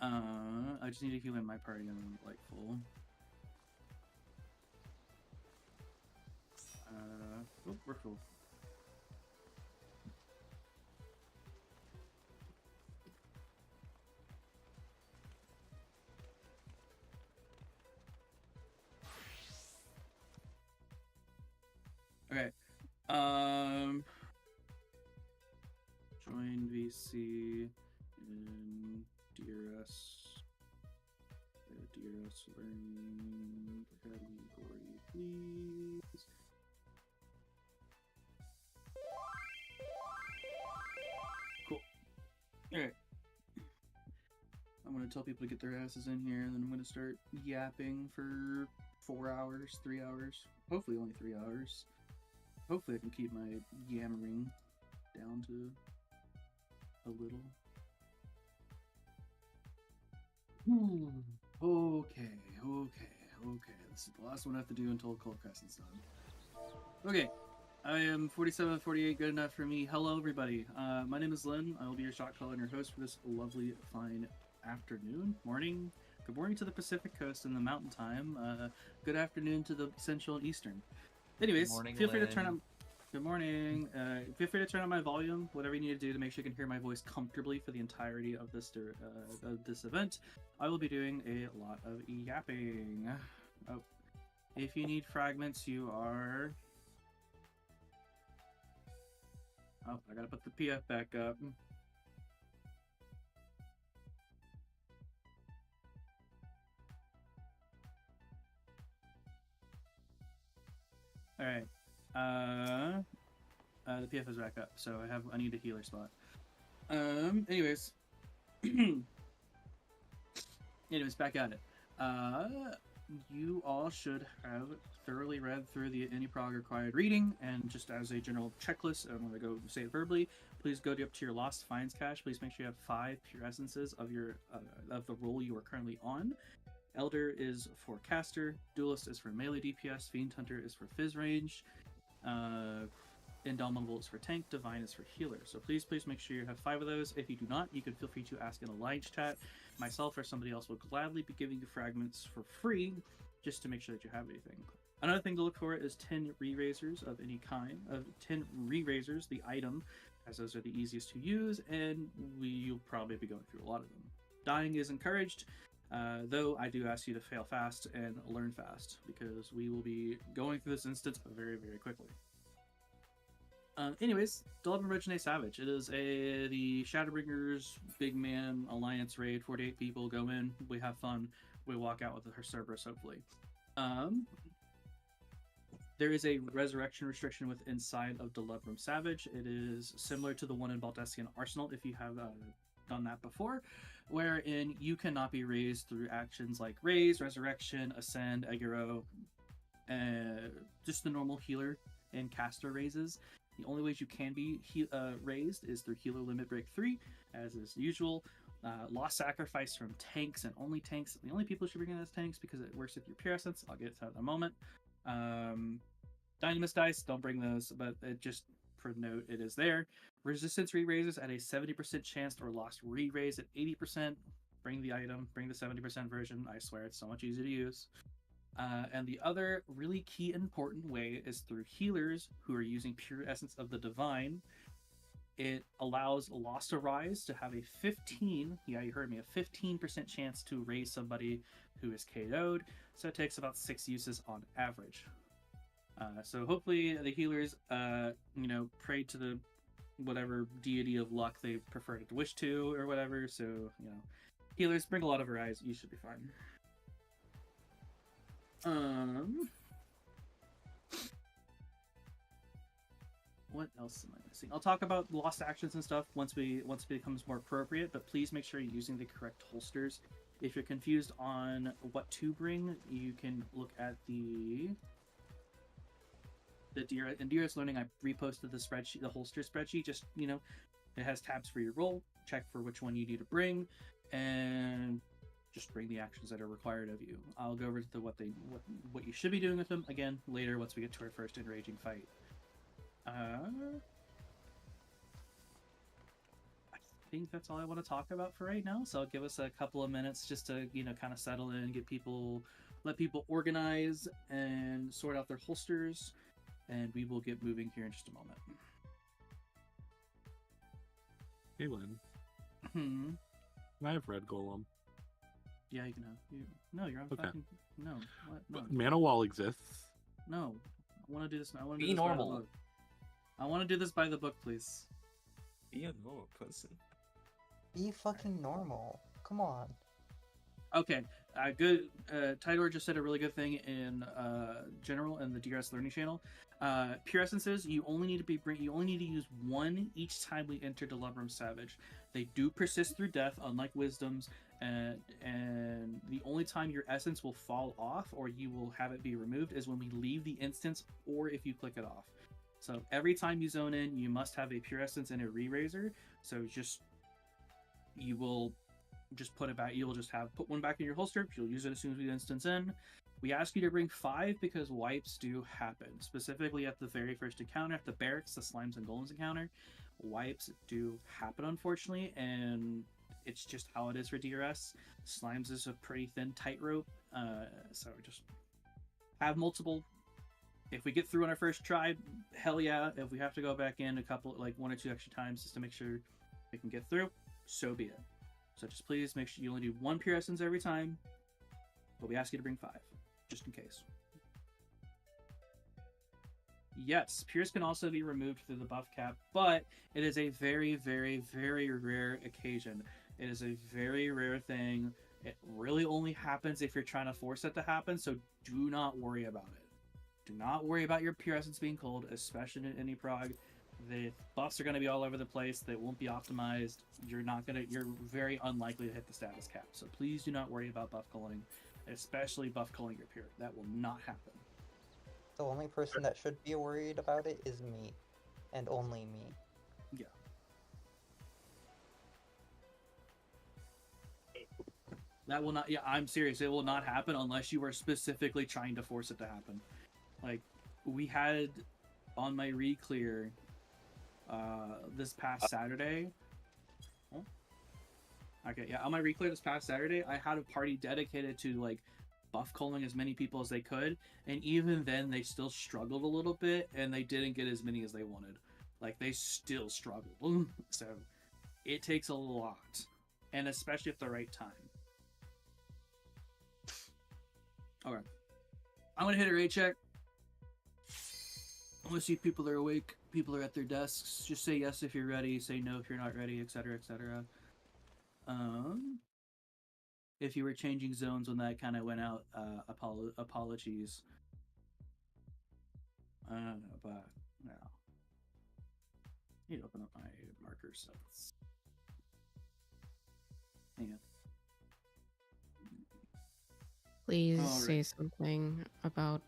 I just need to heal in my party and I'm like full. Oh, we're full. Okay. Join VC in DRS. DRS learning category, please. Cool. Alright. I'm gonna tell people to get their asses in here, and then I'm gonna start yapping for 4 hours, 3 hours. Hopefully only 3 hours. Hopefully I can keep my yammering down to a little. Okay. This is the last one I have to do until Cold Crescent's done. Okay. I am 4748, good enough for me. Hello, everybody. My name is Lynn. I will be your shot caller and your host for this lovely, fine afternoon, morning. Good morning to the Pacific Coast and the Mountain Time. Good afternoon to the Central and Eastern. Anyways, morning, feel free to Lynn. turn on. Good morning. Feel free to turn on my volume, whatever you need to do to make sure you can hear my voice comfortably for the entirety of this event. I will be doing a lot of yapping. Oh, if you need fragments, you are. Oh, I gotta put the PF back up. All right. The PF is back up, so I need a healer spot. Anyways. Anyways, back at it. You all should have thoroughly read through the Anyprog required reading, and just as a general checklist, I'm going to go say it verbally. Please go up to your Lost Finds cache. Please make sure you have 5 pure essences of your of the role you are currently on. Elder is for caster, Duelist is for melee DPS, Fiend Hunter is for Fizz range, Indomitable is for tank, Divine is for healer. So please make sure you have 5 of those. If you do not, you can feel free to ask in a live chat. Myself or somebody else will gladly be giving you fragments for free, just to make sure that you have anything. Another thing to look for is 10 re-razors of any kind. 10 re-razors, the item, as those are the easiest to use, and you'll probably be going through a lot of them. Dying is encouraged, though I do ask you to fail fast and learn fast, because we will be going through this instance very, very quickly. Anyways, Delvin Regine Savage. It is the Shadowbringers Big Man Alliance raid. 48 people go in. We have fun. We walk out with her Cerberus, hopefully. There is a resurrection restriction with inside of Delvin Savage. It is similar to the one in Baldessian Arsenal, if you have done that before, wherein you cannot be raised through actions like raise, resurrection, ascend, aggro, just the normal healer and caster raises. The only ways you can be raised is through healer limit break 3, as is usual. Lost sacrifice from tanks and only tanks. The only people you should bring in as tanks because it works with your pure essence. I'll get to that in a moment. Dynamis dice, don't bring those, but it just for note, it is there. Resistance re-raises at a 70% chance, or lost re-raise at 80%. Bring the item, bring the 70% version. I swear it's so much easier to use. And the other really key important way is through healers who are using pure essence of the divine. It allows Lost Arise to have a 15, yeah, you heard me, a 15% chance to raise somebody who is KO'd. So it takes about 6 uses on average. So hopefully the healers, pray to the whatever deity of luck they prefer to wish to or whatever. So, healers bring a lot of Arise. You should be fine. What else am I missing? I'll talk about lost actions and stuff once it becomes more appropriate, but please make sure you're using the correct holsters. If you're confused on what to bring, you can look at the DRS Learning. I reposted the spreadsheet, the holster spreadsheet. Just, it has tabs for your role. Check for which one you need to bring, and just bring the actions that are required of you. I'll go over to what you should be doing with them again later once we get to our first enraging fight. I think that's all I want to talk about for right now. So I'll give us a couple of minutes just to, kind of settle in, let people organize and sort out their holsters, and we will get moving here in just a moment. Hey, Lynn. Hmm. Can I have Red Golem? Yeah, you can have. No, you're on Okay. fucking. No. What? No. But Mana Wall exists. No. I want to do this. I want to Be do this normal. by the book. I want to do this by the book, please. Be a normal person. Be fucking normal. Come on. Okay. Good. Tidor just said a really good thing in general in the DRS Learning Channel. Pure essences, you only need to use one each time we enter Delubrum Savage. They do persist through death, unlike wisdoms, and the only time your essence will fall off or you will have it be removed is when we leave the instance or if you click it off. So every time you zone in, you must have a pure essence and a re-raiser. So you will just put it back. You'll just put one back in your holster. You'll use it as soon as we instance in. We ask you to bring 5 because wipes do happen. Specifically at the very first encounter, at the barracks, the slimes and golems encounter, wipes do happen, unfortunately, and it's just how it is for DRS. Slimes is a pretty thin tightrope, so just have multiple. If we get through on our first try, hell yeah. If we have to go back in one or two extra times just to make sure we can get through, so be it. So just please make sure you only do 1 pure essence every time, but we ask you to bring 5, just in case. Yes, pures can also be removed through the buff cap, but it is a very, very, very rare occasion. It is a very rare thing. It really only happens if you're trying to force it to happen, so do not worry about it. Do not worry about your pure essence being cold, especially in Anyprog. The buffs are going to be all over the place. They won't be optimized. You're very unlikely to hit the status cap. So please do not worry about buff culling, especially buff culling your pure. That will not happen. The only person that should be worried about it is me. And only me. Yeah. That will not, yeah, I'm serious. It will not happen unless you are specifically trying to force it to happen. Like, we had on my re-clear this past Saturday. Oh. Okay, yeah, on my re-clear this past Saturday, I had a party dedicated to, like, buff culling as many people as they could, and even then they still struggled a little bit, and they didn't get as many as they wanted. Like, they still struggled. So, it takes a lot, and especially at the right time. Okay. I'm gonna hit a rate check. I want to see if people are awake, people are at their desks. Just say yes if you're ready, say no if you're not ready, etc., etc. If you were changing zones when that kind of went out, apologies. But no. I need to open up my marker sets. Hang on. Please All say right. something about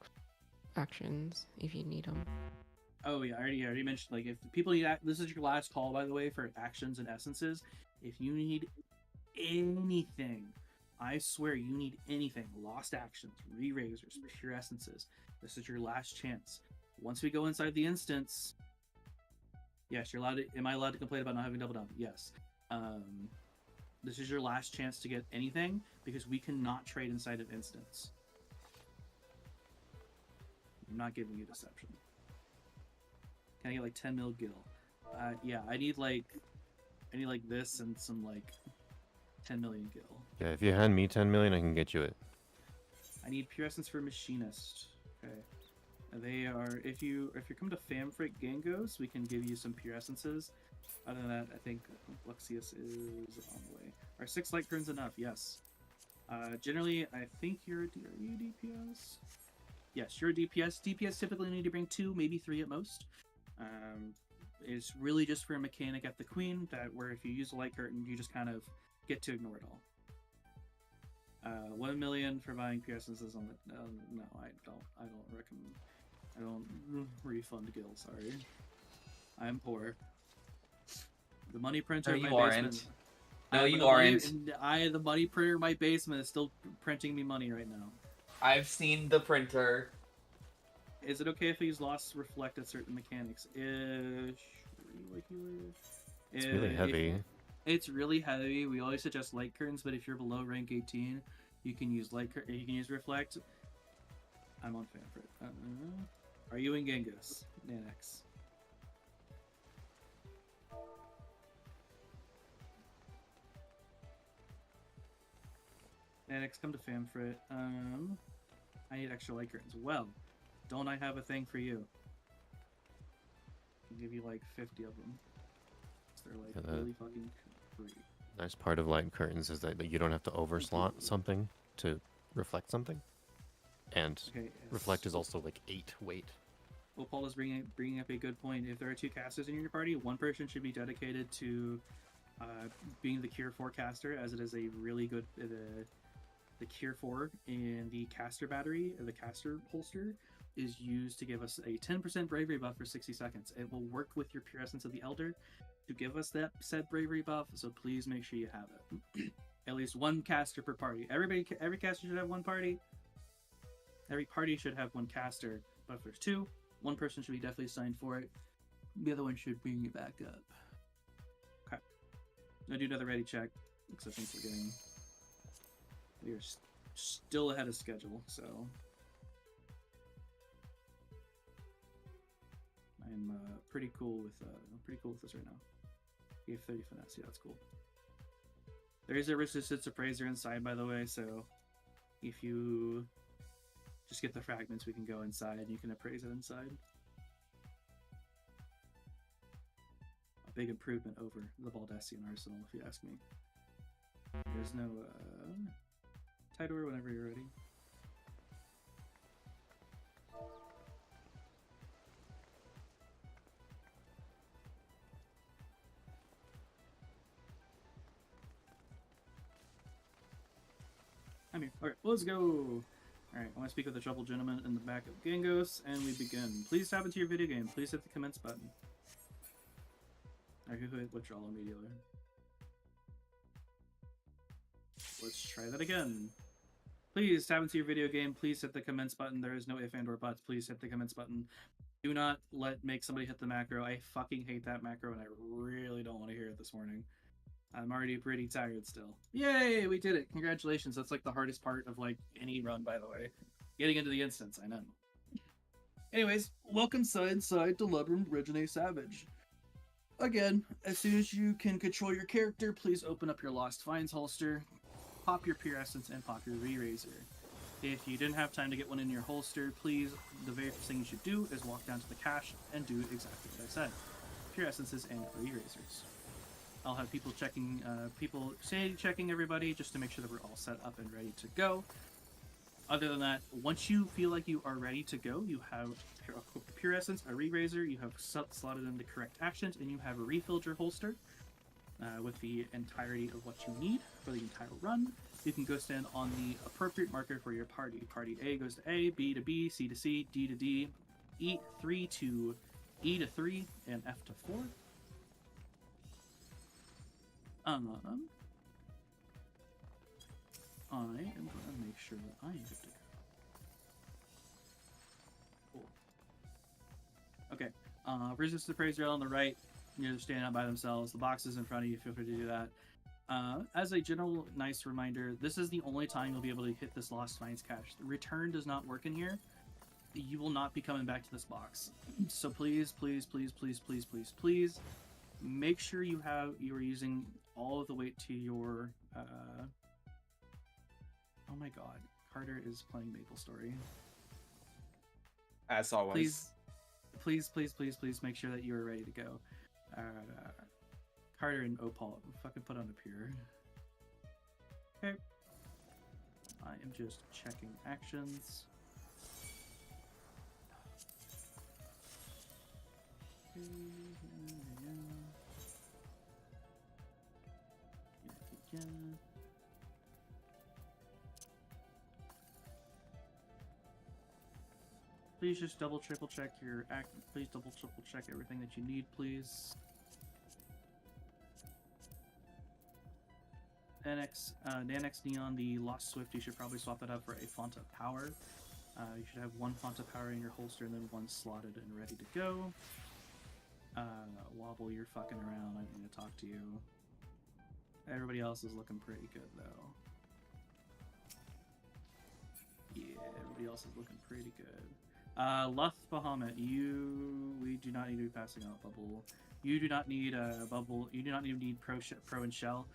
actions if you need them. Oh yeah, I already mentioned, like, if people need this is your last call, by the way, for actions and essences. If you need anything, I swear you need anything, lost actions, re-raisers, pure essences, this is your last chance. Once we go inside the instance, yes, you're allowed to, am I allowed to complain about not having double down? Yes. This is your last chance to get anything, because we cannot trade inside of instance. I'm not giving you deception. Can I get like 10 mil gil? Yeah, I need like this and some like 10 million gil. Yeah, if you hand me 10 million, I can get you it. I need pure essence for machinist. Okay. They are, if you come to Famfric Gangos, we can give you some pure essences. Other than that, I think Luxius is on the way. Are 6 light turns enough? Yes. Generally, I think are you DPS? Yes, you're a DPS. DPS typically need to bring 2, maybe 3 at most. It's really just for a mechanic at the Queen, that where if you use a light curtain, you just kind of get to ignore it all. 1 million for buying pure essences on the... no, I don't recommend... I don't refund gil, sorry. I'm poor. The money printer in my basement... No, you aren't. The money printer in my basement is still printing me money right now. I've seen the printer. Is it okay if I use loss reflect at certain mechanics? It's really heavy. It's really heavy. We always suggest light curtains, but if you're below rank 18, you can use you can use reflect. I'm on favorite. Are you in Genghis? Nanax. Nanax, come to Famfrit. I need extra light curtains. Well, don't I have a thing for you? I can give you like 50 of them. They're like Yeah, really fucking free. Nice part of light curtains is that you don't have to overslot something to reflect something. And Okay, reflect is also like 8 weight. Well, Paul is bringing up a good point. If there are 2 casters in your party, one person should be dedicated to being the Cure 4 caster, as it is a really good the Cure 4 in the caster battery, or the caster holster, is used to give us a 10% bravery buff for 60 seconds. It will work with your Pure Essence of the Elder to give us that said bravery buff, so please make sure you have it. At least one caster per party. Every caster should have one party. Every party should have one caster, but if there's 2, one person should be definitely assigned for it. The other one should bring it back up. Okay. I'm gonna do another ready check, because I think we are still ahead of schedule, so I'm pretty cool with this right now. You have 30 finesse, yeah, that's cool. There is a resistance appraiser inside, by the way, so if you just get the fragments, we can go inside and you can appraise it inside. A big improvement over the Baldessian arsenal, if you ask me. There's no Tidor whenever you're ready. I'm here. Alright, let's go! Alright, I want to speak with the troubled gentleman in the back of Gangos, and we begin. Please tap into your video game. Please hit the commence button. Alright, who hit withdrawal immediately? Let's try that again. Please tap into your video game. Please hit the commence button. There is no if and or buts. Please hit the commence button. Do not make somebody hit the macro. I fucking hate that macro, and I really don't want to hear it this morning. I'm already pretty tired still. Yay, we did it. Congratulations. That's like the hardest part of like any run, by the way. Getting into the instance, I know. Anyways, welcome side to Lubrum Regine Savage. Again, as soon as you can control your character, please open up your Lost Finds holster, pop your Pure Essence, and pop your Re-Razor. If you didn't have time to get one in your holster, please, the very first thing you should do is walk down to the cache and do exactly what I said. Pure Essences and Re-Razors. I'll have people checking everybody just to make sure that we're all set up and ready to go. Other than that, once you feel like you are ready to go, you have a Pure Essence, a Re-Razor, you have slotted in the correct actions, and you have refilled your holster with the entirety of what you need for the entire run. You can go stand on the appropriate marker for your party. Party A goes to A, B to B, C to C, D to D, E3 to E to 3, and F to 4. I am going to make sure that I am good to go. Cool. Okay, resistance appraiser on the right. You're standing out by themselves. The boxes in front of you, feel free to do that. As a general nice reminder, this is the only time you'll be able to hit this Lost Finds cache. The return does not work in here. You will not be coming back to this box. So please, please, please, please, please, please, please, make sure you are using all of the weight to your oh my god, Carter is playing MapleStory. As always. Please make sure that you are ready to go. Carter and Opal, fucking put on a Pure. Okay. I am just checking actions. Again. Please just triple check your act. Please triple check everything that you need, please. Nanax Neon, the Lost Swift, you should probably swap that up for a Font of Power. You should have one Font of Power in your holster and then one slotted and ready to go. Wobble, you're fucking around. I need to talk to you. Everybody else is looking pretty good, though. Yeah, everybody else is looking pretty good. Luth Bahamut, we do not need to be passing out bubble. You do not need a bubble. You do not need pro and shell.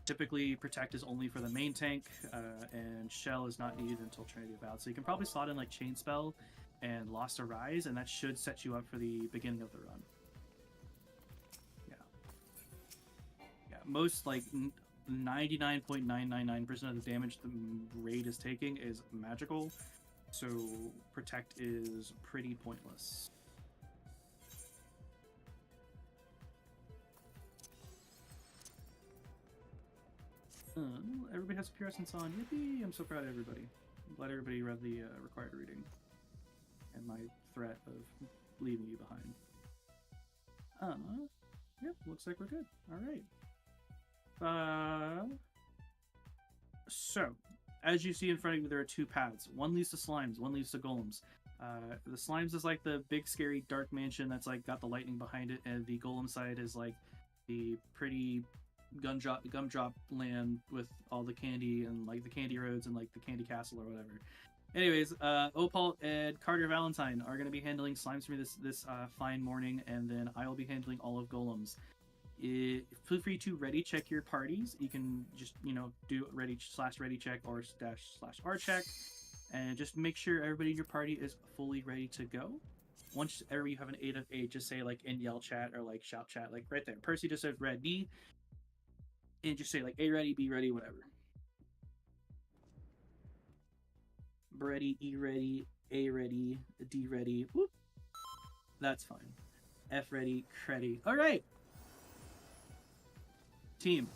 Typically, protect is only for the main tank, and shell is not needed until Trinity of Out. So you can probably slot in like Chain Spell and Lost Arise, and that should set you up for the beginning of the run. Yeah, most like 99.999% of the damage the raid is taking is magical, so protect is pretty pointless. Everybody has Pure Essence on. Yippee! I'm so proud of everybody. I'm glad everybody read the required reading and my threat of leaving you behind. Yep, looks like we're good. Alright. So, as you see in front of you, there are two paths. One leads to slimes, one leads to golems. The slimes is like the big, scary, dark mansion that's like got the lightning behind it, and the golem side is like the pretty gumdrop land with all the candy and like the candy roads and like the candy castle or whatever. Anyways, Opal and Carter Valentine are going to be handling slimes for me this fine morning, and then I will be handling all of golems. Feel free to ready check your parties. You can just do ready check or /r check, and just make sure everybody in your party is fully ready to go. Once ever you have an 8 of 8, just say like in yell chat or like shout chat, like right there. Percy just said ready, and just say like A ready, B ready, whatever. Ready, E ready, A ready, D ready. Whoop. That's fine. F ready, ready. All right. Team,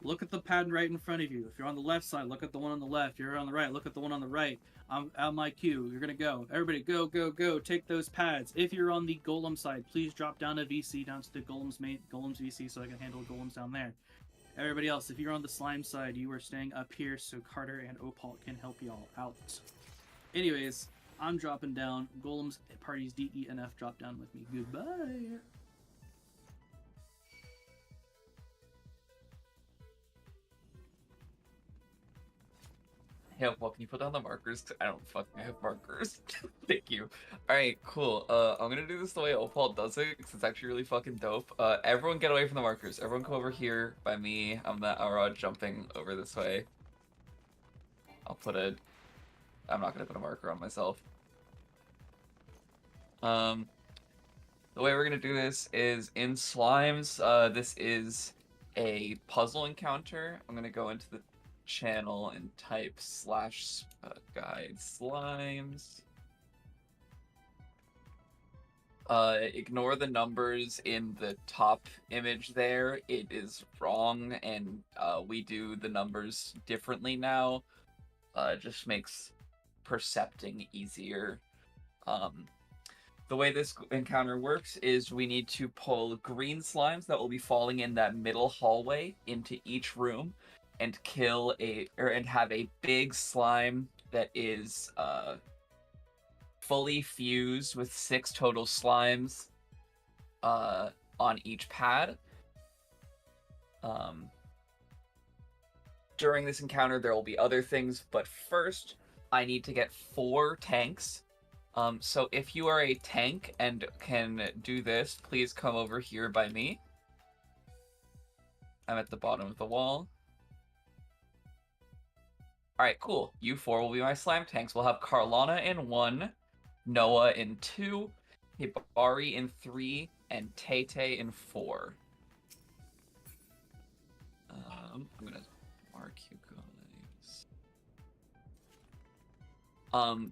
look at the pattern right in front of you. If you're on the left side, look at the one on the left. If you're on the right, look at the one on the right. I'm at my cue. You're gonna go. Everybody, go, go, go. Take those pads. If you're on the golem side, please drop down a VC down to the golem's VC so I can handle golems down there. Everybody else, if you're on the slime side, you are staying up here so Carter and Opal can help y'all out. Anyways, I'm dropping down. Golems parties D, E, and F drop down with me. Goodbye. Hey, well, can you put down the markers? 'Cause I don't fucking have markers. Thank you. Alright, cool. I'm gonna do this the way Opal does it, because it's actually really fucking dope. Everyone get away from the markers. Everyone come over here by me. I'm the Aurora jumping over this way. I'm not gonna put a marker on myself. The way we're gonna do this is in slimes. This is a puzzle encounter. I'm gonna go into the channel and type /guide slimes. Ignore the numbers in the top image there. It is wrong, and we do the numbers differently now. Just makes percepting easier. The way this encounter works is we need to pull green slimes that will be falling in that middle hallway into each room, and and have a big slime that is fully fused with 6 total slimes on each pad. During this encounter, there will be other things, but first, I need to get 4 tanks. So if you are a tank and can do this, please come over here by me. I'm at the bottom of the wall. Alright, cool. You 4 will be my slime tanks. We'll have Carlana in 1, Noah in 2, Hibari in 3, and Tay in 4. I'm gonna mark you guys.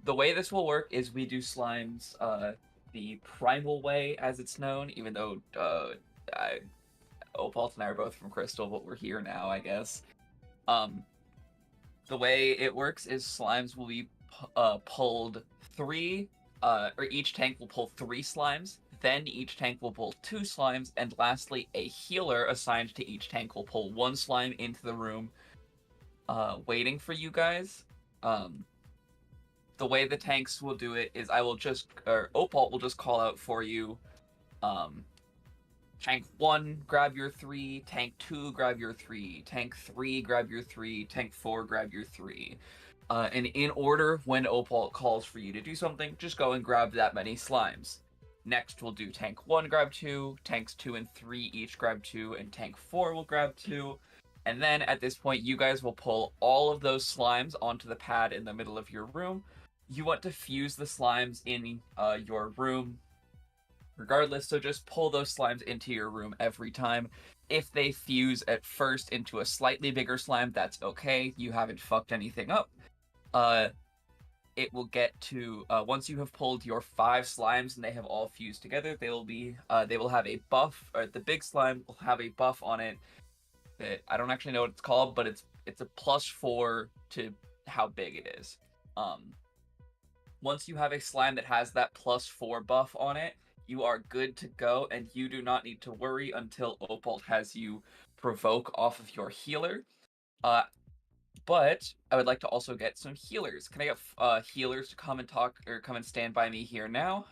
The way this will work is we do slimes the primal way, as it's known, even though Opal and I are both from Crystal, but we're here now, I guess. The way it works is slimes will be pulled 3, or each tank will pull 3 slimes, then each tank will pull 2 slimes, and lastly, a healer assigned to each tank will pull 1 slime into the room, waiting for you guys. The way the tanks will do it is Opal will just call out for you, Tank 1, grab your 3. Tank 2, grab your 3. Tank 3, grab your 3. Tank 4, grab your 3. And in order, when Opal calls for you to do something, just go and grab that many slimes. Next, we'll do Tank 1, grab 2. Tanks 2 and 3 each grab 2. And Tank 4 will grab 2. And then, at this point, you guys will pull all of those slimes onto the pad in the middle of your room. You want to fuse the slimes in your room regardless, so just pull those slimes into your room every time. If they fuse at first into a slightly bigger slime, that's okay. You haven't fucked anything up. It will get to once you have pulled your 5 slimes and they have all fused together, they will have a buff, or the big slime will have a buff on it that I don't actually know what it's called, but it's a +4 to how big it is. Once you have a slime that has that +4 buff on it, you are good to go, and you do not need to worry until Opal has you provoke off of your healer. But I would like to also get some healers. Can I get healers to come and talk, or come and stand by me here now?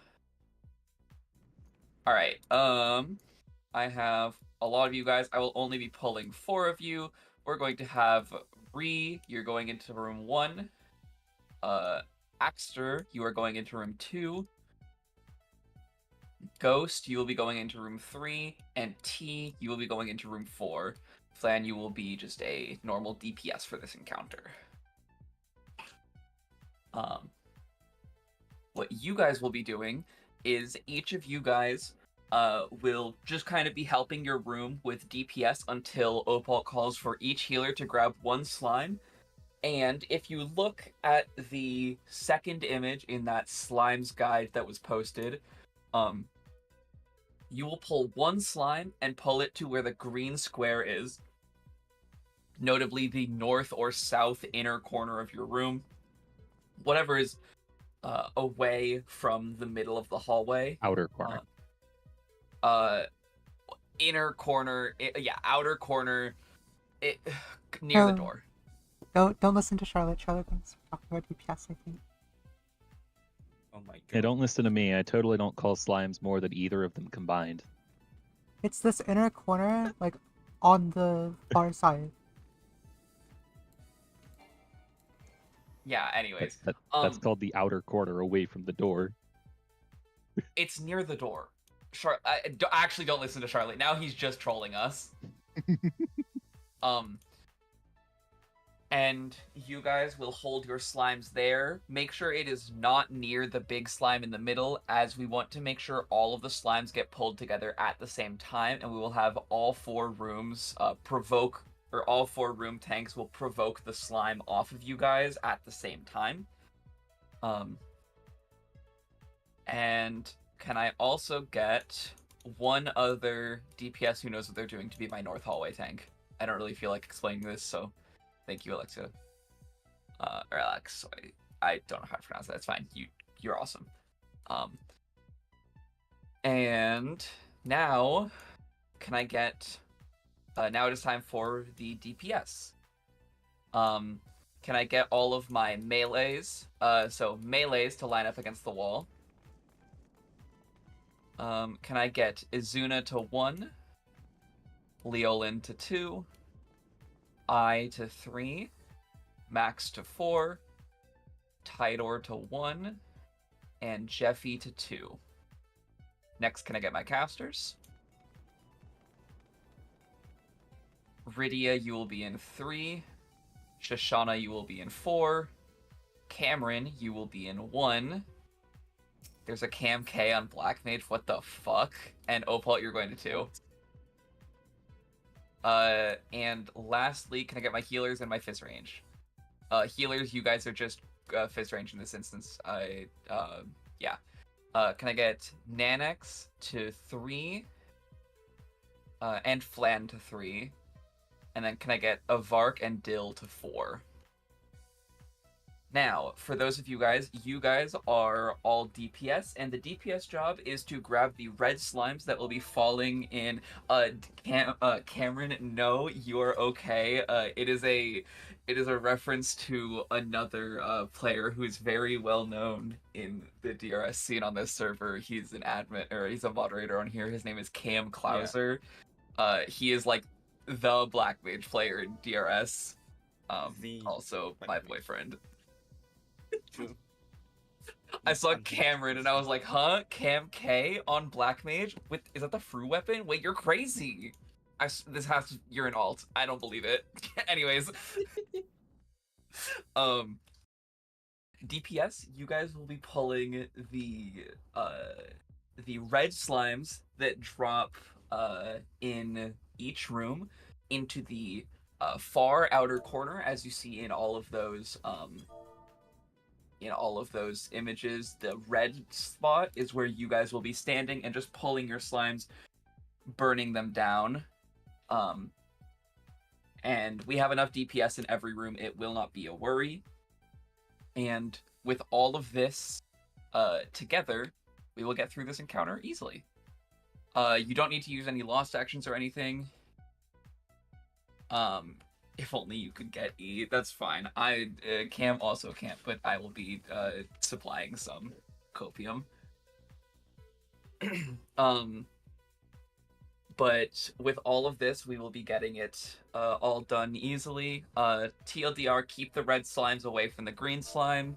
All right. I have a lot of you guys. I will only be pulling 4 of you. We're going to have Ree. You're going into room 1. Axter, you are going into room 2. Ghost, you will be going into room 3, and T, you will be going into room 4. Flan, you will be just a normal DPS for this encounter. What you guys will be doing is each of you guys will just kind of be helping your room with DPS until Opal calls for each healer to grab 1 slime. And if you look at the second image in that slimes guide that was posted, you will pull 1 slime and pull it to where the green square is, notably the north or south inner corner of your room, whatever is away from the middle of the hallway. Outer corner. Inner corner, outer corner, near the door. Don't listen to Charlotte. Charlotte thinks we're talking about DPS, I think. Oh my god. Yeah, don't listen to me. I totally don't call slimes more than either of them combined. It's this inner corner, like, on the far side. Yeah, anyways. That's called the outer corner away from the door. It's near the door. Actually, don't listen to Charlotte. Now he's just trolling us. And you guys will hold your slimes there. Make sure it is not near the big slime in the middle, as we want to make sure all of the slimes get pulled together at the same time, and we will have all 4 rooms all 4 room tanks will provoke the slime off of you guys at the same time. And can I also get one other DPS who knows what they're doing to be my north hallway tank? I don't really feel like explaining this, so thank you, Alexa. Or Alex, I don't know how to pronounce that. It's fine. You're awesome. And now, can I get? Now it is time for the DPS. Can I get all of my melees? So melees to line up against the wall. Can I get Izuna to 1, Leolin to 2, I to 3, Max to 4, Tidor to 1, and Jeffy to 2. Next, can I get my casters? Rydia, you will be in 3. Shoshana, you will be in 4. Cameron, you will be in 1. There's a Cam K on Black Mage, what the fuck? And Opal, you're going to 2. And lastly, can I get my healers and my fizz range? Healers, you guys are just fizz range in this instance. Yeah. Can I get Nanex to 3? And Flan to 3. And then can I get Avark and Dill to 4? Now, for those of you guys are all DPS, and the DPS job is to grab the red slimes that will be falling in. Cameron, no, you're okay. It is a reference to another player who is very well known in the DRS scene on this server. He's an admin, or he's a moderator on here. His name is Cam Klauser. He is like the Black Mage player in DRS. Also my boyfriend. I saw Cameron and I was like, huh? Cam K on Black Mage? Is that the Fru weapon? Wait, you're crazy. You're an alt. I don't believe it. Anyways. DPS, you guys will be pulling the red slimes that drop in each room into the far outer corner, as you see in all of those images. The red spot is where you guys will be standing and just pulling your slimes, burning them down. And we have enough DPS in every room, it will not be a worry. And with all of this together, we will get through this encounter easily. You don't need to use any lost actions or anything. If only you could get E, that's fine. Cam also can't, but I will be supplying some copium. But with all of this, we will be getting it all done easily. TLDR, keep the red slimes away from the green slime.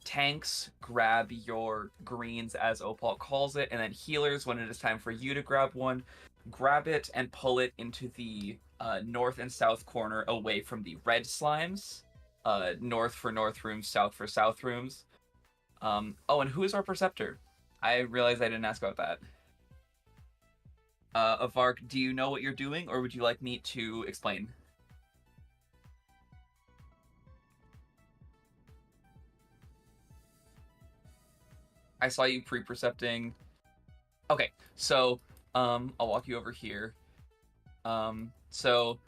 Tanks, grab your greens as Opal calls it, and then healers, when it is time for you to grab one, grab it and pull it into the north and south corner away from the red slimes. North for north rooms, south for south rooms. Oh, and who is our preceptor? I realized I didn't ask about that. Avark, do you know what you're doing, or would you like me to explain? I saw you pre-percepting. Okay, so I'll walk you over here. So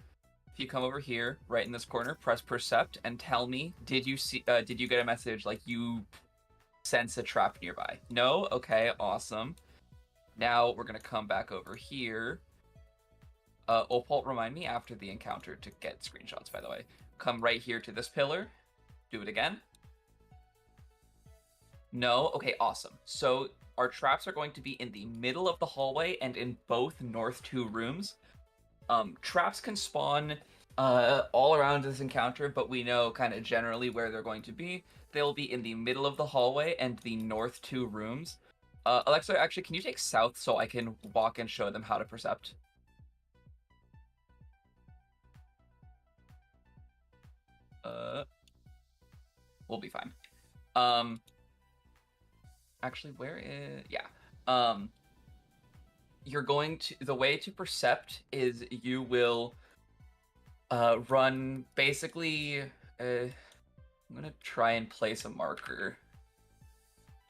if you come over here, right in this corner, press percept and tell me, did you get a message like you sense a trap nearby? No? Okay, awesome. Now we're gonna come back over here. Opal, remind me after the encounter to get screenshots, by the way. Come right here to this pillar. Do it again. No? Okay, awesome. So our traps are going to be in the middle of the hallway and in both north 2 rooms. Traps can spawn all around this encounter, but we know kind of generally where they're going to be. They'll be in the middle of the hallway and the north 2 rooms. Alexa, actually, can you take south so I can walk and show them how to percept? We'll be fine. Actually, where is... Yeah. You're going to... The way to percept is you will run basically... I'm going to try and place a marker.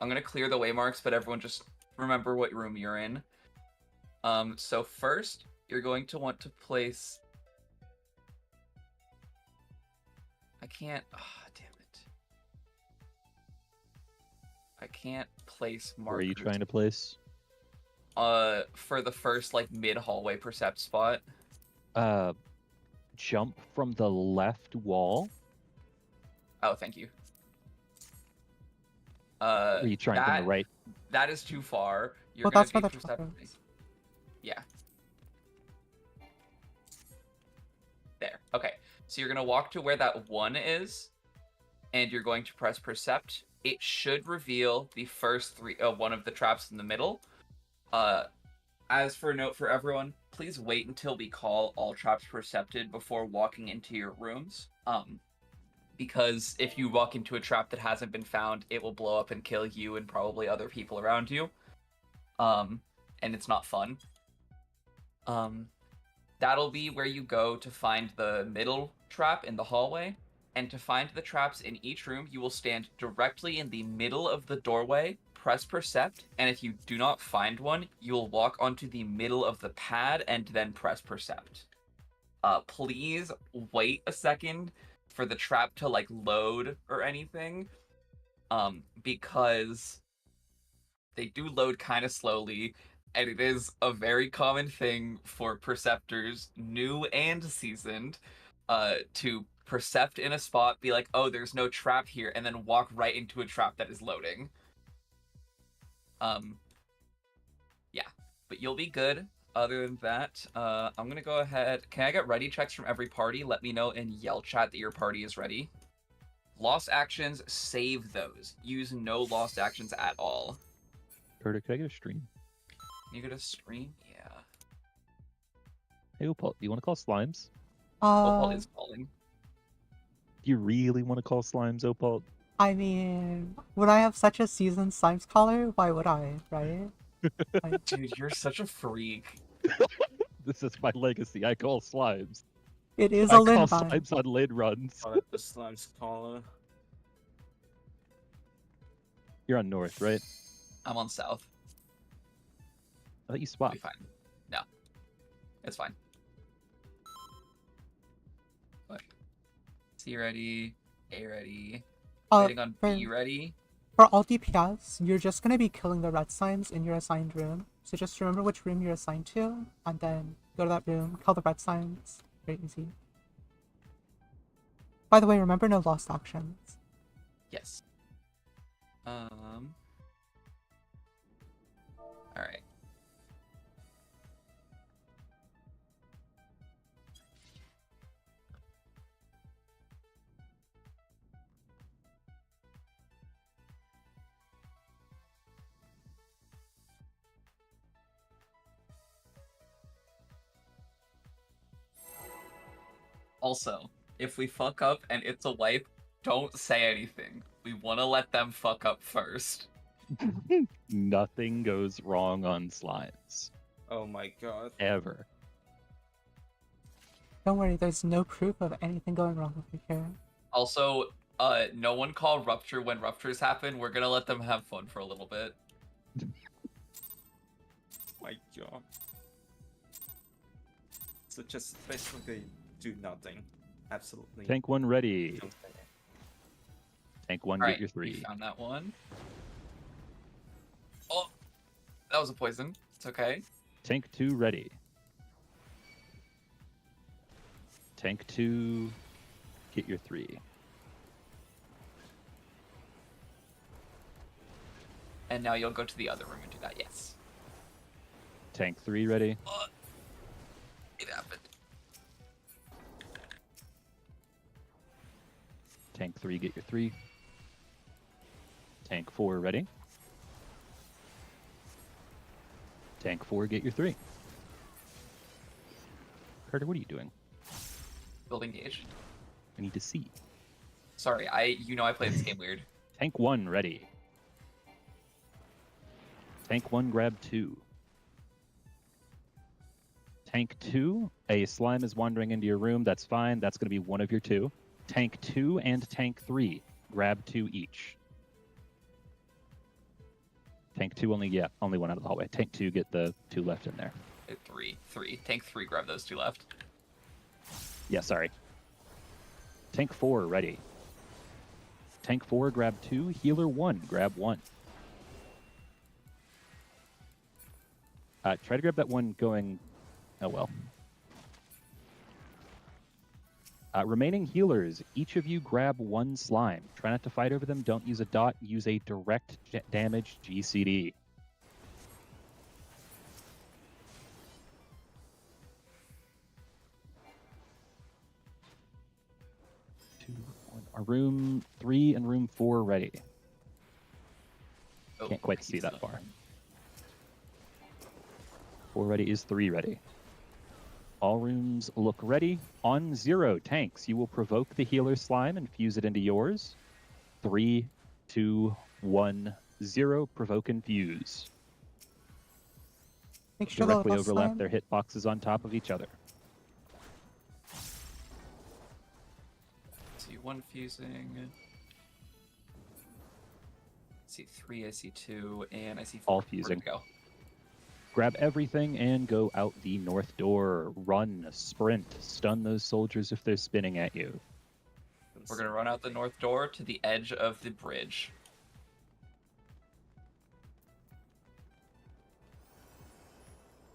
I'm going to clear the waymarks, but everyone just remember what room you're in. So first, you're going to want to place... I can't... Oh, damn it. I can't place markers. Where are you trying to place? For the first, like, mid-hallway percept spot. Jump from the left wall. Oh, thank you. Or are you trying from the right? That is too far. You're Well, gonna that's where be the percepting. trap is. Yeah. There. Okay. So you're gonna walk to where that 1 is, and you're going to press percept. It should reveal the first 3, one of the traps in the middle. As for a note for everyone, please wait until we call all traps percepted before walking into your rooms. Because if you walk into a trap that hasn't been found, it will blow up and kill you and probably other people around you. And it's not fun. That'll be where you go to find the middle trap in the hallway. And to find the traps in each room, you will stand directly in the middle of the doorway, press percept, and if you do not find one, you'll walk onto the middle of the pad and then press percept. Please wait a second for the trap to like load or anything, because they do load kind of slowly, and it is a very common thing for perceptors, new and seasoned, to percept in a spot, be like, oh, there's no trap here, and then walk right into a trap that is loading. Yeah, but you'll be good. Other than that, I'm gonna go ahead. Can I get ready checks from every party? Let me know in yell chat that your party is ready. Lost actions, save those. Use no lost actions at all. Carter, can I get a stream? You get a stream? Yeah. Hey, Opal, do you want to call Slimes? Opal is calling. Do you really want to call Slimes, Opal? I mean, would I have such a seasoned Slimes caller? Why would I, right? Like, Dude, you're such a freak. This is my legacy. I call Slimes. it is I a Lin call vibe. Slimes on lid runs. The Slimes caller. You're on North, right? I'm on South. I thought you It'll swapped. be fine. No. It's fine. What? C ready. A ready. Waiting on B ready. For all DPS, you're just gonna be killing the red signs in your assigned room. So just remember which room you're assigned to, and then go to that room, kill the red signs. Very easy. By the way, remember no lost actions. Yes. Alright. Also, if we fuck up and it's a wipe, don't say anything. We want to let them fuck up first. Nothing goes wrong on Slimes. Oh my god. Ever. Don't worry, there's no proof of anything going wrong with your care. Also, no one call Rupture when Ruptures happen. We're gonna let them have fun for a little bit. My god. So just basically do nothing. Absolutely. Tank 1 ready. nothing. Tank 1, Alright, get your we 3. found that one. Oh, that was a poison. It's okay. Tank 2 ready. Tank 2, get your 3. And now you'll go to the other room and do that. Yes. Tank 3 ready. It happened. Tank 3, get your 3. Tank 4 ready. Tank 4, get your 3. Carter, what are you doing? Building gauge. I need to see. Sorry, I play this game weird. Tank 1 ready. Tank 1, grab 2. Tank 2, a slime is wandering into your room. That's fine. That's going to be one of your 2. Tank 2 and Tank 3, grab 2 each. Tank 2 only one out of the hallway. Tank 2, get the 2 left in there. 3. Tank 3, grab those 2 left. Yeah, sorry. Tank 4, ready. Tank 4, grab 2. Healer 1, grab 1. Try to grab that one going... Oh, well. Remaining healers, each of you grab 1 slime. Try not to fight over them. Don't use a dot. Use a direct damage GCD. Are room 3 and room 4 ready? Oh, Can't quite see that far. 4 ready is 3 ready. All rooms look ready. On 0 tanks, you will provoke the healer slime and fuse it into yours. 3, 2, 1, 0. Provoke and fuse. Make sure the Directly little overlap slime- their hitboxes on top of each other. See 1 fusing. I see 3, I see 2, and I see 4. All Where'd it fusing. go? Grab everything and go out the north door. Run, sprint, stun those soldiers if they're spinning at you. us. We're gonna run out the north door to the edge of the bridge.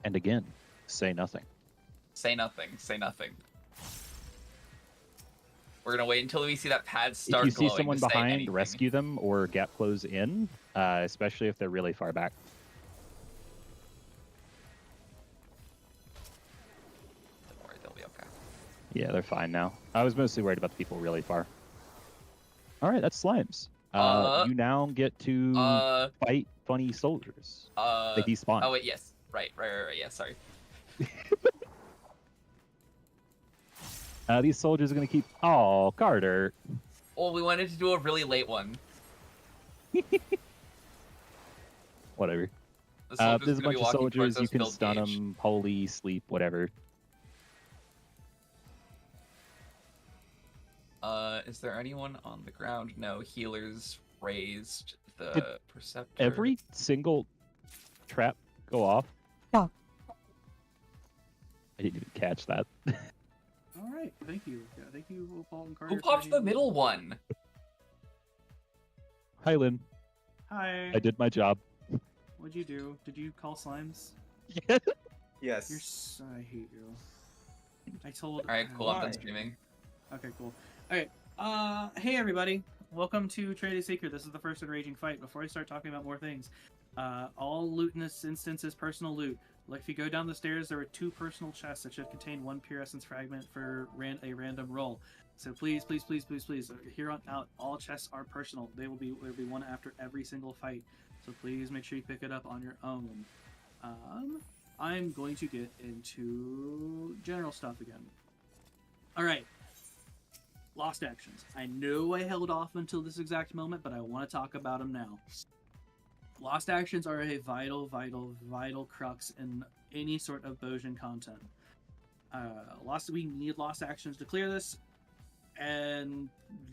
And again, say nothing. Say nothing. Say nothing. We're gonna wait until we see that pad start If you see glowing someone to say behind, anything. rescue them or gap close in, especially if they're really far back. Don't worry, they'll be okay. Yeah, they're fine now. I was mostly worried about the people really far. All right, that's slimes. You now get to fight funny soldiers. They despawn. Oh wait, yes. Right. Yeah, sorry. These soldiers are going to keep... Oh, Carter. Well, we wanted to do a really late one. Whatever. The soldier's There's a gonna be bunch of walking soldiers. towards You us, can build stun gauge. them, holy, sleep, whatever. Is there anyone on the ground? No, healers raised the Did Perceptor. Every single trap go off? Yeah. I didn't even catch that. All right, thank you. Yeah, thank you, Paul and Carter. Who for popped the being- middle one? Hi, Lynn. Hi. I did my job. What'd you do? Did you call slimes? Yes. I hate you. I told. Alright, cool, I'm Why? done streaming. Okay, cool. Alright. Hey everybody. Welcome to Trinity Secret. This is the first enraging fight. Before I start talking about more things, all loot in this instance is personal loot. Like if you go down the stairs, there are 2 personal chests that should contain 1 pure essence fragment for a random roll. So please, here on out, all chests are personal. There will be one after every single fight. So please make sure you pick it up on your own. I'm going to get into general stuff again. All right. Lost actions. I know I held off until this exact moment, but I want to talk about them now. Lost actions are a vital crux in any sort of Bojin content. We need lost actions to clear this, and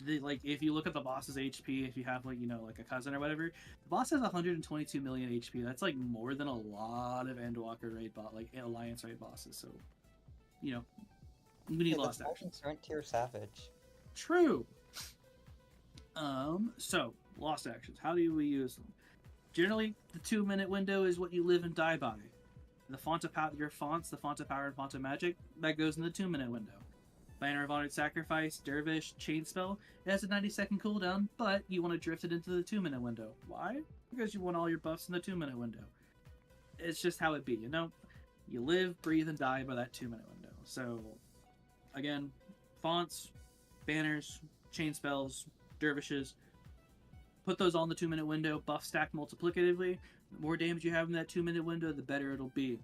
if you look at the boss's HP, if you have like a cousin or whatever, the boss has 122 million HP. That's like more than a lot of Endwalker raid Alliance raid bosses. So, we need lost actions. Current tier savage. True. So lost actions. How do we use them? Generally, the 2-minute window is what you live and die by. The font of your fonts, the font of power and font of magic, that goes in the 2-minute window. Banner of Honored Sacrifice, Dervish, Chain Spell, it has a 90-second cooldown, but you want to drift it into the 2-minute window. Why? Because you want all your buffs in the 2-minute window. It's just how it be, You live, breathe, and die by that 2-minute window. So, again, fonts, banners, chain spells, dervishes, put those all in the 2-minute window, buff stack multiplicatively. The more damage you have in that 2-minute window, the better it'll be.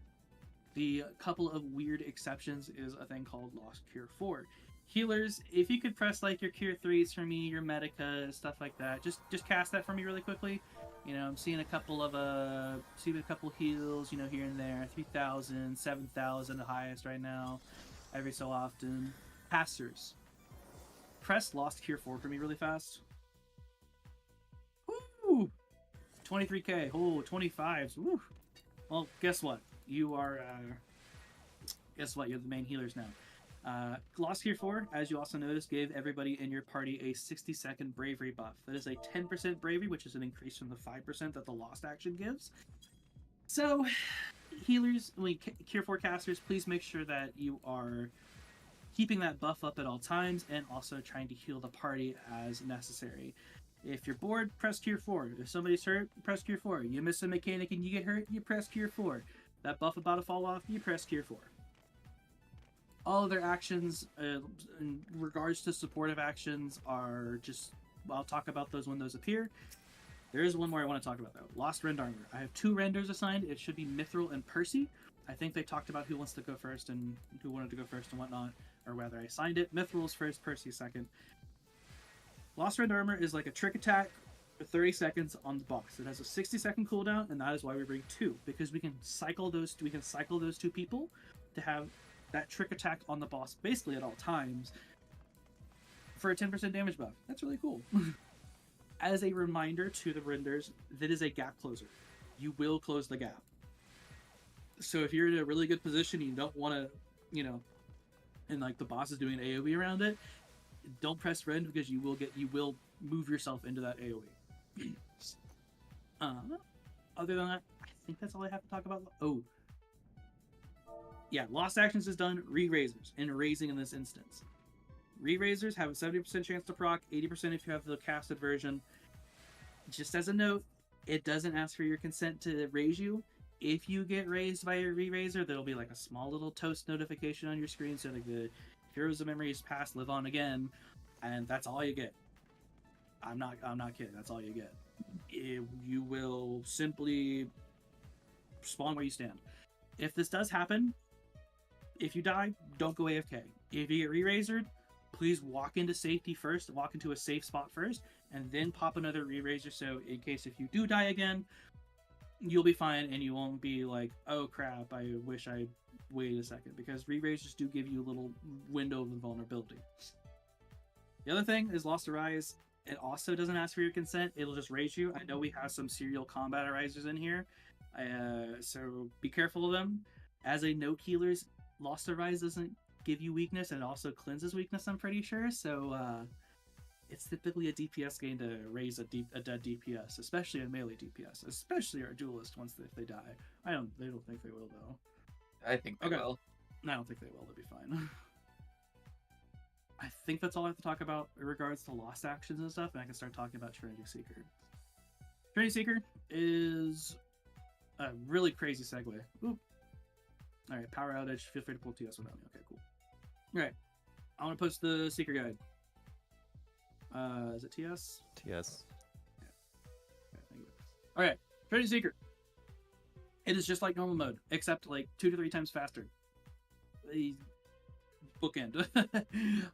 The couple of weird exceptions is a thing called Lost Cure 4. Healers, if you could press like your Cure 3s for me, your Medica, stuff like that, just cast that for me really quickly. I'm seeing a couple heals, here and there, 3,000, 7,000 the highest right now, every so often. Casters, press Lost Cure 4 for me really fast. Woo! 23k. Oh, 25s. Woo! Well, guess what? You are, You're the main healers now. Lost Cure 4, as you also noticed, gave everybody in your party a 60-second bravery buff. That is a 10% bravery, which is an increase from the 5% that the Lost action gives. So, healers, Cure 4 casters, please make sure that you are keeping that buff up at all times and also trying to heal the party as necessary. If you're bored, press Cure 4. If somebody's hurt, press Cure 4. You miss a mechanic and you get hurt, you press Cure 4. That buff about to fall off, you press Cure 4. All of their actions, in regards to supportive actions, are just... I'll talk about those when those appear. There is one more I want to talk about, though. Lost Rend Armor. I have 2 renders assigned. It should be Mithril and Percy. I think they talked about who wants to go first and who wanted to go first and whatnot. Or rather, I assigned it. Mithril's first, Percy second. Lost Rend Armor is like a trick attack for 30 seconds on the boss. It has a 60-second cooldown, and that is why we bring 2, because we can cycle those 2 people to have that trick attack on the boss basically at all times for a 10% damage buff. That's really cool. As a reminder to the renders, that is a gap closer. You will close the gap. So if you're in a really good position, you don't want to, and like the boss is doing AoE around it, don't press rend because you will move yourself into that AoE. Other than that, I think that's all I have to talk about. Oh, yeah, lost actions is done. Re-raisers and raising in this instance. Re-raisers have a 70% chance to proc, 80% if you have the casted version. Just as a note, it doesn't ask for your consent to raise you. If you get raised by a re-raiser, there'll be like a small little toast notification on your screen, so like the Heroes of Memory is past, live on again, and that's all you get. I'm not kidding. That's all you get. You will simply spawn where you stand. If this does happen, if you die, don't go AFK. If you get re-raisered, please walk into safety first, walk into a safe spot first, and then pop another re-raiser, so in case if you do die again, you'll be fine and you won't be like, oh crap, I wish I waited a second, because re-raisers do give you a little window of invulnerability. The other thing is Lost Arise. It also doesn't ask for your consent. It'll just raise you. I know we have some serial combat arisers in here, so be careful of them. As a note, healers, Lost Arise doesn't give you weakness, and it also cleanses weakness, I'm pretty sure, so it's typically a DPS gain to raise a dead DPS, especially a melee DPS, especially our duelist once if they die. They don't think they will, though. I think they will. I don't think they will. They'll be fine. I think that's all I have to talk about in regards to lost actions and stuff, and I can start talking about Trinity Seeker. Trinity Seeker is a really crazy segue. Oop. Alright, power outage. Feel free to pull TS without me. Okay, cool. Alright. I want to post the Seeker guide. Is it TS? TS. Okay, thank you. Alright, Trinity Seeker. It is just like normal mode, except like 2 to 3 times faster. The bookend.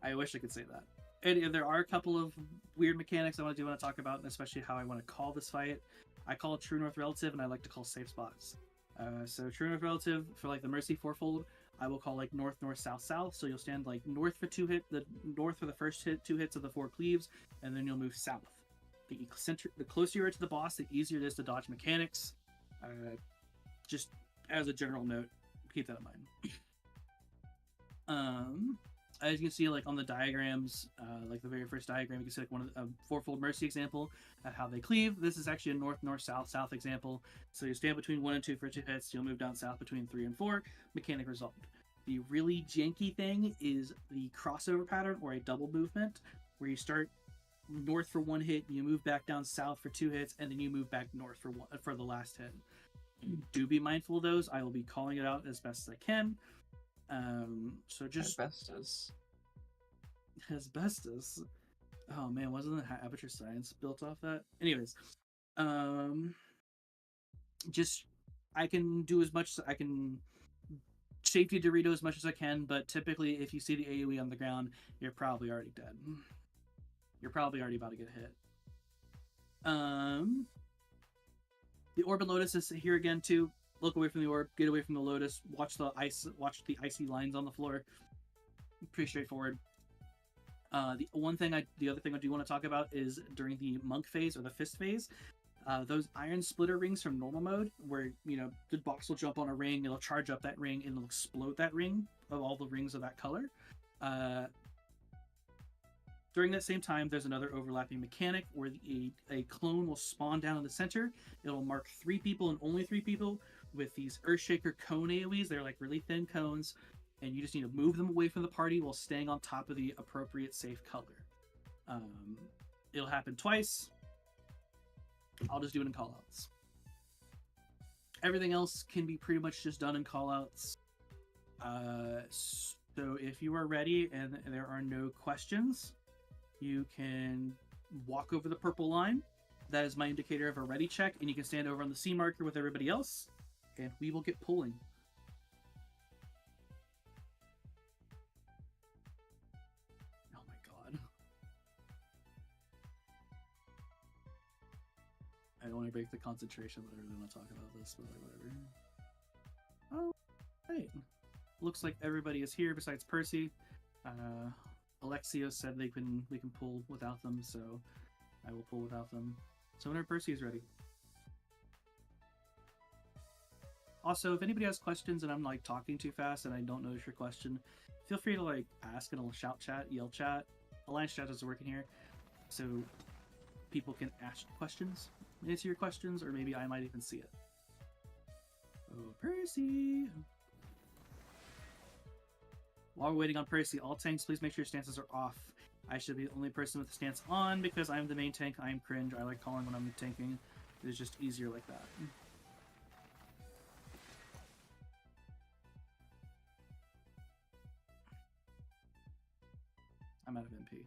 I wish I could say that. And there are a couple of weird mechanics I want to talk about, and especially how I want to call this fight. I call it True North Relative, and I like to call safe spots. So True North Relative, for like the Mercy fourfold, I will call like north, north, south, south. So you'll stand like north for the north for the first 2 hits of the 4 cleaves, and then you'll move south. The closer you are to the boss, the easier it is to dodge mechanics. Just as a general note, keep that in mind. As you can see, like on the diagrams, like the very first diagram, you can see like one of the fourfold Mercy example of how they cleave. This is actually a north, north, south, south example. So you stand between 1 and 2 for 2 hits. You'll move down south between 3 and 4. Mechanic resolved. The really janky thing is the crossover pattern, or a double movement, where you start north for 1 hit, you move back down south for 2 hits, and then you move back north for the last hit. Do be mindful of those. I will be calling it out as best as I can. So just asbestos. Oh man, wasn't the Aperture Science built off that? Anyways, just I can do as much as I can. Safety Dorito as much as I can, but typically, if you see the AoE on the ground, you're probably already dead. You're probably already about to get hit. The Orb and Lotus is here again too. Look away from the orb, get away from the Lotus, watch the icy lines on the floor. Pretty straightforward. The other thing I do want to talk about is during the monk phase or the fist phase, those iron splitter rings from normal mode, where the box will jump on a ring, it'll charge up that ring, and it'll explode that ring of all the rings of that color. During that same time, there's another overlapping mechanic where a clone will spawn down in the center. It'll mark 3 people and only 3 people with these Earthshaker cone AoEs. They're like really thin cones, and you just need to move them away from the party while staying on top of the appropriate safe color. It'll happen twice. I'll just do it in callouts. Everything else can be pretty much just done in callouts. So if you are ready and there are no questions, you can walk over the purple line. That is my indicator of a ready check, and you can stand over on the C marker with everybody else, and we will get pulling. Oh my god. I don't want to break the concentration, but I really want to talk about this, but whatever. Oh, right. Looks like everybody is here besides Percy. Alexios said we can pull without them, so I will pull without them. So whenever Percy is ready. Also, if anybody has questions and I'm like talking too fast and I don't notice your question, feel free to like ask in a shout chat, yell chat. Alliance chat is working here, so people can ask questions, answer your questions, or maybe I might even see it. Oh, Percy! While we're waiting on Percy, all tanks, please make sure your stances are off. I should be the only person with the stance on because I'm the main tank. I am cringe. I like calling when I'm tanking. It's just easier like that. I'm out of MP.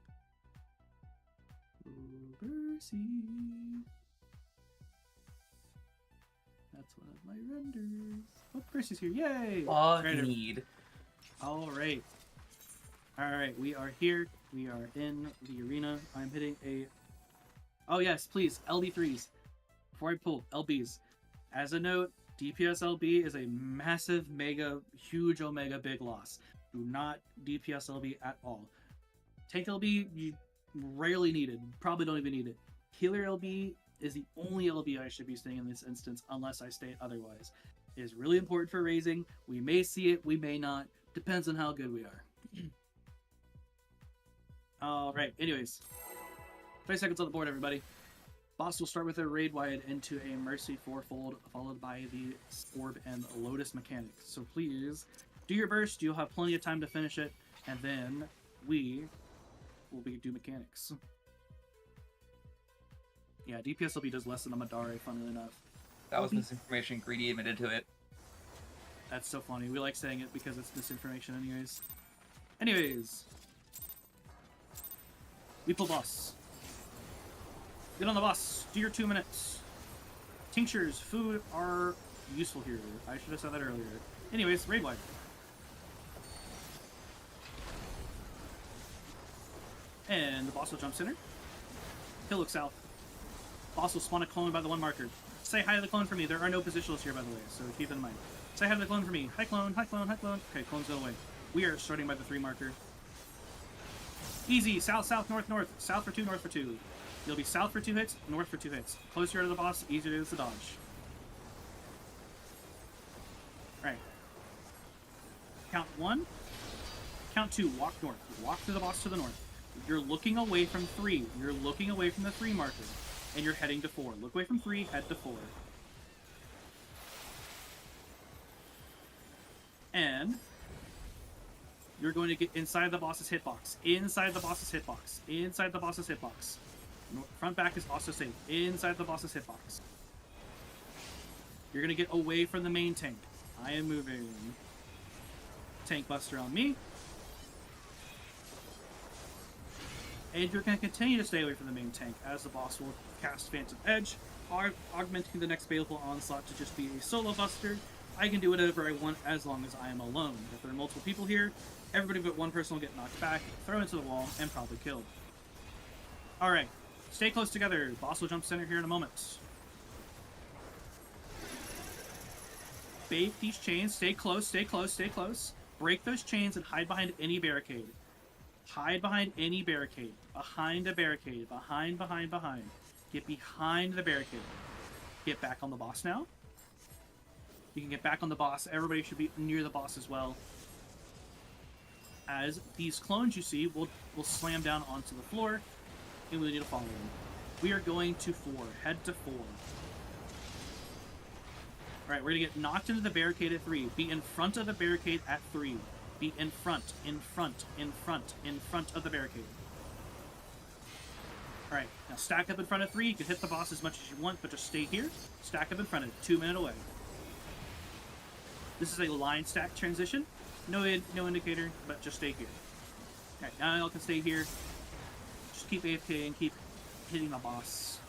Oh, Percy. That's one of my renders. Oh, Percy's here. Yay! Render. Need. Alright. Alright, we are here. We are in the arena. I'm hitting a... Oh yes, please, LB3s. Before I pull, LBs. As a note, DPS LB is a massive, mega, huge omega big loss. Do not DPS LB at all. Tank LB, you rarely need it. Probably don't even need it. Healer LB is the only LB I should be staying in this instance, unless I state otherwise. It is really important for raising. We may see it, we may not. Depends on how good we are. Alright, anyways. 20 seconds on the board, everybody. Boss will start with a raid wide into a Mercy fourfold, followed by the Orb and Lotus mechanic. So please, do your burst, you'll have plenty of time to finish it, and then we will do mechanics. Yeah, DPSLB does less than a Madare, funnily enough. That was misinformation. Greedy admitted to it. That's so funny. We like saying it because it's misinformation anyways. Anyways. We pull boss. Get on the boss. Do your 2 minutes. Tinctures, food are useful here. I should have said that earlier. Anyways, raid wide. And the boss will jump center. He'll look south. Boss will spawn a clone by the 1 marker. Say hi to the clone for me. There are no positionals here, by the way, so keep it in mind. Say hi to the clone for me. Hi clone, hi clone, hi clone. Okay, clone's go away. We are starting by the 3 marker. Easy. South, south, north, north. South for 2, north for 2. You'll be south for 2 hits, north for 2 hits. Closer to the boss, easier it is to dodge. Right. Count 1. Count 2. Walk north. Walk to the boss to the north. You're looking away from 3. You're looking away from the 3 marker. And you're heading to 4. Look away from 3, head to 4. And you're going to get inside the boss's hitbox. Inside the boss's hitbox. Inside the boss's hitbox. Front back is also safe. Inside the boss's hitbox. You're going to get away from the main tank. I am moving. Tank buster on me. And you're going to continue to stay away from the main tank as the boss will cast Phantom Edge, augmenting the next available onslaught to just be a solo buster. I can do whatever I want as long as I am alone. If there are multiple people here, everybody but 1 person will get knocked back, thrown into the wall, and probably killed. Alright, stay close together. Boss will jump center here in a moment. Bait these chains, stay close, stay close, stay close. Break those chains and hide behind any barricade. Hide behind any barricade. Behind a barricade. Behind. Get behind the barricade. Get back on the boss now. You can get back on the boss. Everybody should be near the boss as well. As these clones you see will slam down onto the floor, and we need to follow them. We are going to 4. Head to 4. Alright, we're going to get knocked into the barricade at 3. Be in front of the barricade at 3. Be in front of the barricade. Alright, now stack up in front of 3. You can hit the boss as much as you want, but just stay here. Stack up in front of it. 2 minutes away. This is a line stack transition. No indicator, but just stay here. Alright, now y'all can stay here. Just keep AFK and keep hitting the boss.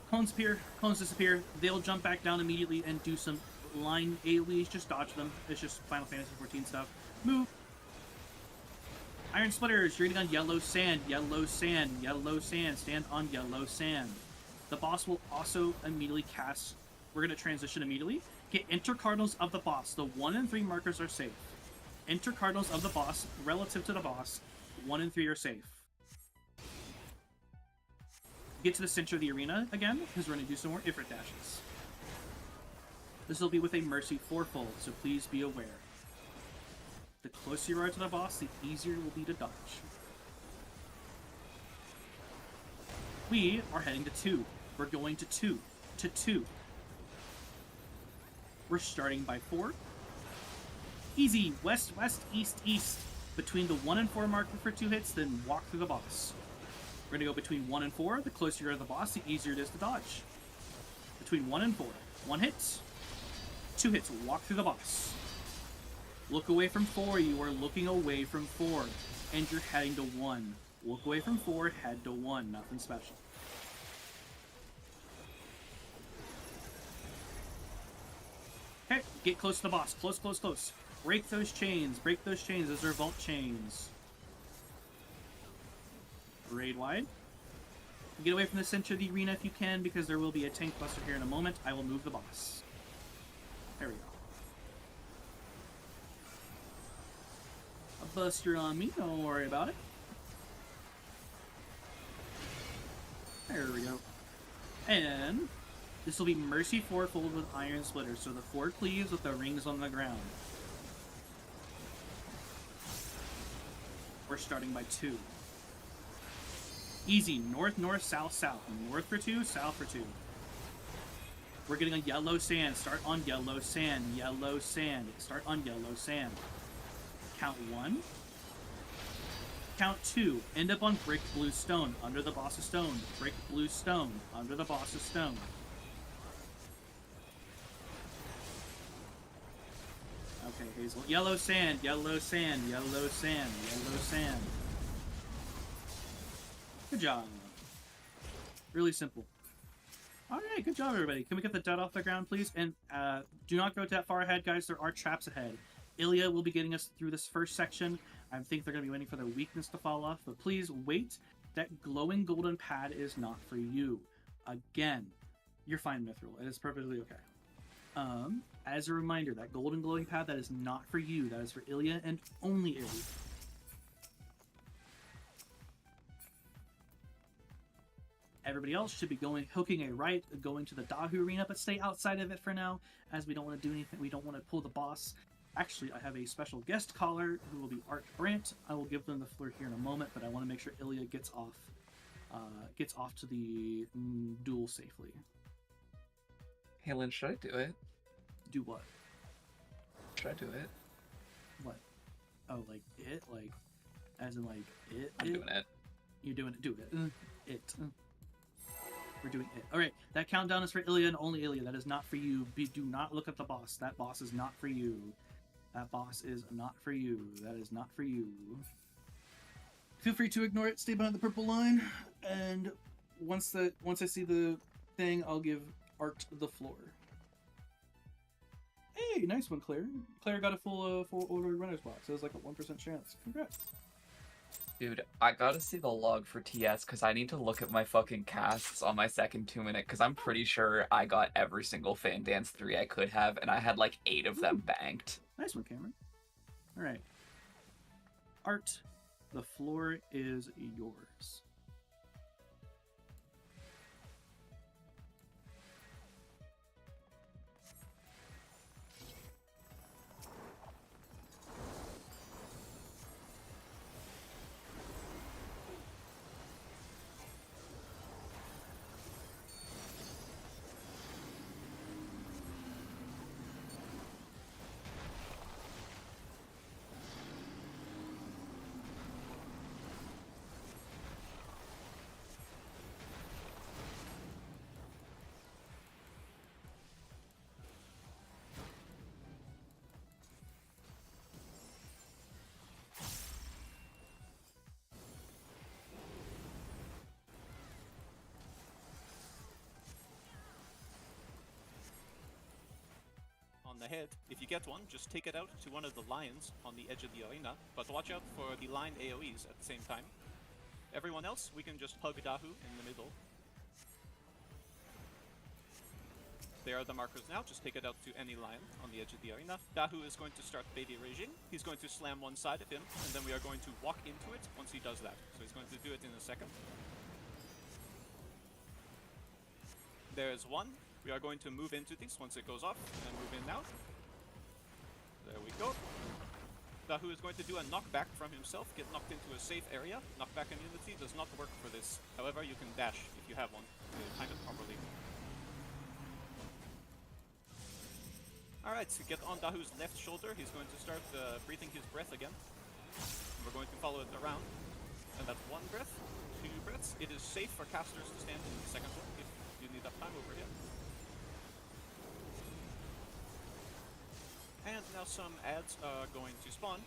Clones appear, clones disappear. They'll jump back down immediately and do some line AoEs. Just dodge them. It's just Final Fantasy 14 stuff. Move. Iron Splitters, you're getting on yellow sand. Yellow sand. Yellow sand. Stand on yellow sand. The boss will also immediately cast. We're going to transition immediately. Get intercardinals of the boss. The 1 and 3 markers are safe. Intercardinals of the boss relative to the boss. 1 and 3 are safe. Get to the center of the arena again, because we're going to do some more Ifrit dashes. This will be with a Mercy fourfold, so please be aware. The closer you are to the boss, the easier it will be to dodge. We are heading to 2. We're going to 2. To 2. We're starting by 4. Easy. West, west, east, east. Between the 1 and 4 marker for 2 hits, then walk through the boss. We're going to go between 1 and 4. The closer you are to the boss, the easier it is to dodge. Between 1 and 4. 1 hit. 2 hits. Walk through the boss. Look away from 4. You are looking away from 4. And you're heading to 1. Look away from 4. Head to 1. Nothing special. Okay, get close to the boss. Close, close, close. Break those chains. Break those chains. Those are vault chains. Raid wide. Get away from the center of the arena if you can, because there will be a tank buster here in a moment. I will move the boss. There we go. A buster on me. Don't worry about it. There we go. And this will be Mercy 4-fold with Iron Splitter, so the 4 cleaves with the rings on the ground. We're starting by 2. Easy. North, north, south, south. North for 2, south for 2. We're getting a yellow sand. Start on yellow sand. Yellow sand. Start on yellow sand. Count 1. Count 2. End up on brick blue stone. Under the boss of stone. Brick blue stone. Under the boss of stone. Okay, Hazel. Yellow sand. Yellow sand. Yellow sand. Yellow sand. Good job. Really simple. Alright, good job, everybody. Can we get the dead off the ground, please? And do not go that far ahead, guys. There are traps ahead. Ilya will be getting us through this first section. I think they're going to be waiting for their weakness to fall off. But please wait. That glowing golden pad is not for you. Again, you're fine, Mithril. It is perfectly okay. As a reminder, that golden glowing pad, that is not for you. That is for Ilya and only Ilya. Everybody else should be hooking a right, going to the Dahu arena, but stay outside of it for now, as we don't want to do anything. We don't want to pull the boss. Actually, I have a special guest caller who will be Art Brandt. I will give them the floor here in a moment, but I want to make sure Ilya gets off to the duel safely. Hey, Lynn, should I do it? Do what? Should I do it? What? Oh, like it? Like, as in like it? I'm doing it. You're doing it. Do it. It. We're doing it. Alright, that countdown is for Ilya and only Ilya. That is not for you. Do not look at the boss. That boss is not for you. That boss is not for you. That is not for you. Feel free to ignore it. Stay behind the purple line. And once I see the thing, I'll give Art the floor. Hey, nice one, Claire. Claire got a full order runner's box. It was like a 1% chance. Congrats. Dude, I gotta see the log for TS because I need to look at my fucking casts on my second 2-minute because I'm pretty sure I got every single Fan Dance 3 I could have and I had like 8 of them banked. Nice one, Cameron. Alright. Art, the floor is yours. On the head. If you get one, just take it out to one of the lions on the edge of the arena, but watch out for the line AoEs at the same time. Everyone else, we can just hug Dahu in the middle. There are the markers now, just take it out to any lion on the edge of the arena. Dahu is going to start baby raging. He's going to slam one side of him, and then we are going to walk into it once he does that. So he's going to do it in a second. There's one. We are going to move into these once it goes off, and move in now. There we go. Dahu is going to do a knockback from himself, get knocked into a safe area. Knockback immunity does not work for this. However, you can dash if you have one to time it properly. Alright, so get on Dahu's left shoulder. He's going to start breathing his breath again. We're going to follow it around. And that's 1 breath, 2 breaths. It is safe for casters to stand in the second one if you need that time over here. And now some ads are going to spawn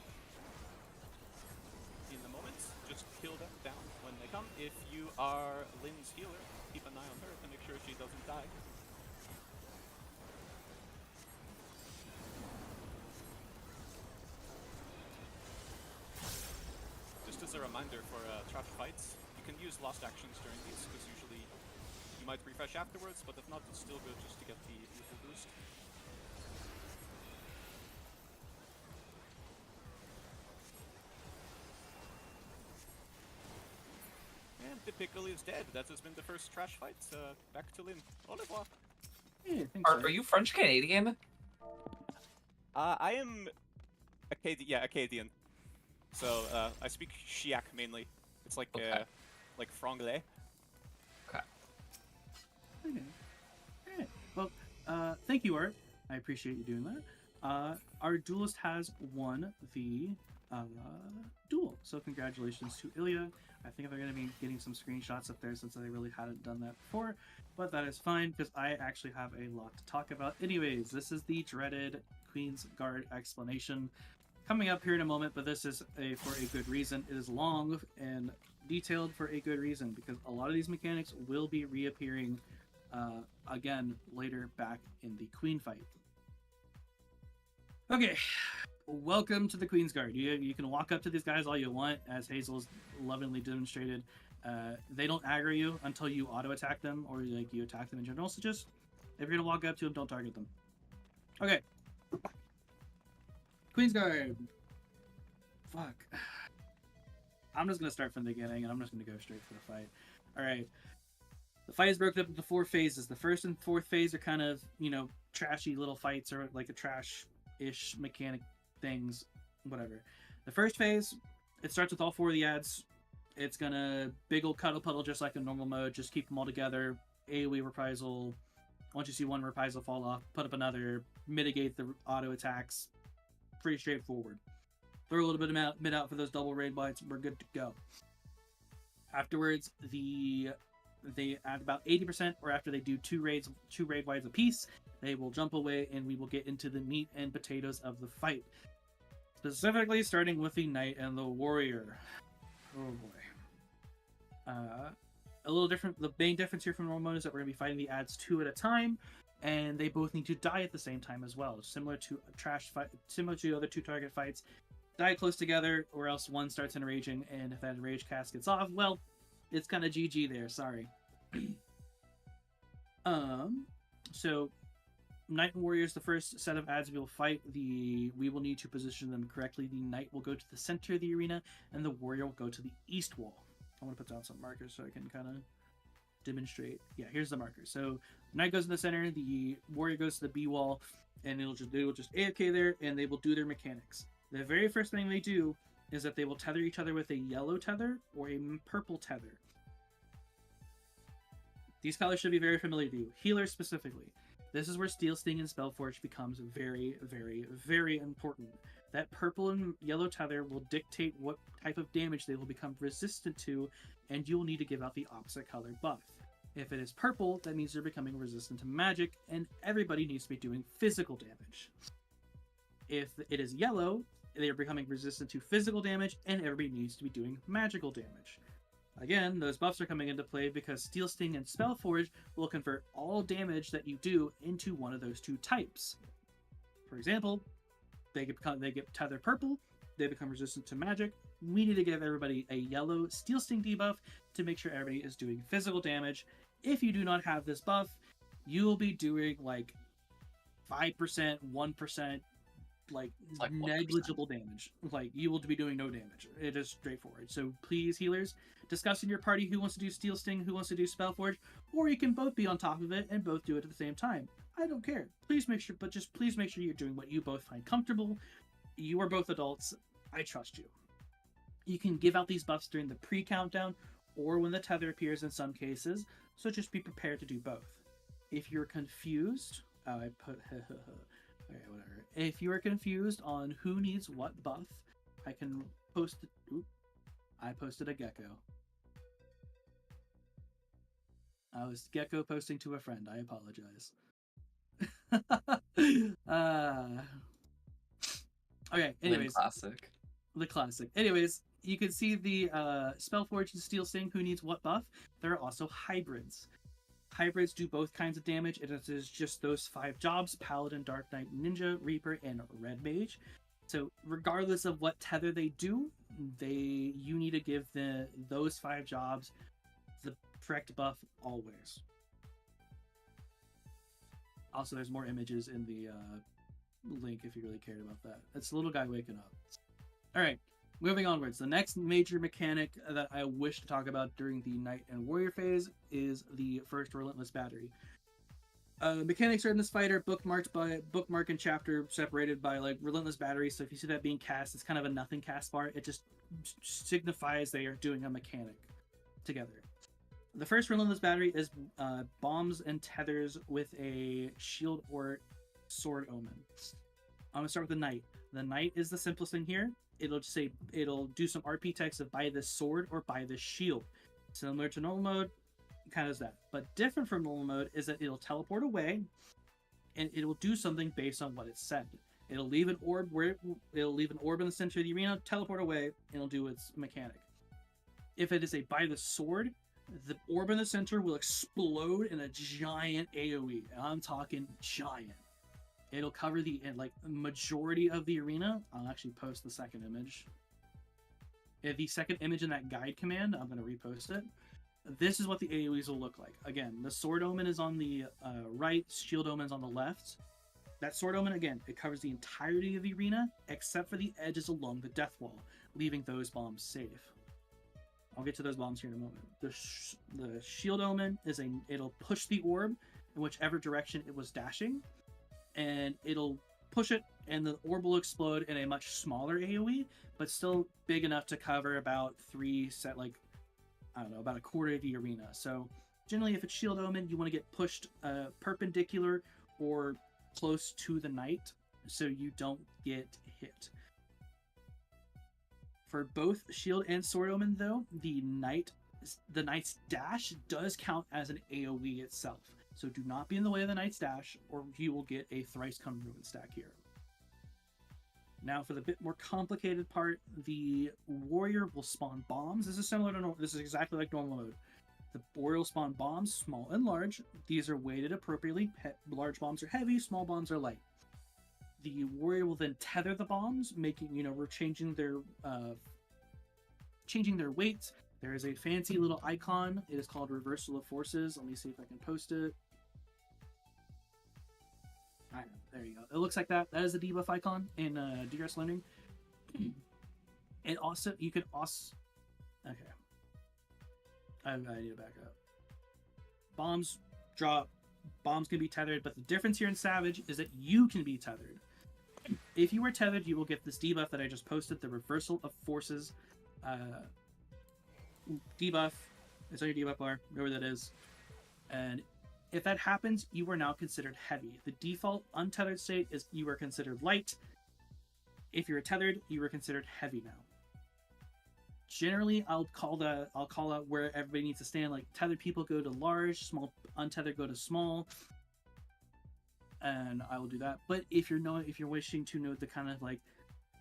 in a moment. Just kill them down when they come. If you are Lynn's healer, keep an eye on her to make sure she doesn't die. Just as a reminder for trash fights, you can use lost actions during these, because usually you might refresh afterwards, but if not, it's still good just to get the lethal boost. And the pickle is dead. That has been the first trash fight. Back to Lynn. Au revoir. Yeah, I think so. Are you French Canadian? I am Acadian. So I speak Chiac mainly. It's like Okay. like franglais. Okay. Okay. Alright. Well, thank you, Art. I appreciate you doing that. Our duelist has won the duel. So congratulations to Ilya. I think they're going to be getting some screenshots up there since they really hadn't done that before. But that is fine because I actually have a lot to talk about. Anyways, this is the dreaded Queen's Guard explanation coming up here in a moment, but this is for a good reason. It is long and detailed for a good reason because a lot of these mechanics will be reappearing again later back in the Queen fight. Okay, welcome to the Queen's Guard. You can walk up to these guys all you want, as Hazel's lovingly demonstrated. They don't aggro you until you auto attack them or like you attack them in general. So just if you're gonna walk up to them, don't target them. Okay. Queen's Guard. Fuck. I'm just gonna start from the beginning and I'm just gonna go straight for the fight. Alright. The fight is broken up into 4 phases. The first and fourth phase are kind of, trashy little fights or like a trash-ish mechanic things, whatever. The first phase, it starts with all 4 of the ads. It's gonna big ol' cuddle puddle just like a normal mode, just keep them all together. AoE reprisal. Once you see one reprisal fall off, put up another, mitigate the auto attacks. Pretty straightforward. Throw a little bit of mid out for those double raid bites, we're good to go. Afterwards, they add about 80%, or after they do 2 raid wides apiece, they will jump away and we will get into the meat and potatoes of the fight. Specifically starting with the Knight and the Warrior. Oh boy. A little different, the main difference here from normal mode is that we're going to be fighting the ads 2 at a time, and they both need to die at the same time as well. Similar to a trash fight, similar to the other 2 target fights. Die close together, or else one starts enraging, and if that enrage cast gets off, well, it's kind of GG there, sorry. So Knight and Warrior is the first set of ads we will fight. We will need to position them correctly. The Knight will go to the center of the arena, and the Warrior will go to the east wall. I want to put down some markers so I can kind of demonstrate. Yeah, here's the marker. So Knight goes in the center, the Warrior goes to the B wall, and they will just AFK there, and they will do their mechanics. The very first thing they do is that they will tether each other with a yellow tether or a purple tether. These colors should be very familiar to you. Healers specifically. This is where Steel Sting and Spellforge becomes very, very, very important. That purple and yellow tether will dictate what type of damage they will become resistant to, and you will need to give out the opposite color buff. If it is purple, that means they're becoming resistant to magic, and everybody needs to be doing physical damage. If it is yellow, they are becoming resistant to physical damage, and everybody needs to be doing magical damage. Again, those buffs are coming into play because Steel Sting and Spellforge will convert all damage that you do into one of those 2 types. For example, they get tether purple, they become resistant to magic. We need to give everybody a yellow Steel Sting debuff to make sure everybody is doing physical damage. If you do not have this buff, you will be doing like 5%, 1%, like negligible damage. Like you will be doing no damage. It is straightforward. So please, healers, discuss in your party who wants to do Steel Sting, who wants to do Spellforge, or you can both be on top of it and both do it at the same time. I don't care. Please make sure, but just please make sure you're doing what you both find comfortable. You are both adults. I trust you. You can give out these buffs during the pre-countdown or when the tether appears in some cases, so just be prepared to do both. If you're confused, okay, whatever. If you are confused on who needs what buff, I can post it. I posted a gecko. I was gecko posting to a friend. I apologize. Okay, anyways. Classic. The classic. Anyways, you can see the Spellforge and Steel Sing who needs what buff. There are also hybrids. Hybrids do both kinds of damage. It is just those 5 jobs: Paladin, Dark Knight, Ninja, Reaper, and Red Mage. So regardless of what tether they do, you need to give those 5 jobs the correct buff always. Also, there's more images in the link if you really cared about that. It's the little guy waking up. Alright, moving onwards. The next major mechanic that I wish to talk about during the Knight and Warrior phase is the first Relentless Battery. Mechanics are in this fight are bookmarked by bookmark and chapter separated by like Relentless Battery. So if you see that being cast, it's kind of a nothing cast bar. It just signifies they are doing a mechanic together. The first Relentless Battery is bombs and tethers with a shield or sword omen. I'm gonna start with the Knight. The Knight is the simplest thing here. It'll just say it'll do some RP text of buy this sword or buy this shield. Similar to normal mode, kind of that. But different from normal mode is that it'll teleport away, and it'll do something based on what it said. It'll leave an orb it'll leave an orb in the center of the arena, teleport away, and it'll do its mechanic. If it is a buy the sword, the orb in the center will explode in a giant AoE. And I'm talking giant. It'll cover the majority of the arena. I'll actually post the second image. The second image in that guide command, I'm going to repost it. This is what the AoEs will look like. Again, the sword omen is on the right, shield omen is on the left. That sword omen, again, it covers the entirety of the arena, except for the edges along the death wall, leaving those bombs safe. I'll get to those bombs here in a moment. The shield omen is it'll push the orb in whichever direction it was dashing, and it'll push it, and the orb will explode in a much smaller AoE, but still big enough to cover about about a quarter of the arena. So generally, if it's shield omen, you want to get pushed perpendicular or close to the Knight so you don't get hit. For both shield and sword omen, though, the Knight's dash does count as an AoE itself. So do not be in the way of the Knight's dash, or you will get a thrice come ruin stack here. Now, for the bit more complicated part, the warrior will spawn bombs. This is similar to this is exactly like normal mode. The warrior will spawn bombs, small and large. These are weighted appropriately. Large bombs are heavy, small bombs are light. The warrior will then tether the bombs, making we're changing their weight. There is a fancy little icon. It is called Reversal of Forces. Let me see if I can post it. All right, there you go. It looks like that. That is the debuff icon in DRS Learning. And also, you can also... Okay. I need to back up. Bombs drop. Bombs can be tethered, but the difference here in Savage is that you can be tethered. If you are tethered, you will get this debuff that I just posted, the Reversal of Forces debuff. It's on your debuff bar, wherever that is. And if that happens, you are now considered heavy. The default untethered state is you are considered light. If you're tethered, you are considered heavy now. Generally, I'll call out where everybody needs to stand. Like tethered people go to large, small untethered go to small, and I will do that. But if you're wishing to note the kind of like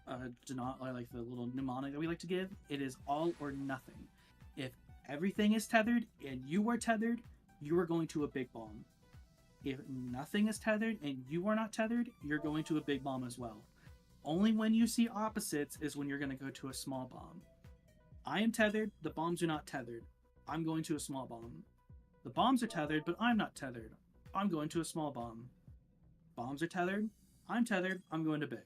the little mnemonic that we like to give, it is all or nothing. If everything is tethered and you are tethered, you are going to a big bomb. If nothing is tethered and you are not tethered, you're going to a big bomb as well. Only when you see opposites is when you're going to go to a small bomb. I am tethered, the bombs are not tethered. I'm going to a small bomb. The bombs are tethered, but I'm not tethered. I'm going to a small bomb. Bombs are tethered, I'm tethered, I'm going to big.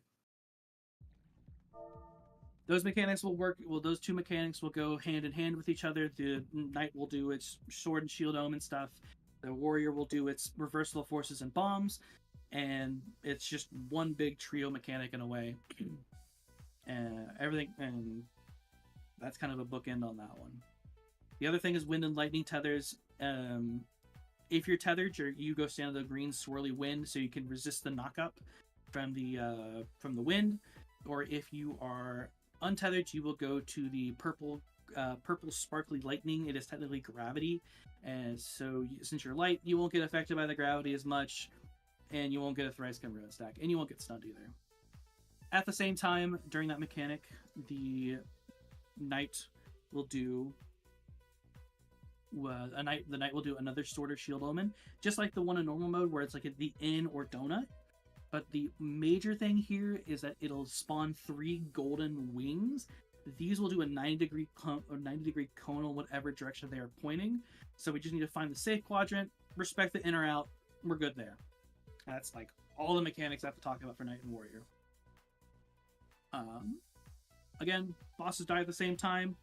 Those mechanics will work. Well, those two mechanics will go hand in hand with each other. The Knight will do its sword and shield omen stuff. The warrior will do its reversal of forces and bombs. And it's just one big trio mechanic in a way. everything, and that's kind of a bookend on that one. The other thing is wind and lightning tethers. If you're tethered, you go stand in the green swirly wind, so you can resist the knockup from the wind. Or if you are untethered, you will go to the purple sparkly lightning. It is technically gravity, and so since you're light, you won't get affected by the gravity as much, and you won't get a thrice can ruin stack, and you won't get stunned either. At the same time, during that mechanic, the knight will do the knight will do another Sword or Shield Omen, just like the one in normal mode where it's like the N or donut. But the major thing here is that it'll spawn 3 golden wings. These will do a 90-degree conal, whatever direction they are pointing. So we just need to find the safe quadrant, respect the in or out. We're good there. That's like all the mechanics I have to talk about for Knight and Warrior. Again, bosses die at the same time.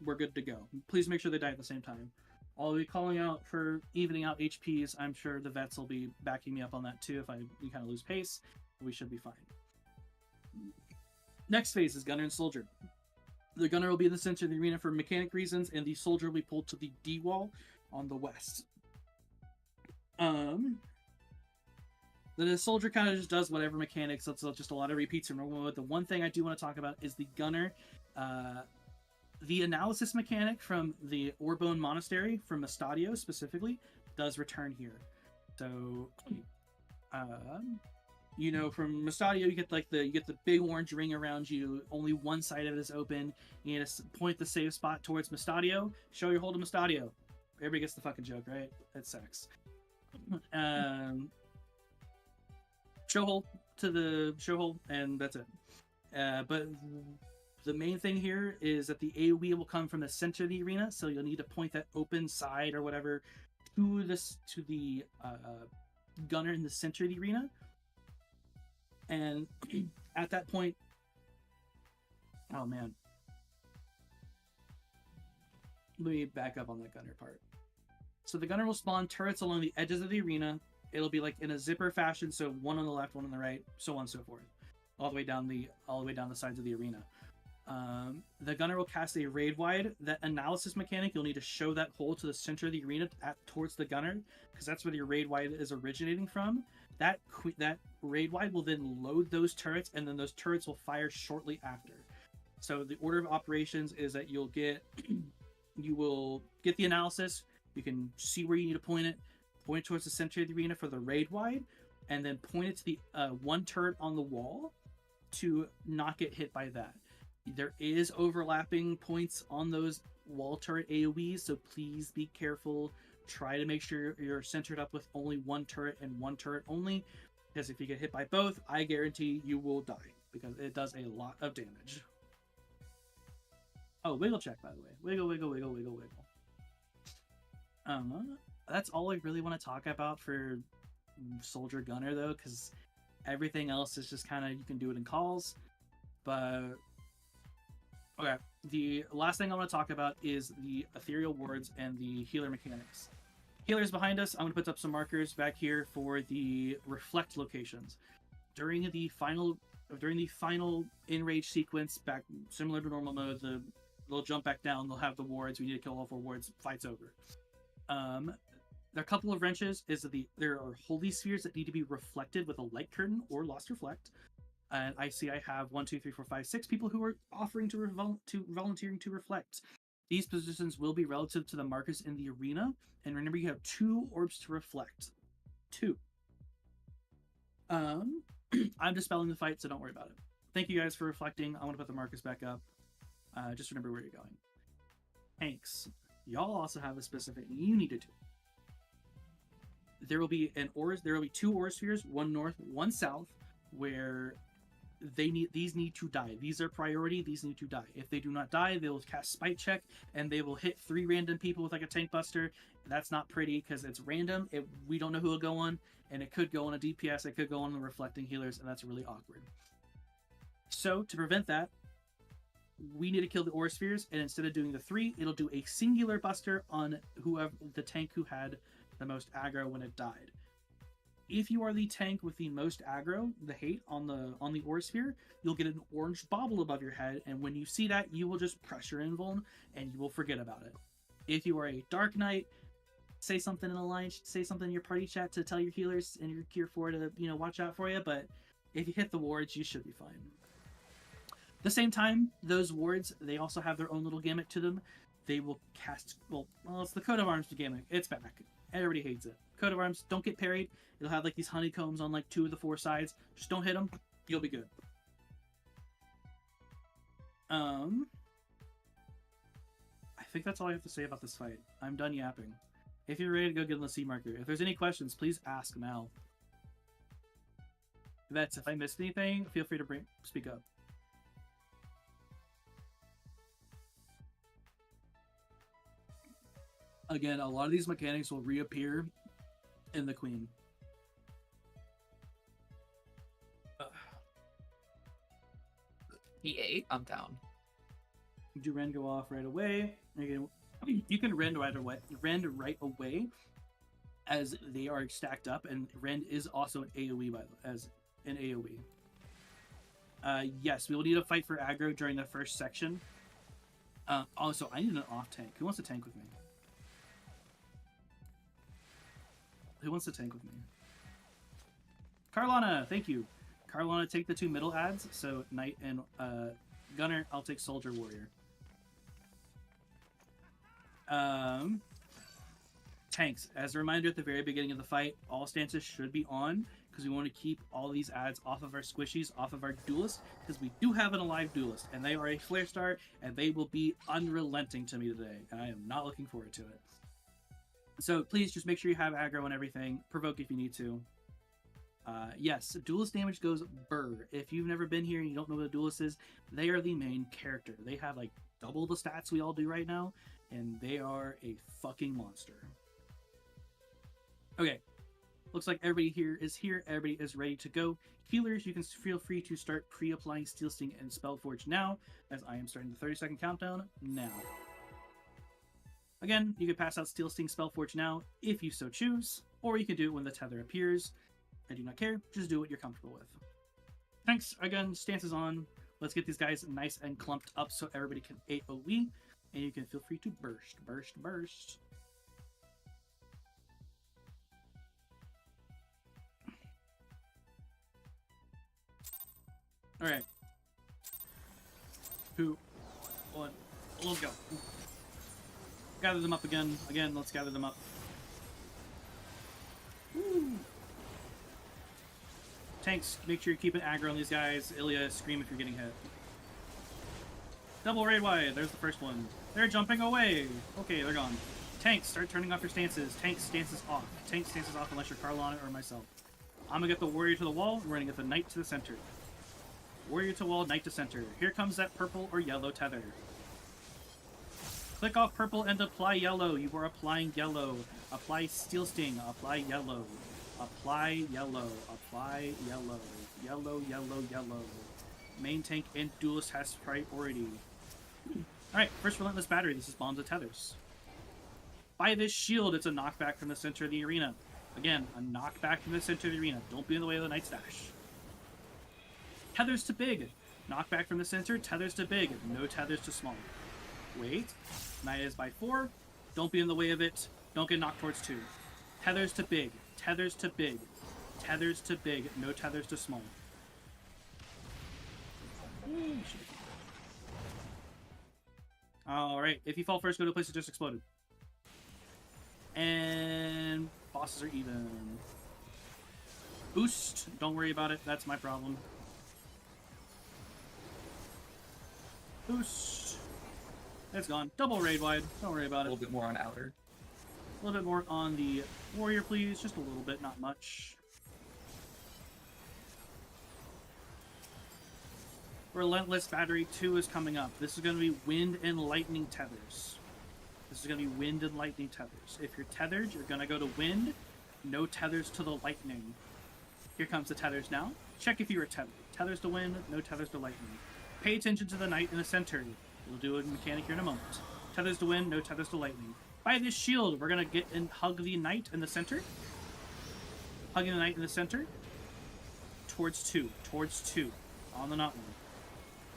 We're good to go. Please make sure they die at the same time. I'll be calling out for evening out HPs. I'm sure the vets will be backing me up on that too if we kind of lose pace. We should be fine. Next phase is Gunner and Soldier. The Gunner will be in the center of the arena for mechanic reasons, and the Soldier will be pulled to the D wall on the west. The Soldier kind of just does whatever mechanics, so it's just a lot of repeats in normal mode. The one thing I do want to talk about is the Gunner. The analysis mechanic from the Orbone Monastery, from Estadio specifically, does return here. So, from Estadio, you get the big orange ring around you. Only one side of it is open. You need to point the save spot towards Estadio. Show your hold to Estadio. Everybody gets the fucking joke, right? It sucks. Show hold to the show hold, and that's it. But the main thing here is that the AoE will come from the center of the arena, so you'll need to point that open side or whatever to the Gunner in the center of the arena. And at that point, oh man, let me back up on that Gunner part. So the Gunner will spawn turrets along the edges of the arena. It'll be like in a zipper fashion, so one on the left, one on the right, so on and so forth, all the way down the sides of the arena. The Gunner will cast a raid wide. That analysis mechanic, you'll need to show that hole to the center of the arena towards the Gunner, because that's where your raid wide is originating from. That raid wide will then load those turrets, and then those turrets will fire shortly after. So the order of operations is that you will get the analysis. You can see where you need to point it towards the center of the arena for the raid wide, and then point it to the one turret on the wall to not get hit by that. There is overlapping points on those wall turret AoEs, so please be careful. Try to make sure you're centered up with only one turret and one turret only, because if you get hit by both, I guarantee you will die, because it does a lot of damage. Oh, wiggle check, by the way. Wiggle, wiggle, wiggle, wiggle, wiggle. That's all I really want to talk about for Soldier Gunner, though, because everything else is just kind of, you can do it in calls. But okay, the last thing I want to talk about is the ethereal wards and the healer mechanics. Healers behind us, I'm going to put up some markers back here for the reflect locations. During the final enrage sequence, back similar to normal mode, they'll jump back down, they'll have the wards, we need to kill all 4 wards, fight's over. There are a couple of wrenches. There are holy spheres that need to be reflected with a light curtain or lost reflect. And I see I have 1, 2, 3, 4, 5, 6 people who are offering volunteering to reflect. These positions will be relative to the markers in the arena. And remember, you have 2 orbs to reflect. 2. I'm dispelling the fight, so don't worry about it. Thank you guys for reflecting. I want to put the markers back up. Just remember where you're going. Tanks. Y'all also have a specific thing you need to do. There will be 2 aura spheres, 1 north, 1 south, where these need to die. These are priority. These need to die. If they do not die, they will cast Spite Check, and they will hit 3 random people with like a Tank Buster. That's not pretty because it's random. We don't know who will go on, and it could go on a DPS. It could go on the reflecting healers, and that's really awkward. So to prevent that, we need to kill the aura spheres, and instead of doing the 3, it'll do a singular Buster on the tank who had the most aggro when it died. if you are the tank with the most aggro, the hate on the aura sphere, you'll get an orange bauble above your head, and when you see that, you will just press your invuln and you will forget about it. If you are a Dark Knight, say something in Alliance, say something in your party chat to tell your healers and your Gear 4 to, watch out for you, but if you hit the wards, you should be fine. At the same time, those wards, they also have their own little gimmick to them. They will cast, well, it's the Coat of Arms gimmick. It's back. Everybody hates it. Coat of Arms, don't get parried. It'll have like these honeycombs on like 2 of the 4 sides. Just don't hit them. You'll be good. I think that's all I have to say about this fight. I'm done yapping. If you're ready to go get on the C marker, if there's any questions, please ask now. Vets, if I missed anything, feel free to speak up. Again, a lot of these mechanics will reappear in the Queen. P8, I'm down. Do Rend go off right away? You can Rend right away as they are stacked up, and Rend is also an AoE as an AoE. Yes, we will need to fight for aggro during the first section. Also, I need an off tank. Who wants to tank with me? Who wants to tank with me? Carlana, thank you. Carlana, take the 2 middle adds. So Knight and Gunner, I'll take Soldier Warrior. Tanks. As a reminder at the very beginning of the fight, all stances should be on because we want to keep all these adds off of our squishies, off of our duelists, because we do have an alive duelist, and they are a flare star, and they will be unrelenting to me today, and I am not looking forward to it. So please just make sure you have aggro and everything. Provoke if you need to. Yes, duelist damage goes burr. If you've never been here and you don't know what a duelist is, they are the main character. They have like double the stats we all do right now, and they are a fucking monster. Okay, looks like everybody here is here. Everybody is ready to go. Healers, you can feel free to start pre-applying Steel Sting and Spellforge now, as I am starting the 30-second countdown now. Again, you can pass out Steel Sting Spellforge now if you so choose, or you can do it when the tether appears. I do not care, just do what you're comfortable with. Thanks, again, stance is on. Let's get these guys nice and clumped up so everybody can AoE, and you can feel free to burst, burst, burst. Alright. 2, 1, let's go. Gather them up again. Again, let's gather them up. Woo. Tanks, make sure you're keeping aggro on these guys. Ilya, scream if you're getting hit. Double raid wide. There's the first one. They're jumping away. Okay, they're gone. Tanks, start turning off your stances. Tanks, stances off. Tanks, stances off unless you're Carlana or myself. I'm gonna get the warrior to the wall. We're gonna get the knight to the center. Warrior to wall, knight to center. Here comes that purple or yellow tether. Click off purple and apply yellow. You are applying yellow. Apply Steel Sting. Apply yellow. Apply yellow. Apply yellow. Yellow, yellow, yellow. Main tank and duelist has priority. Alright, first Relentless Battery. This is Bombs of Tethers. By this shield, it's a knockback from the center of the arena. Again, a knockback from the center of the arena. Don't be in the way of the Knight's Dash. Tethers to big. Knockback from the center, tethers to big. No tethers to small. Wait. Knight is by 4. Don't be in the way of it. Don't get knocked towards 2. Tethers to big. Tethers to big. Tethers to big. No tethers to small. Alright. If you fall first, go to a place that just exploded. And bosses are even. Boost. Don't worry about it. That's my problem. Boost. It's gone. Double raid wide. Don't worry about it. A little bit more on outer. A little bit more on the warrior, please. Just a little bit, not much. Relentless Battery 2 is coming up. This is going to be wind and lightning tethers. This is going to be wind and lightning tethers. If you're tethered, you're going to go to wind. No tethers to the lightning. Here comes the tethers now. Check if you are tethered. Tethers to wind, no tethers to lightning. Pay attention to the knight in the center. We'll do a mechanic here in a moment. Tethers to wind, no tethers to lightning. By this shield, we're going to get and hug the knight in the center. Hugging the knight in the center. Towards 2. On the not one.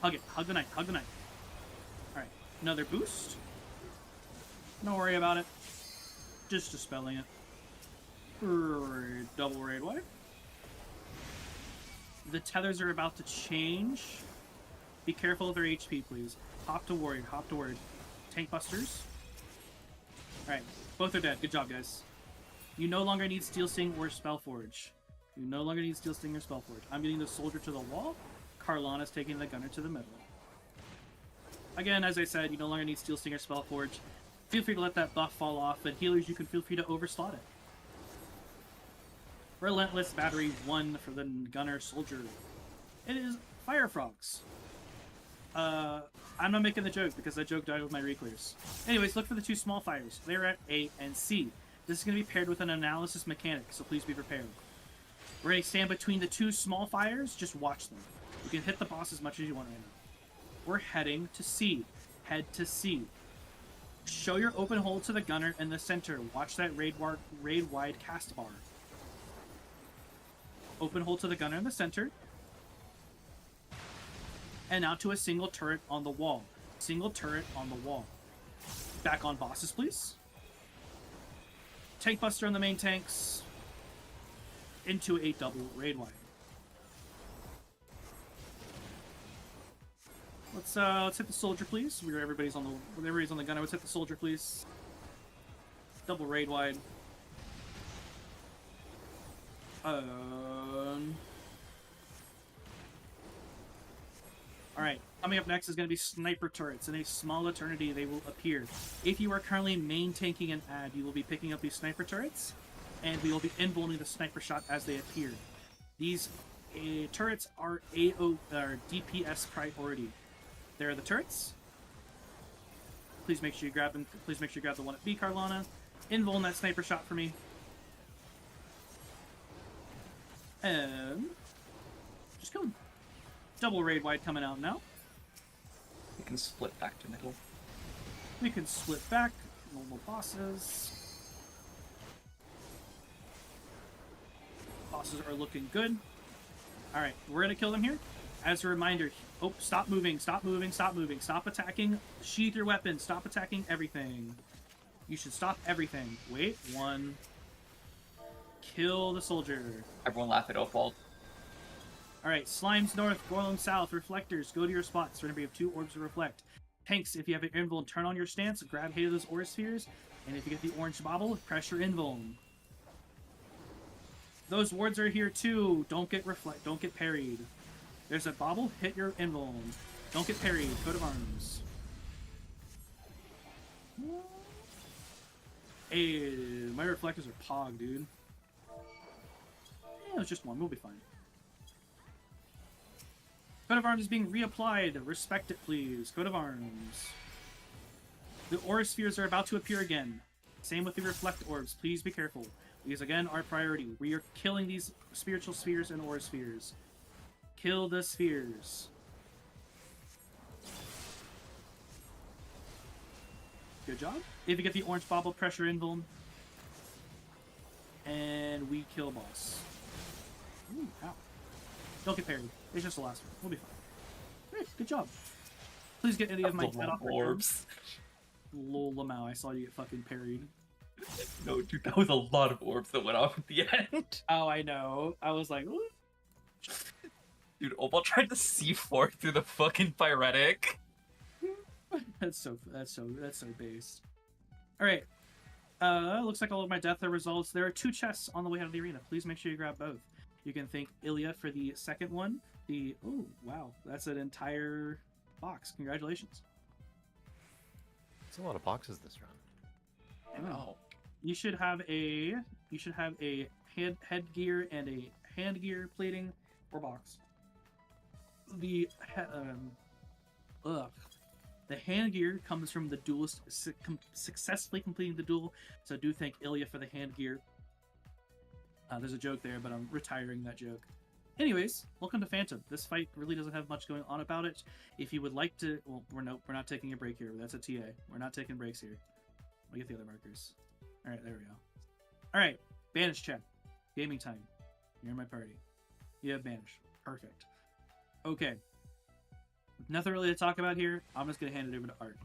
Hug it. Hug the knight. Alright. Another boost. Don't worry about it. Just dispelling it. Double raid wide. The tethers are about to change. Be careful of their HP, please. Hop to warrior. Tank busters. Alright. Both are dead. Good job, guys. You no longer need Steel Sting or Spellforge. I'm getting the soldier to the wall. Carlana's taking the gunner to the middle. Again, as I said, you no longer need Steel Sting or Spellforge. Feel free to let that buff fall off, but healers, you can feel free to overslot it. Relentless Battery 1 for the gunner soldier. It is Fire Frogs. I'm not making the joke because that joke died with my reclears. Anyways, look for the 2 small fires. They're at A and C. This is going to be paired with an analysis mechanic, so please be prepared. We're going to stand between the 2 small fires, just watch them. You can hit the boss as much as you want right now. We're heading to C. Head to C. Show your open hold to the gunner in the center. Watch that raid-wide cast bar. Open hold to the gunner in the center. And now to a single turret on the wall. Back on bosses, please. Tank buster on the main tanks. Into a double raid wide. Let's hit the soldier, please. Everybody's on the gunner. Let's hit the soldier, please. Double raid wide. Alright, coming up next is going to be sniper turrets. In a small eternity, they will appear. If you are currently main tanking an ad, you will be picking up these sniper turrets, and we will be invulning the sniper shot as they appear. These turrets are DPS priority. There are the turrets. Please make sure you grab them. Please make sure you grab the one at B, Carlana. Invuln that sniper shot for me. Just kill him. Double raid wide coming out now. We can split back to middle. We can split back. Normal bosses. Bosses are looking good. Alright, we're gonna kill them here. As a reminder, oh, stop moving, stop attacking, sheath your weapon, stop attacking everything. You should stop everything. Wait, 1. Kill the soldier. Everyone laugh at Opal. Alright, slimes north, Gorlum south, reflectors, go to your spots. Remember, you have 2 orbs to reflect. Tanks, if you have an invuln, turn on your stance, grab hate of those aura spheres, and if you get the orange bobble, press your invuln. Those wards are here too. Don't get parried. There's a bobble, hit your invuln. Don't get parried. Coat of arms. Hey, my reflectors are pog, dude. It was just 1. We'll be fine. Coat of arms is being reapplied. Respect it, please. Coat of arms. The aura spheres are about to appear again. Same with the reflect orbs. Please be careful. These, again, are priority. We are killing these spiritual spheres and aura spheres. Kill the spheres. Good job. If you get the orange bobble, pressure invuln. And we kill boss. Ooh, ow. Don't get parried. It's just the last one. We'll be fine. Great, good job. Please get any of my head off orbs. Lol, Lamau, I saw you get fucking parried. No, dude, that was a lot of orbs that went off at the end. Oh, I know. I was like, ooh. Dude, Opal tried to C4 through the fucking pyretic. That's so based. Alright. Looks like all of my death are results. There are 2 chests on the way out of the arena. Please make sure you grab both. You can thank Ilya for the second one. Oh, wow. That's an entire box. Congratulations. It's a lot of boxes this round. I know. You should have a headgear and a handgear plating or box. The handgear comes from the duelist successfully completing the duel, so do thank Ilya for the handgear. There's a joke there, but I'm retiring that joke. Anyways, welcome to Phantom. This fight really doesn't have much going on about it. If you would like to, well, we're not taking a break here. That's a TA. We're not taking breaks here. Let me get the other markers. All right, there we go. All right, banish check. Gaming time. You're in my party. You have banished. Perfect. Okay. Nothing really to talk about here. I'm just gonna hand it over to Art.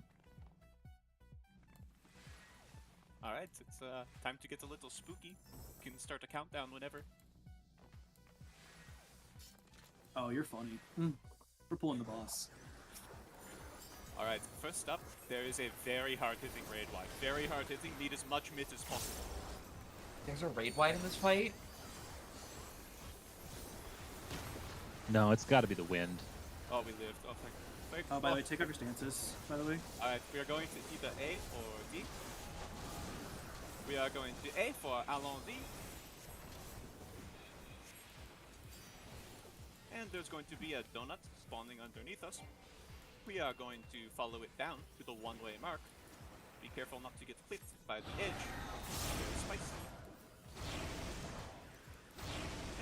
Alright, it's time to get a little spooky. You can start a countdown whenever. Oh, you're funny. We're pulling the boss. Alright, first up, there is a very hard-hitting raid wide. Very hard-hitting, need as much mid as possible. There's a raid wide in this fight? No, it's got to be the wind. Oh, we lived. Oh, thank Oh, by the way, take out your stances, by the way. Alright, we are going to either A or D. We are going to A for Allons D. And there's going to be a donut spawning underneath us. We are going to follow it down to the one-way mark. Be careful not to get clipped by the edge. Very spicy.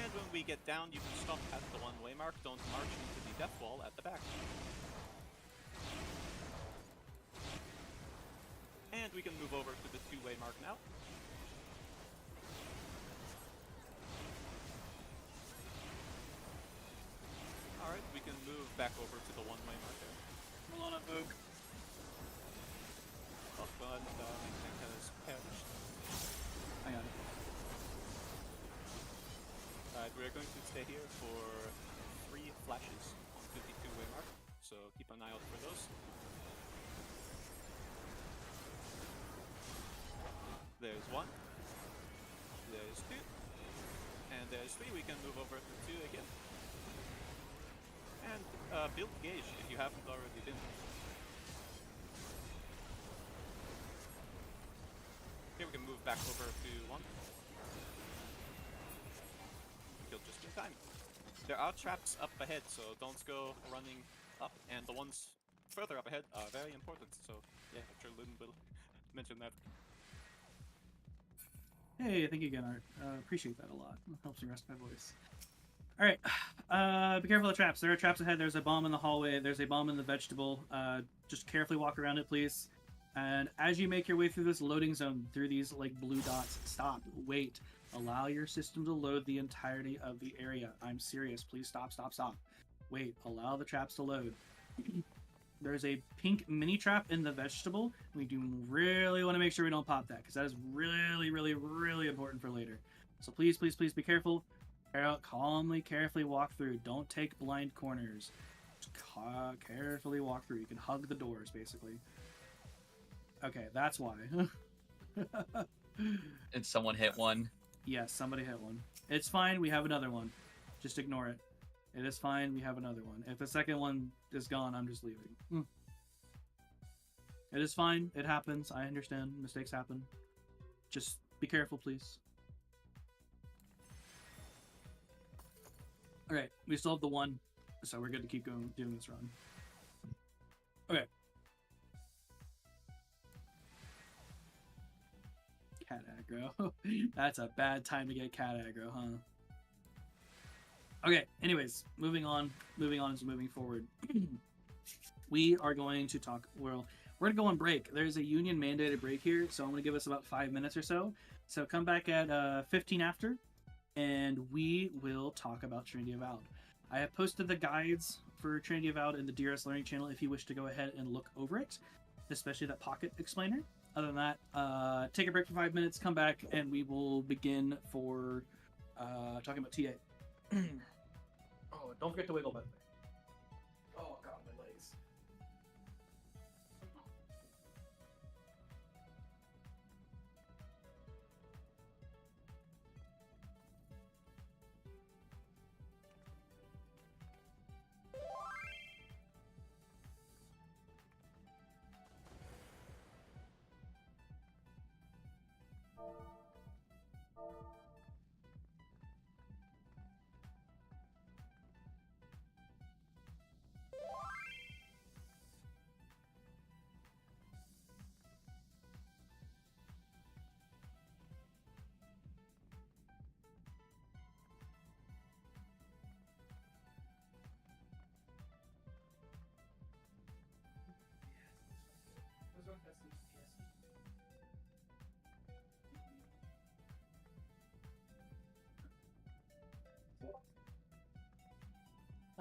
And when we get down, you can stop at the one-way mark. Don't march into the death wall at the back. And we can move over to the two-way mark now. Alright, we can move back over to the one-way mark there. Hold on, Boog. Oh, but everything has perished. I got it. Alright, we're going to stay here for 3 flashes on the two-way mark, so keep an eye out for those. There's 1. There's 2. And there's 3. We can move over to 2 again. And build gauge if you haven't already been. Here we can move back over to 1. Killed just in time. There are traps up ahead, so don't go running up. And the ones further up ahead are very important, so yeah, I'm sure Lynn will mention that. Hey, thank you again, Art. Appreciate that a lot. It helps me rest my voice. Alright, be careful of traps. There are traps ahead. There's a bomb in the hallway. There's a bomb in the vegetable. Just carefully walk around it, please. And as you make your way through this loading zone, through these like blue dots, stop, wait. Allow your system to load the entirety of the area. I'm serious. Please stop, stop, stop. Wait, allow the traps to load. There's a pink mini trap in the vegetable. We do really want to make sure we don't pop that, because that is really, really, really important for later. So please, please, please be careful. Calmly, carefully walk through. Don't take blind corners. Just carefully walk through. You can hug the doors, basically. Okay, that's why. And someone hit one. Yes, somebody hit one. It's fine. We have another one. Just ignore it. It is fine. We have another one. If the second one is gone, I'm just leaving. It is fine. It happens. I understand. Mistakes happen. Just be careful, please. Alright, we still have the one, so we're good to keep going doing this run. Okay. Cat aggro. That's a bad time to get cat aggro, huh? Okay, anyways, moving on is moving forward. We are going to talk, well, we're going to go on break. There's a union mandated break here, so I'm going to give us about 5 minutes or so. So come back at 15 after, and we will talk about Trinity Avowed. I have posted the guides for Trinity Avowed in the DRS Learning channel if you wish to go ahead and look over it, especially that pocket explainer. Other than that, take a break for 5 minutes, come back, and we will begin for talking about TA. Oh, don't forget to wiggle, by the way. Oh, God, my legs.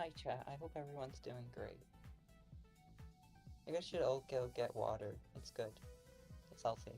Hi chat, I hope everyone's doing great. You guys should all go get water. It's good. It's healthy.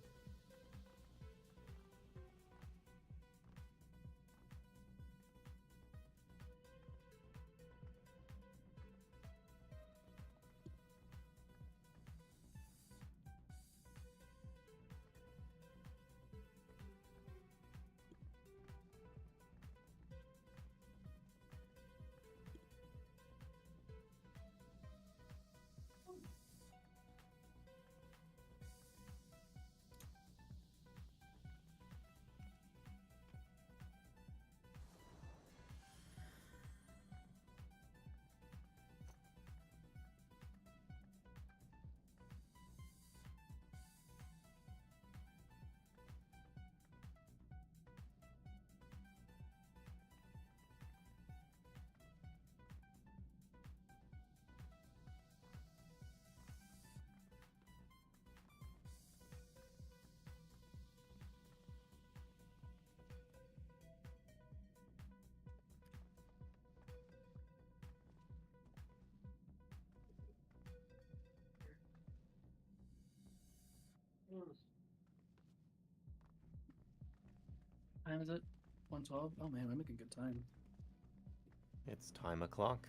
Time is it? 1:12? Oh man, we're making good time. It's time o'clock.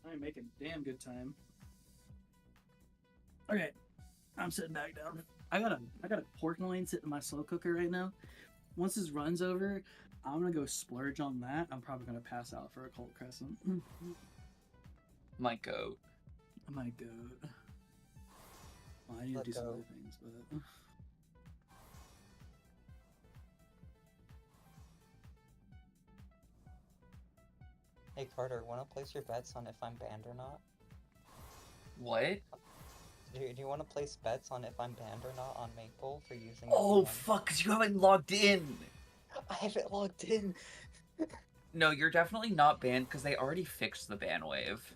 I'm making damn good time. Okay, I'm sitting back down. I got a pork loin sitting in my slow cooker right now. Once this runs over, I'm gonna go splurge on that. I'm probably gonna pass out for a cold crescent. My goat. My goat. Well, I need to Let do some go. other things, but Hey Carter, wanna place your bets on if I'm banned or not? What? Do you wanna place bets on if I'm banned or not on Maple for using Oh VM? fuck! 'Cause you haven't logged in. I haven't logged in! No, you're definitely not banned because they already fixed the ban wave.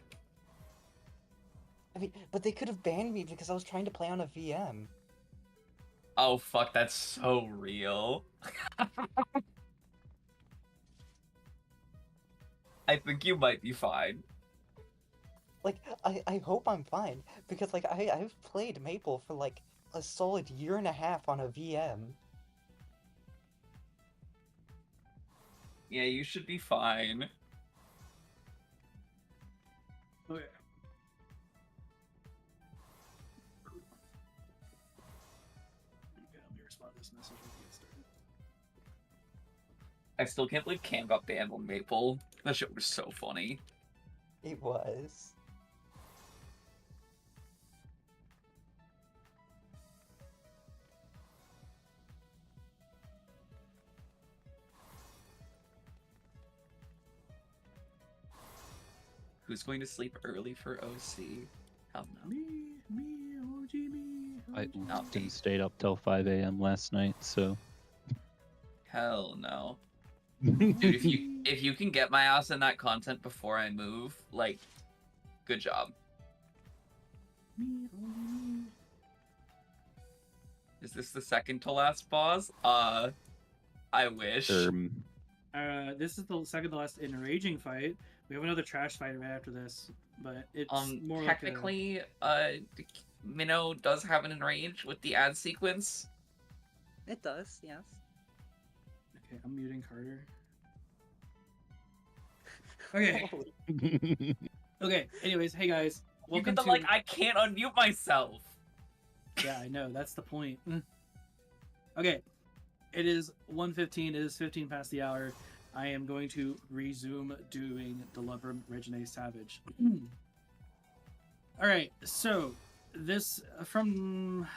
I mean, but they could have banned me because I was trying to play on a VM. Oh fuck! That's so real. I think you might be fine. Like, I hope I'm fine, because, like, I've played Maple for, like, a solid year and a half on a VM. Yeah, you should be fine. okay. Okay, let me respond to this message when we get started. I still can't believe Cam got banned on Maple. That shit was so funny. It was. Who's going to sleep early for OC? Hell no. Me, OG me. I OG. Not didn't me. stayed up till 5 a.m. last night, so. Hell no. Dude, if you can get my ass in that content before I move, like, good job. Me, OG me. Is this the second to last boss? I wish. This is the second to last enraging fight. We have another trash fight right after this, but it's more Technically, Minnow does have an enrage with the ad sequence. It does, yes. like okay, I'm muting Carter. Okay. Okay. Anyways, hey guys, You welcome get the to. like, I can't unmute myself. Yeah, I know. That's the point. Okay. It is 1:15. It is 15 past the hour. I am going to resume doing Delubrum Regine Savage. All right. So this from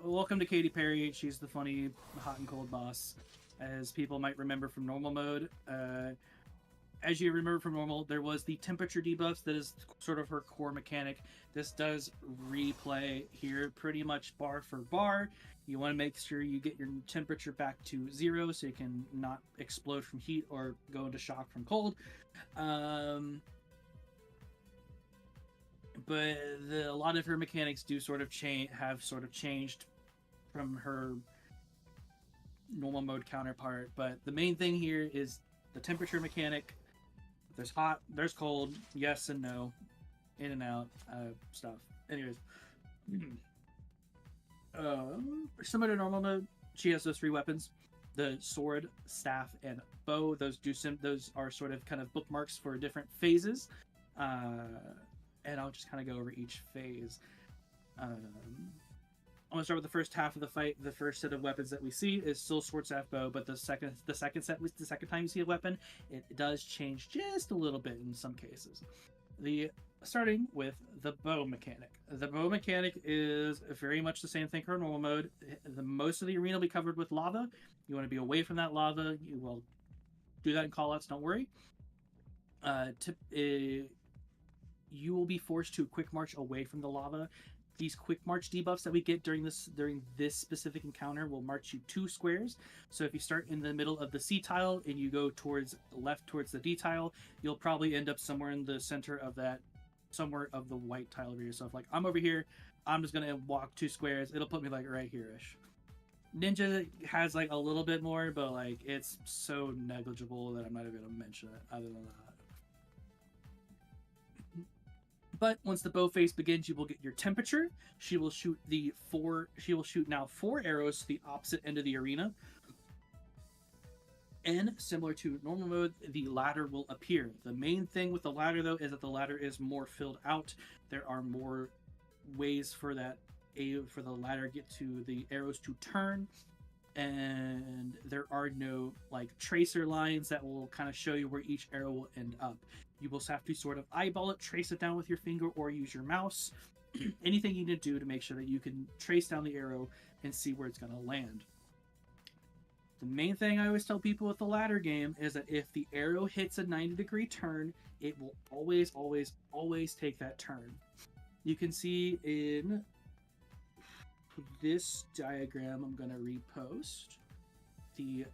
welcome to Katy Perry. She's the funny hot and cold boss, as people might remember from normal mode. As you remember from normal, there was the temperature debuffs. That is sort of her core mechanic. This does replay here pretty much bar for bar. You want to make sure you get your temperature back to 0 so you can not explode from heat or go into shock from cold. But a lot of her mechanics do sort of have changed from her normal mode counterpart. But the main thing here is the temperature mechanic. There's hot, there's cold, yes and no, in and out stuff. Anyways, similar to normal mode, she has those 3 weapons: the sword, staff, and bow. Those those are sort of kind of bookmarks for different phases, and I'll just kind of go over each phase. I'm gonna start with the first half of the fight. The first set of weapons that we see is still sword, staff, bow, but the second time you see a weapon, it does change just a little bit in some cases. Starting with the bow mechanic. The bow mechanic is very much the same thing for normal mode. Most of the arena will be covered with lava. You want to be away from that lava. You will do that in callouts. Don't worry. You will be forced to quick march away from the lava. These quick march debuffs that we get during this specific encounter will march you 2 squares. So if you start in the middle of the C tile and you go left towards the D tile, you'll probably end up somewhere in the center of the white tile over yourself. Like, I'm over here, I'm just gonna walk 2 squares. It'll put me like right here-ish. Ninja has like a little bit more, but like it's so negligible that I'm not even gonna mention it other than that. But once the bow phase begins, you will get your temperature. She will shoot now 4 arrows to the opposite end of the arena. And similar to normal mode, the ladder will appear. The main thing with the ladder, though, is that the ladder is more filled out. There are more ways for the ladder get to the arrows to turn, and there are no like tracer lines that will kind of show you where each arrow will end up. You will have to sort of eyeball it, trace it down with your finger, or use your mouse. Anything you need to do to make sure that you can trace down the arrow and see where it's going to land. The main thing I always tell people with the ladder game is that if the arrow hits a 90-degree turn, it will always, always, always take that turn. You can see in this diagram, I'm going to repost the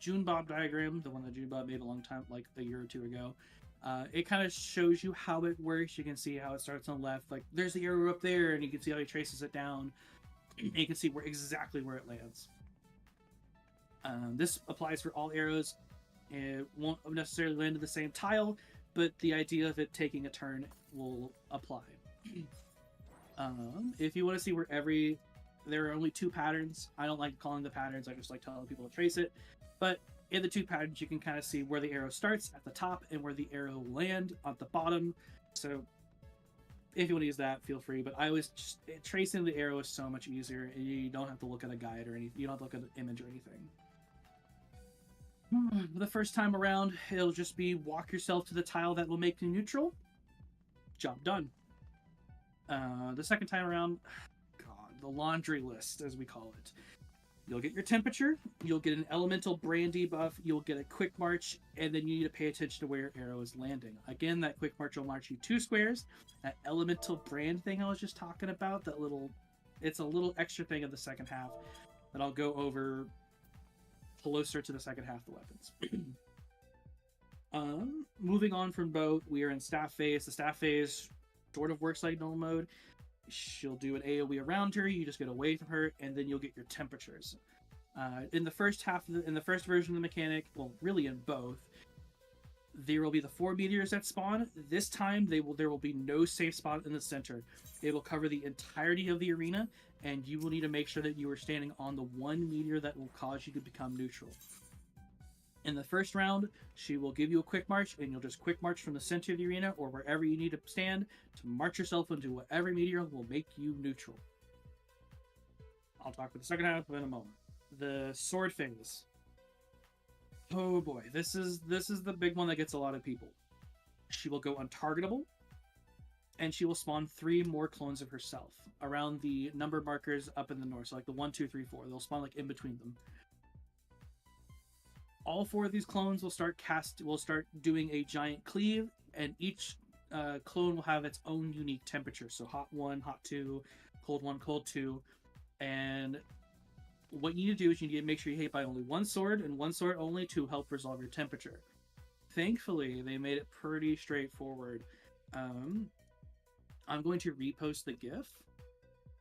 June Bob diagram, the one that June Bob made a long time, like a year or 2 ago. It kind of shows you how it works. You can see how it starts on the left. Like, there's the arrow up there, and you can see how he traces it down. And you can see exactly where it lands. This applies for all arrows. It won't necessarily land in the same tile, but the idea of it taking a turn will apply. If you want to see where there are only 2 patterns. I don't like calling the patterns. I just like telling people to trace it. But in the 2 patterns, you can kind of see where the arrow starts at the top and where the arrow will land at the bottom. So if you want to use that, feel free. But tracing the arrow is so much easier. You don't have to look at a guide or anything. You don't have to look at an image or anything. The first time around, it'll just be walk yourself to the tile that will make you neutral. Job done. The second time around, the laundry list, as we call it. You'll get your temperature, you'll get an elemental brand debuff, you'll get a quick march, and then you need to pay attention to where your arrow is landing. Again, that quick march will march you 2 squares. That elemental brand thing I was just talking about, it's a little extra thing of the second half that I'll go over closer to the second half of the weapons. Moving on from bow, we are in staff phase. The staff phase sort of works like normal mode. She'll do an AoE around her, you just get away from her, and then you'll get your temperatures. In the first version of the mechanic, well, really in both, there will be the 4 meteors that spawn. This time, there will be no safe spot in the center. It will cover the entirety of the arena, and you will need to make sure that you are standing on the 1 meteor that will cause you to become neutral. In the first round, she will give you a quick march, and you'll just quick march from the center of the arena or wherever you need to stand to march yourself into whatever meteor will make you neutral. I'll talk about the second half in a moment. The sword phase. Oh boy, this is the big one that gets a lot of people. She will go untargetable, and she will spawn 3 more clones of herself around the number markers up in the north. So like the 1, 2, 3, 4. They'll spawn like in between them. All 4 of these clones will start doing a giant cleave, and each clone will have its own unique temperature. So hot 1, hot 2, cold 1, cold 2. And what you need to do is you need to make sure you hit by only 1 sword and 1 sword only to help resolve your temperature. Thankfully, they made it pretty straightforward. I'm going to repost the GIF.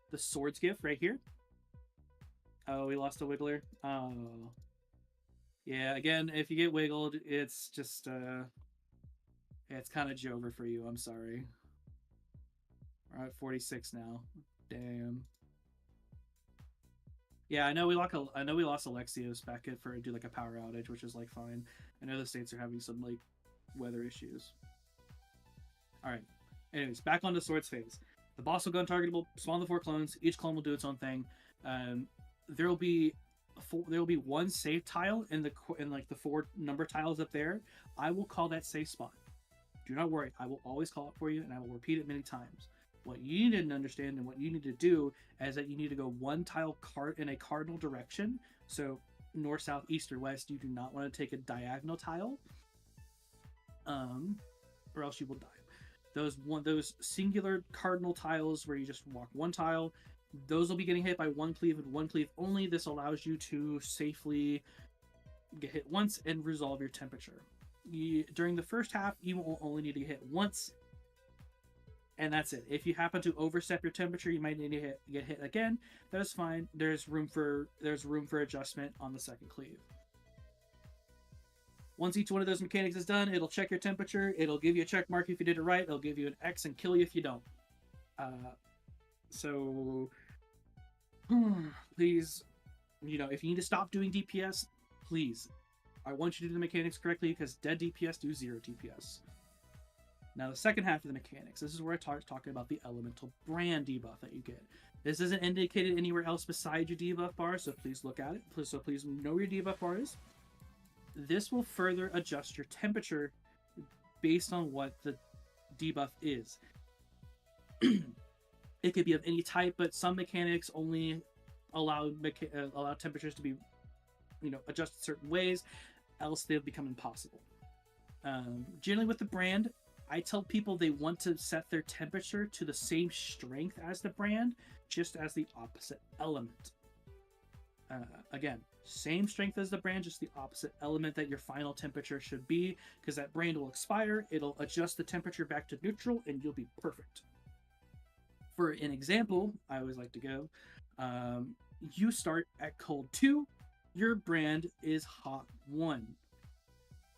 The swords GIF right here. Oh, we lost a wiggler. Oh. Yeah, again, if you get wiggled, it's just it's kind of Jover for you. I'm sorry. We're at 46 now. Damn. Yeah, I know we lost. I know we lost Alexios back in for do like a power outage, which is like fine. I know the states are having some like weather issues. All right. Anyways, back on the swords phase. The boss will go untargetable. Spawn the 4 clones. Each clone will do its own thing. There will be one save tile in like the 4 number tiles up there. I will call that safe spot. Do not worry. I will always call it for you, and I will repeat it many times. What you need to understand and what you need to do is that you need to go 1 tile in a cardinal direction. So north, south, east, or west. You do not want to take a diagonal tile, or else you will die. Those singular cardinal tiles where you just walk 1 tile, those will be getting hit by 1 cleave and 1 cleave only. This allows you to safely get hit once and resolve your temperature. During the first half, you will only need to hit once, and that's it. If you happen to overstep your temperature, you might need to get hit again. That is fine. There's room for adjustment on the second cleave. Once each one of those mechanics is done, it'll check your temperature. It'll give you a check mark if you did it right. It'll give you an X and kill you if you don't. So please, if you need to stop doing DPS, please. I want you to do the mechanics correctly because dead DPS do 0 DPS. Now the second half of the mechanics, this is where I talking about the elemental brand debuff that you get. This isn't indicated anywhere else beside your debuff bar, so please look at it. Please know where your debuff bar is. This will further adjust your temperature based on what the debuff is. It could be of any type, but some mechanics only allow temperatures to be, adjusted certain ways, else they'll become impossible. Generally with the brand, I tell people they want to set their temperature to the same strength as the brand, just as the opposite element. Again, same strength as the brand, just the opposite element that your final temperature should be, because that brand will expire, it'll adjust the temperature back to neutral, and you'll be perfect. For an example, I always like to go, you start at cold 2, your brand is hot 1.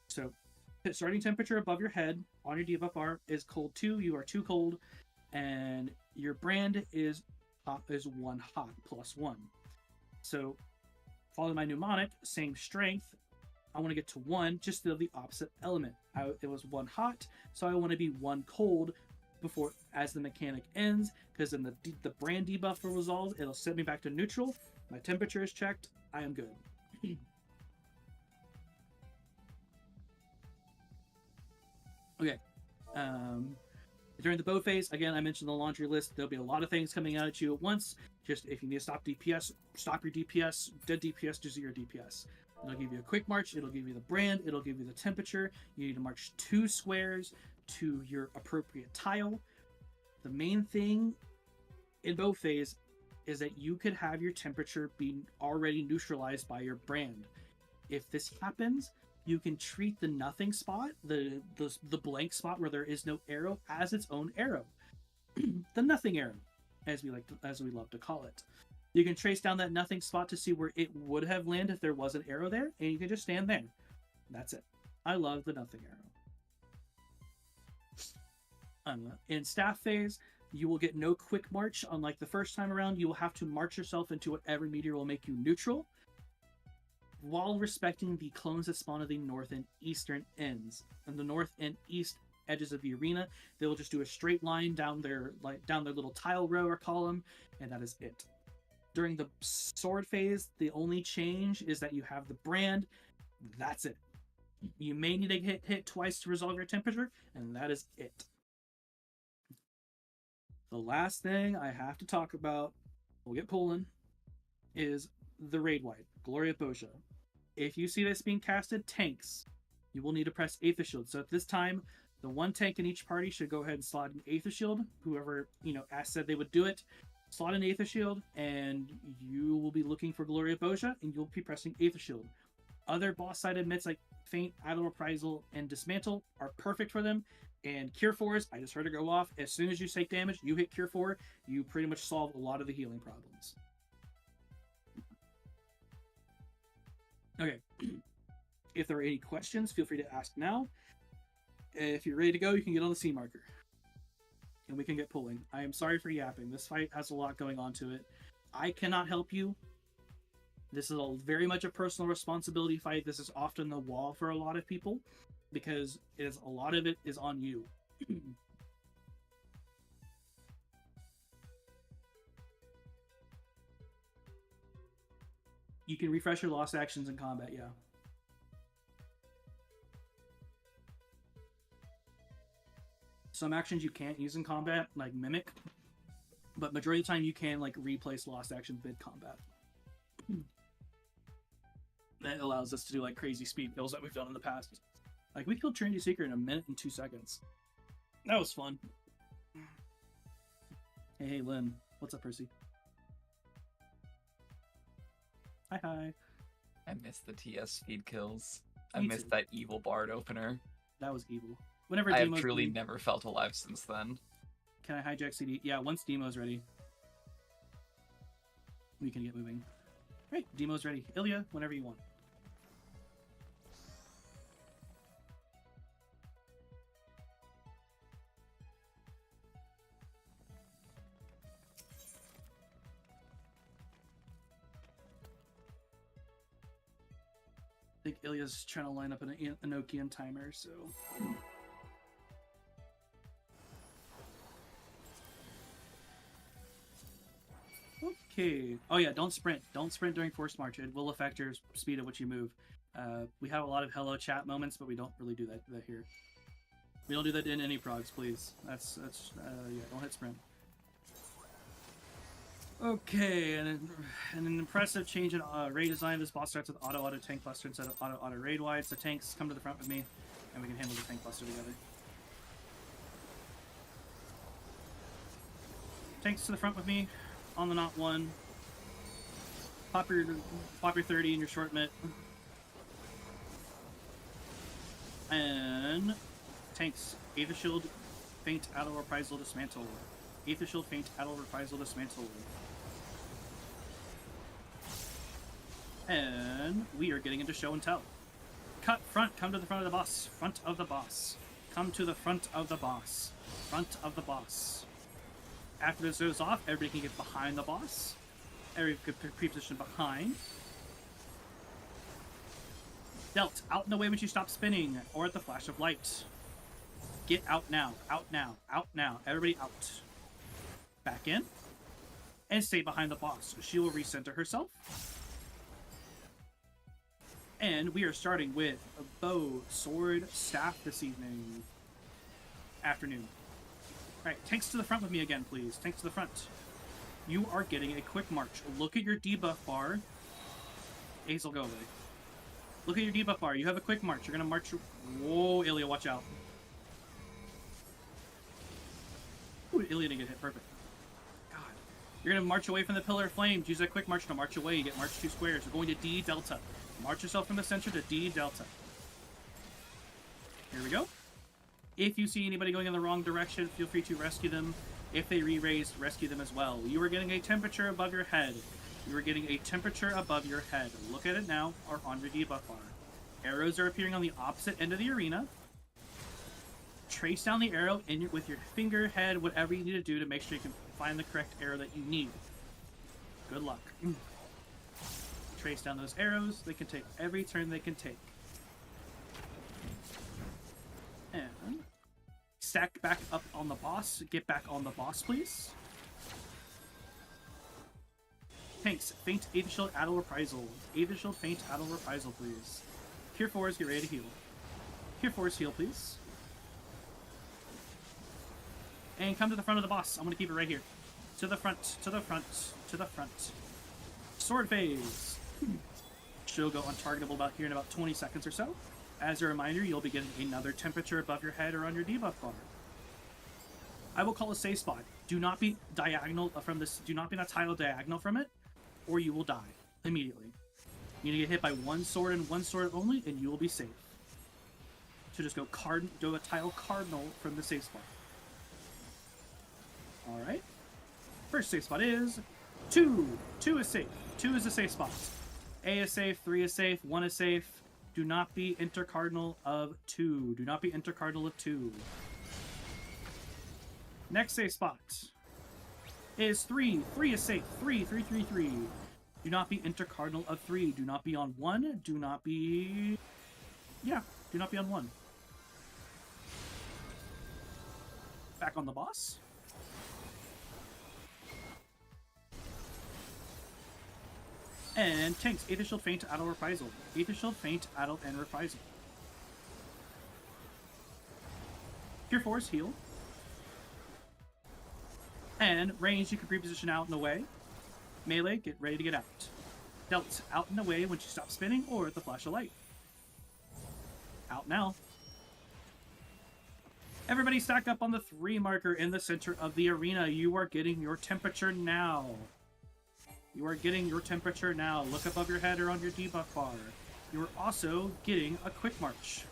So starting temperature above your head on your debuff bar is cold 2, you are too cold, and your brand is 1 hot plus 1. So following my mnemonic, same strength, I want to get to 1, just the opposite element. It was 1 hot, so I want to be 1 cold before as the mechanic ends, because then the brand debuff resolves, it'll set me back to neutral, my temperature is checked, I am good. Okay. During the bow phase, again, I mentioned the laundry list. There'll be a lot of things coming out at you at once. Just if you need to stop DPS, stop your DPS. Dead DPS, do 0 DPS. It'll give you a quick march. It'll give you the brand. It'll give you the temperature. You need to march 2 squares to your appropriate tile. The main thing in bow phase is that you could have your temperature be already neutralized by your brand. If this happens, you can treat the nothing spot, the blank spot where there is no arrow, as its own arrow. The nothing arrow, as we love to call it. You can trace down that nothing spot to see where it would have landed if there was an arrow there, and you can just stand there. That's it. I love the nothing arrow. In staff phase, you will get no quick march. Unlike the first time around, you will have to march yourself into whatever meteor will make you neutral, while respecting the clones that spawn at the north and eastern ends. On the north and east edges of the arena, they will just do a straight line down their little tile row or column, and that is it. During the sword phase, the only change is that you have the brand. That's it. You may need to get hit twice to resolve your temperature, and that is it. The last thing I have to talk about, we'll get pulling, is the raid wipe, Gloria Boja. If you see this being casted, tanks, you will need to press Aether Shield. So at this time, the 1 tank in each party should go ahead and slot an Aether Shield. Whoever, said they would do it, slot an Aether Shield, and you will be looking for Gloria Boja, and you'll be pressing Aether Shield. Other boss side admits like Feint, Idle Reprisal, and Dismantle are perfect for them. And Cure 4s, I just heard it go off. As soon as you take damage, you hit Cure 4, you pretty much solve a lot of the healing problems. Okay. If there are any questions, feel free to ask now. If you're ready to go, you can get on the C marker. And we can get pulling. I am sorry for yapping. This fight has a lot going on to it. I cannot help you. This is very much a personal responsibility fight. This is often the wall for a lot of people because a lot of it is on you. You can refresh your lost actions in combat, yeah. Some actions you can't use in combat, like Mimic, but majority of the time you can like replace lost actions mid-combat. That allows us to do like crazy speed kills that we've done in the past. Like we killed Trinity Seeker in 1 minute and 2 seconds. That was fun. Hey Lynn. What's up, Percy? Hi. I missed the TS speed kills. I Me missed too. that evil bard opener. That was evil. Whenever I have Demo's truly ready- never felt alive since then. Can I hijack CD? Yeah, once Demo's ready, we can get moving. Right, Demo's ready. Ilya, whenever you want. I think Ilya's trying to line up an Enochian timer, so... Okay. Oh yeah, don't sprint. Don't sprint during forced march. It will affect your speed at which you move. We have a lot of hello chat moments, but we don't really do that here. We don't do that in any progs, please. That's yeah, don't hit sprint. Okay, and an impressive change in raid design. This boss starts with auto tank cluster instead of auto raid wide. So tanks, come to the front with me, and we can handle the tank cluster together. Tanks to the front with me. On the knot 1. Pop your 30 in your short mitt. And tanks. Aether Shield, Feint, Adder, Reprisal, Dismantle. Aether Shield, Feint, Adder, Reprisal, Dismantle. And we are getting into show and tell. Cut front, come to the front of the boss. Front of the boss. Come to the front of the boss. Front of the boss. After this goes off, everybody can get behind the boss. Everybody can pre-position behind. Dealt, out and away when you stop spinning, or at the flash of light. Get out now, out now, out now. Everybody out. Back in. And stay behind the boss. She will recenter herself. And we are starting with a bow, sword, staff this afternoon. Alright, tanks to the front with me again, please. Tanks to the front. You are getting a quick march. Look at your debuff bar. Ace will go away. Look at your debuff bar. You have a quick march. You're gonna march. Whoa, Ilya, watch out. Ooh, Ilya didn't get hit. Perfect. God. You're gonna march away from the Pillar of Flames. Use that quick march to march away. You get march 2 squares. We're going to D Delta. March yourself from the center to D Delta. Here we go. If you see anybody going in the wrong direction, feel free to rescue them. If they re-raise, rescue them as well. You are getting a temperature above your head. You are getting a temperature above your head. Look at it now, or on your debuff bar. Arrows are appearing on the opposite end of the arena. Trace down the arrow with your finger, head, whatever you need to do to make sure you can find the correct arrow that you need. Good luck. Trace down those arrows. They can take every turn they can take. And stack back up on the boss. Get back on the boss, please. Tanks, Feint, Aether Shield, Adder, Reprisal. Aether Shield, Feint, Adder, Reprisal, please. Cure 4s, get ready to heal. Cure 4s, heal, please. And come to the front of the boss. I'm going to keep it right here. To the front, to the front, to the front. Sword phase. She'll go untargetable about here in about 20 seconds or so. As a reminder, you'll be getting another temperature above your head or on your debuff bar. I will call a safe spot. Do not be diagonal from this. Do not be in a tile diagonal from it, or you will die immediately. You need to get hit by one sword and one sword only, and you will be safe. So just go do a tile cardinal from the safe spot. All right. First safe spot is 2. 2 is safe. 2 is a safe spot. A is safe. 3 is safe. 1 is safe. Do not be intercardinal of 2. Do not be intercardinal of 2. Next safe spot is 3. 3 is safe. 3, 3, 3, 3. Do not be intercardinal of 3. Do not be on 1. Do not be... Yeah, do not be on 1. Back on the boss. And tanks, Aether Shield, Feint, Addle, Reprisal. Aether Shield, Feint, Addle, and Reprisal. Cure Force, heal. And range, you can pre-position out and away. Melee, get ready to get out. Dealt, out and away when she stops spinning or at the flash of light. Out now. Everybody stack up on the 3 marker in the center of the arena. You are getting your temperature now. You are getting your temperature now. Look above your head or on your debuff bar. You are also getting a quick march.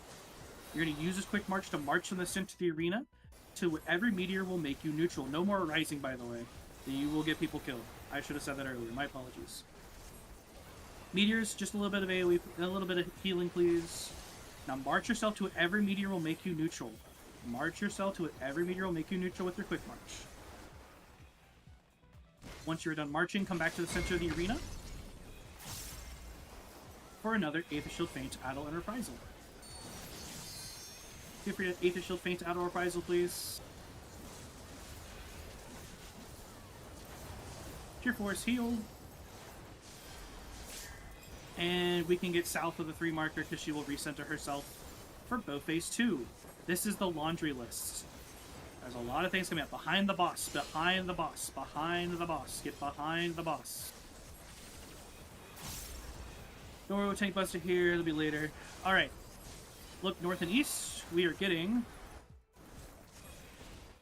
You're going to use this quick march to march in the center of the arena to where every meteor will make you neutral. No more rising, by the way. You will get people killed. I should have said that earlier. My apologies. Meteors, just a little bit of AoE, a little bit of healing, please. Now march yourself to it. Every meteor will make you neutral. March yourself to it. Every meteor will make you neutral with your quick march. Once you're done marching, come back to the center of the arena for another Aether Shield, Feint, Addle, and Reprisal. Feel free to Aether Shield, Feint, Addle, Reprisal, please. Cure Force, heal. And we can get south of the 3 marker because she will recenter herself for bow phase 2. This is the laundry list. There's a lot of things coming up. Behind the boss, behind the boss, behind the boss. Get behind the boss. Doro Tank Buster here. It'll be later. Alright. Look north and east. We are getting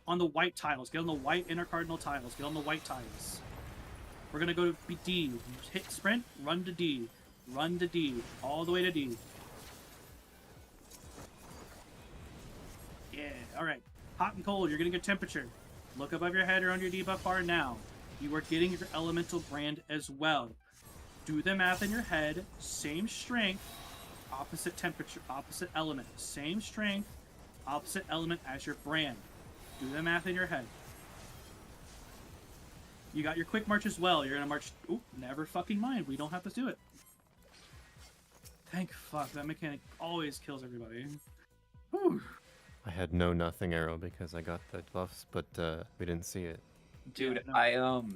on the white tiles. Get on the white intercardinal tiles. Get on the white tiles. We're going to go to D. Hit sprint. Run to D. Run to D. All the way to D. Yeah. Alright. Hot and cold, you're getting a temperature. Look above your head or on your debuff bar now. You are getting your elemental brand as well. Do the math in your head. Same strength, opposite temperature, opposite element. Same strength, opposite element as your brand. Do the math in your head. You got your quick march as well. You're gonna march. Oop, never fucking mind. We don't have to do it. Thank fuck. That mechanic always kills everybody. Whew. I had no nothing arrow because I got the buffs, but we didn't see it. Dude, Yeah, no.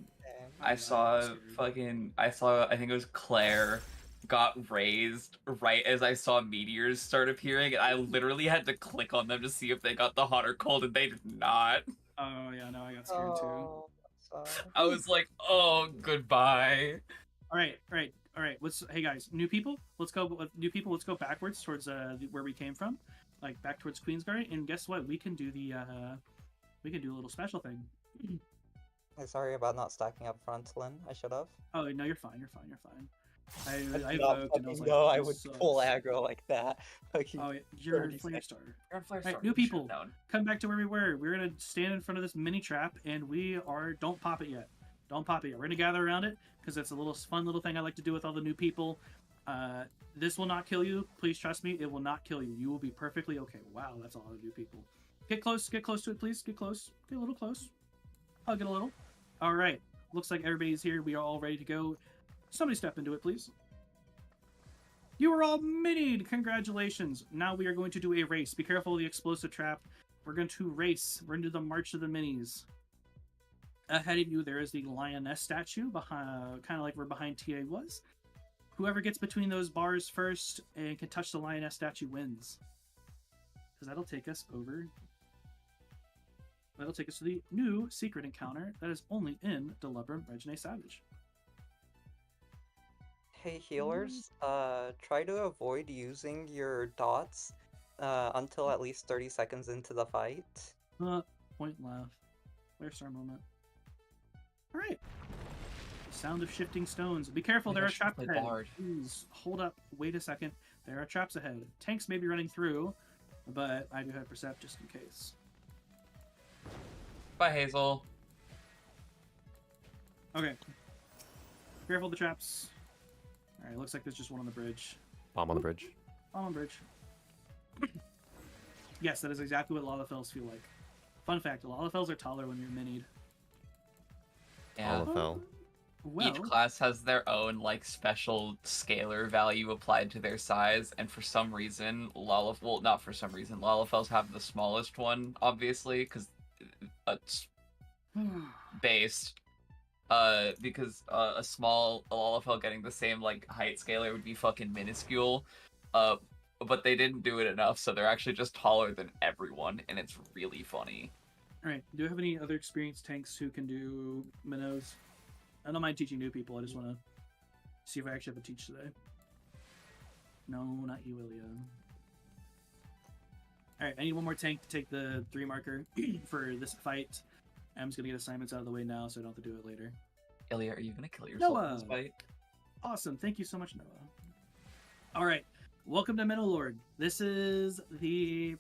I saw I think it was Claire got raised right as I saw meteors start appearing, and I literally had to click on them to see if they got the hot or cold, and they did not. Oh yeah, no, I got scared too. I was like, oh, goodbye. All right. Hey guys, new people. Let's go. New people. Let's go backwards towards where we came from, like back towards Queensguard. And guess what? We can do we can do a little special thing. I'm sorry about not stacking up front, Lynn. I should have. Oh no, you're fine. You're fine. You're fine. I did not evoked and I was like, know I this would sucks. pull aggro like that. Like, Oh, yeah, you're a 30 flare seconds. starter. You're on flare All right, Start, new we should've people, known. come back to where we were. We're gonna stand in front of this mini trap, and we are. Don't pop it yet. Don't pop it yet. We're gonna gather around it because it's a little fun little thing I like to do with all the new people. This will not kill you. Please trust me. It will not kill you. You will be perfectly okay. Wow, that's a lot of new people. Get close. Get close to it, please. Get close. Get a little close. Hug it a little. All right. Looks like everybody's here. We are all ready to go. Somebody step into it, please. You are all minied! Congratulations! Now we are going to do a race. Be careful of the explosive trap. We're going to race. We're going to do the March of the Minis. Ahead of you, there is the Lioness statue, behind, kind of like where behind TA was. Whoever gets between those bars first and can touch the Lioness statue wins. Because that'll take us over. That'll take us to the new secret encounter that is only in Delubrum Regine Savage. Hey healers, try to avoid using your dots until at least 30 seconds into the fight. Point left. Where's our moment? Alright. Sound of shifting stones. Be careful, there are traps ahead. Please, hold up. Wait a second. There are traps ahead. Tanks may be running through, but I do have Percept just in case. Bye, Hazel. Okay. Careful of the traps. Alright, looks like there's just one on the bridge. Bomb on the bridge. On bridge. Yes, that is exactly what Lalafels feel like. Fun fact, Lalafels are taller when you're minied. Yeah. Olafel. Well, Each class has their own like special scalar value applied to their size, and for some reason, not for some reason, Lalafels have the smallest one, obviously, because it's based. Because a small Lalafel getting the same like height scalar would be fucking minuscule. But they didn't do it enough, so they're actually just taller than everyone, and it's really funny. Alright, do you have any other experienced tanks who can do minnows? I don't mind teaching new people, I just want to see if I actually have to teach today. No, not you, William. Alright, I need one more tank to take the 3 marker for this fight. I'm just going to get assignments out of the way now so I don't have to do it later. Ilya, are you gonna kill yourself in this fight? Awesome, thank you so much, Noah. Alright, welcome to Minnow Lord. This is the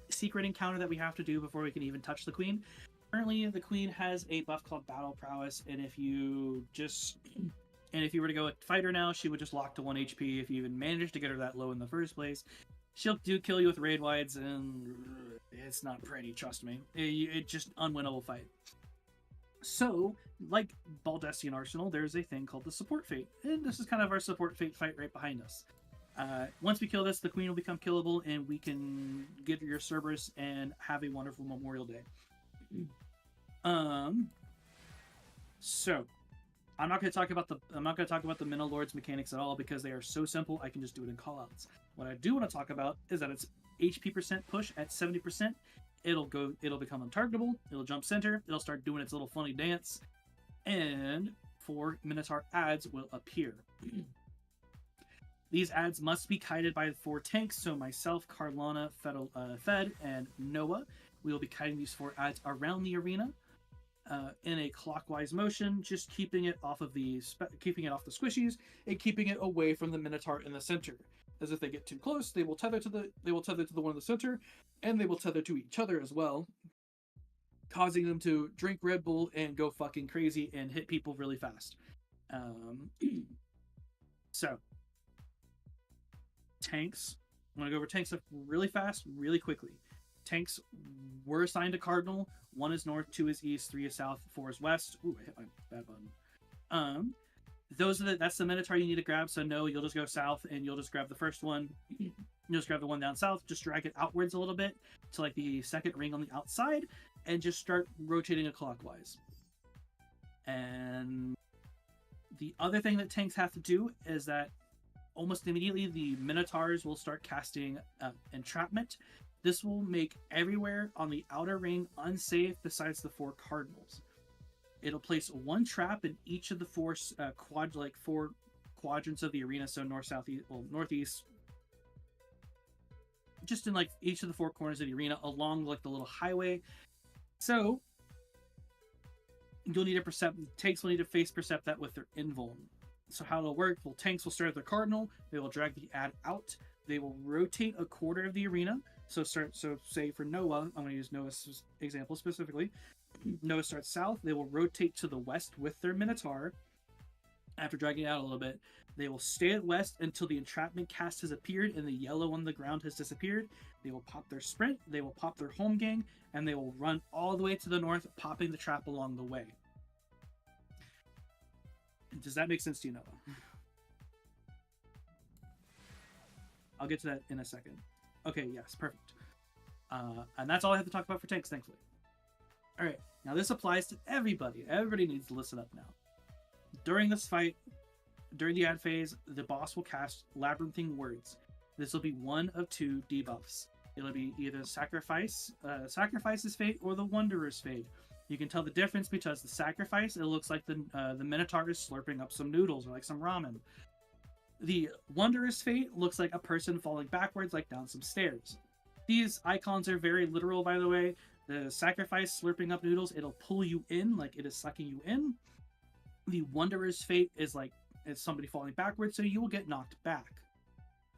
secret encounter that we have to do before we can even touch the queen. Currently, the queen has a buff called Battle Prowess, and if you were to go fight her now, she would just lock to 1 HP. If you even managed to get her that low in the first place, she'll kill you with raid wides, and it's not pretty, trust me. It's just unwinnable fight. So, like Baldestian Arsenal, there's a thing called the Support Fate, and this is kind of our Support Fate fight right behind us. Once we kill this, the queen will become killable, and we can get your Cerberus and have a wonderful Memorial Day. So I'm not going to talk about the Minnow Lord's mechanics at all because they are so simple. I can just do it in callouts. What I do want to talk about is that it's HP percent push at 70%. It'll become untargetable. It'll jump center. It'll start doing its little funny dance, and 4 Minotaur ads will appear. These ads must be kited by 4 tanks. So myself, Carlana, Fed, and Noah. We will be kiting these 4 ads around the arena in a clockwise motion, just keeping it off the squishies and keeping it away from the Minotaur in the center. As if they get too close, they will tether to the one in the center, and they will tether to each other as well, causing them to drink Red Bull and go fucking crazy and hit people really fast. So, tanks. I'm gonna go over tanks really fast, really quickly. Tanks were assigned to Cardinal. 1 is north, 2 is east, 3 is south, 4 is west. Ooh, I hit my bad button. That's the Minotaur you need to grab. So no, you'll just go south and you'll just grab the first one. You'll just grab the one down south. Just drag it outwards a little bit to like the second ring on the outside, and just start rotating it clockwise. And the other thing that tanks have to do is that almost immediately the Minotaurs will start casting entrapment. This will make everywhere on the outer ring unsafe besides the 4 cardinals. It'll place 1 trap in each of the 4 quadrants of the arena, so north, south, east, northeast, just in like each of the 4 corners of the arena along like the little highway. So you'll need to tanks will need to face percept that with their invuln. So how it'll work, tanks will start at their cardinal, they will drag the ad out, they will rotate a quarter of the arena. So say for Noah, I'm going to use Noah's example specifically. Noah starts south, they will rotate to the west with their Minotaur. After dragging it out a little bit, they will stay at west until the entrapment cast has appeared and the yellow on the ground has disappeared. They will pop their sprint, they will pop their home gang, and they will run all the way to the north, popping the trap along the way. Does that make sense to you, Noah? I'll get to that in a second. Okay, yes, perfect. And that's all I have to talk about for tanks, thankfully. Alright, now this applies to everybody. Everybody needs to listen up now. During this fight, during the ad phase, the boss will cast Labyrinthine Words. This will be one of 2 debuffs. It'll be either Sacrifice's Fate or the Wanderer's Fate. You can tell the difference because the Sacrifice, it looks like the Minotaur is slurping up some noodles or like some ramen. The Wanderer's Fate looks like a person falling backwards, like down some stairs. These icons are very literal, by the way. The Sacrifice slurping up noodles, it'll pull you in, like it is sucking you in. The Wanderer's Fate is like it's somebody falling backwards, so you will get knocked back.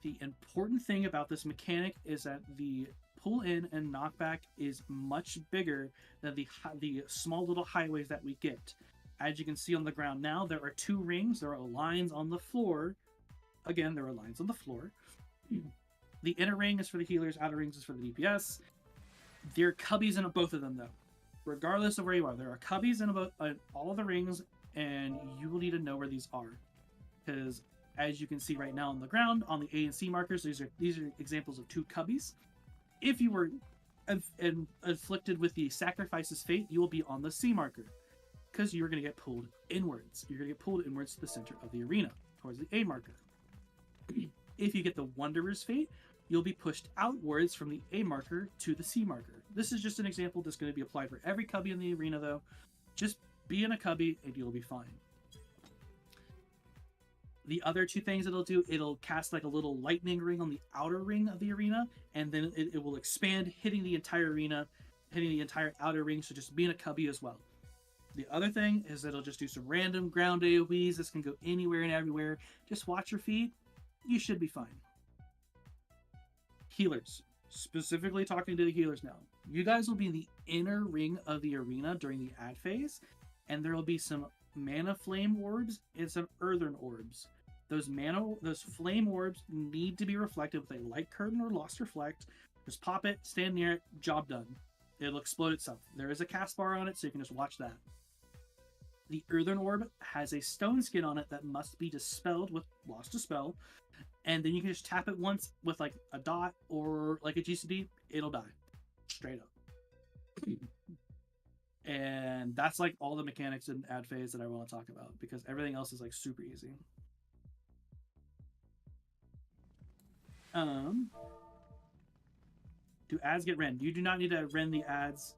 The important thing about this mechanic is that the pull in and knockback is much bigger than the small little highways that we get. As you can see on the ground now, there are 2 rings. There are lines on the floor. Again, there are lines on the floor. The inner ring is for the healers, outer rings is for the DPS. There are cubbies in both of them, though. Regardless of where you are, there are cubbies in about all of the rings, and you will need to know where these are. Because, as you can see right now on the ground, on the A and C markers, these are examples of 2 cubbies. If you were afflicted with the Sacrifice's Fate, you will be on the C marker. Because you're going to get pulled inwards. You're going to get pulled inwards to the center of the arena, towards the A marker. If you get the Wanderer's Fate, you'll be pushed outwards from the A marker to the C marker. This is just an example that's going to be applied for every cubby in the arena, though. Just be in a cubby and you'll be fine. The other 2 things it'll do, it'll cast like a little lightning ring on the outer ring of the arena, and then it will expand, hitting the entire arena, hitting the entire outer ring, so just be in a cubby as well. The other thing is it'll just do some random ground AoEs. This can go anywhere and everywhere. Just watch your feet. You should be fine. Healers. Specifically talking to the healers now. You guys will be in the inner ring of the arena during the ad phase, and there will be some mana flame orbs and some earthen orbs. Those flame orbs need to be reflected with a light curtain or lost reflect. Just pop it, stand near it, job done. It'll explode itself. There is a cast bar on it, so you can just watch that. The earthen orb has a stone skin on it that must be dispelled with Lost Dispel, and then you can just tap it once with like a dot or like a GCD, it'll die. Straight up. And that's like all the mechanics in ad phase that I want to talk about, because everything else is like super easy. Do ads get rend? You do not need to rend the ads.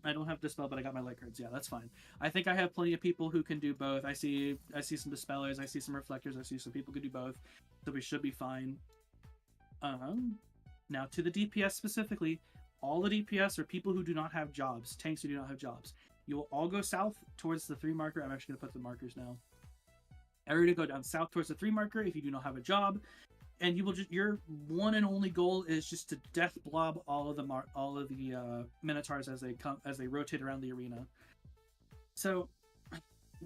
I don't have dispel, but I got my light cards. Yeah, that's fine. I think I have plenty of people who can do both. I see some dispellers, I see some reflectors, I see some people who can do both, so we should be fine. Now to the DPS specifically, all the DPS are people who do not have jobs, tanks who do not have jobs. You will all go south towards the 3 marker. I'm actually going to put the markers now. Everybody go down south towards the 3 marker if you do not have a job, and you will just, your one and only goal is just to death blob all of the minotaurs as they rotate around the arena. So,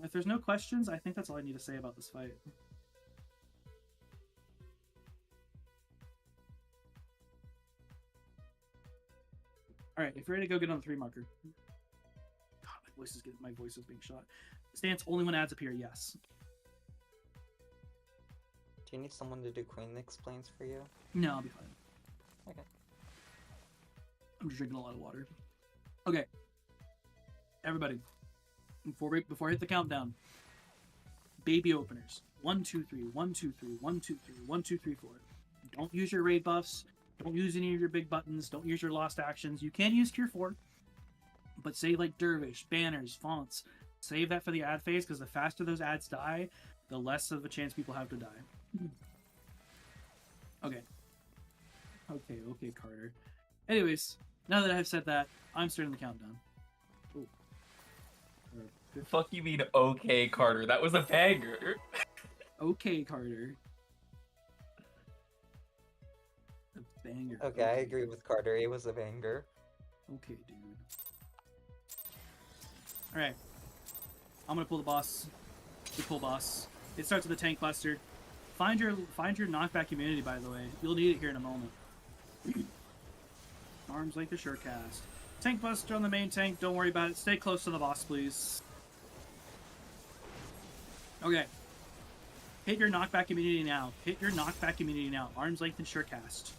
if there's no questions, I think that's all I need to say about this fight. Alright, if you're ready to go, get on the 3 marker. God, my voice is being shot. Stance only when ads appear, yes. Do you need someone to do Queen Explains for you? No, I'll be fine. Okay. I'm just drinking a lot of water. Okay. Everybody, before I hit the countdown, baby openers. 1, 2, 3, 1, 2, 3, 1, 2, 3, 1, 2, 3, 4. Don't use your raid buffs. Don't use any of your big buttons. Don't use your lost actions. You can use Cure 4, but save like Dervish, banners, fonts. Save that for the ad phase, because the faster those ads die, the less of a chance people have to die. Okay, Carter. Anyways, now that I've said that, I'm starting the countdown. Ooh. Fuck you mean okay, Carter? That was a banger. Okay, Carter. A banger. Okay, I agree with Carter. It was a banger. Okay, dude. Alright. I'm gonna pull the boss. The pull boss. It starts with the tank buster. Find your knockback immunity, by the way. You'll need it here in a moment. Arms length of short cast. Tank buster on the main tank. Don't worry about it. Stay close to the boss, please. Okay. Hit your knockback immunity now. Hit your knockback immunity now. Arms length and short cast.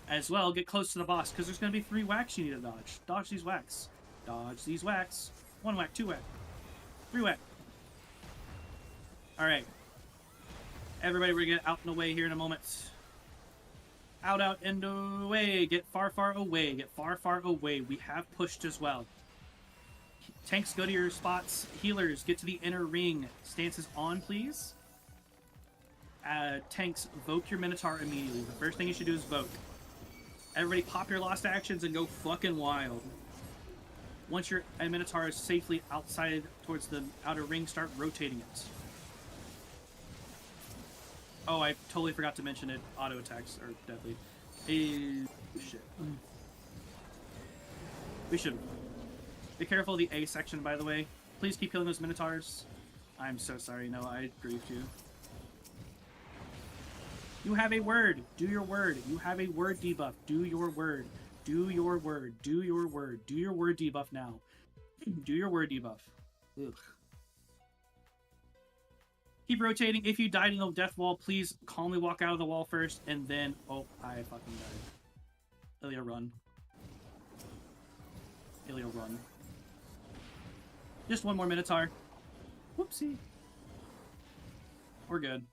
As well, get close to the boss, because there's going to be 3 whacks you need to dodge. Dodge these whacks. Dodge these whacks. 1 whack, 2 whack. 3 whack. Alright. Everybody, we're going to get out and away here in a moment. Out, and away. Get far, far away. Get far, far away. We have pushed as well. Tanks, go to your spots. Healers, get to the inner ring. Stances on, please. Tanks, voke your Minotaur immediately. The first thing you should do is voke. Everybody pop your lost actions and go fucking wild. Once your Minotaur is safely outside towards the outer ring, start rotating it. Oh, I totally forgot to mention it. Auto attacks are deadly. Shit. We should. Be careful of the A section, by the way. Please keep killing those Minotaurs. I'm so sorry. No, I grieved you. You have a word. Do your word. You have a word debuff. Do your word. Do your word. Do your word. Do your word debuff now. Do your word debuff. Ugh. Keep rotating. If you died in the death wall, please calmly walk out of the wall first, and then... Oh, I fucking died. Ilya, run. Ilya, run. Just one more Minotaur. Whoopsie. We're good.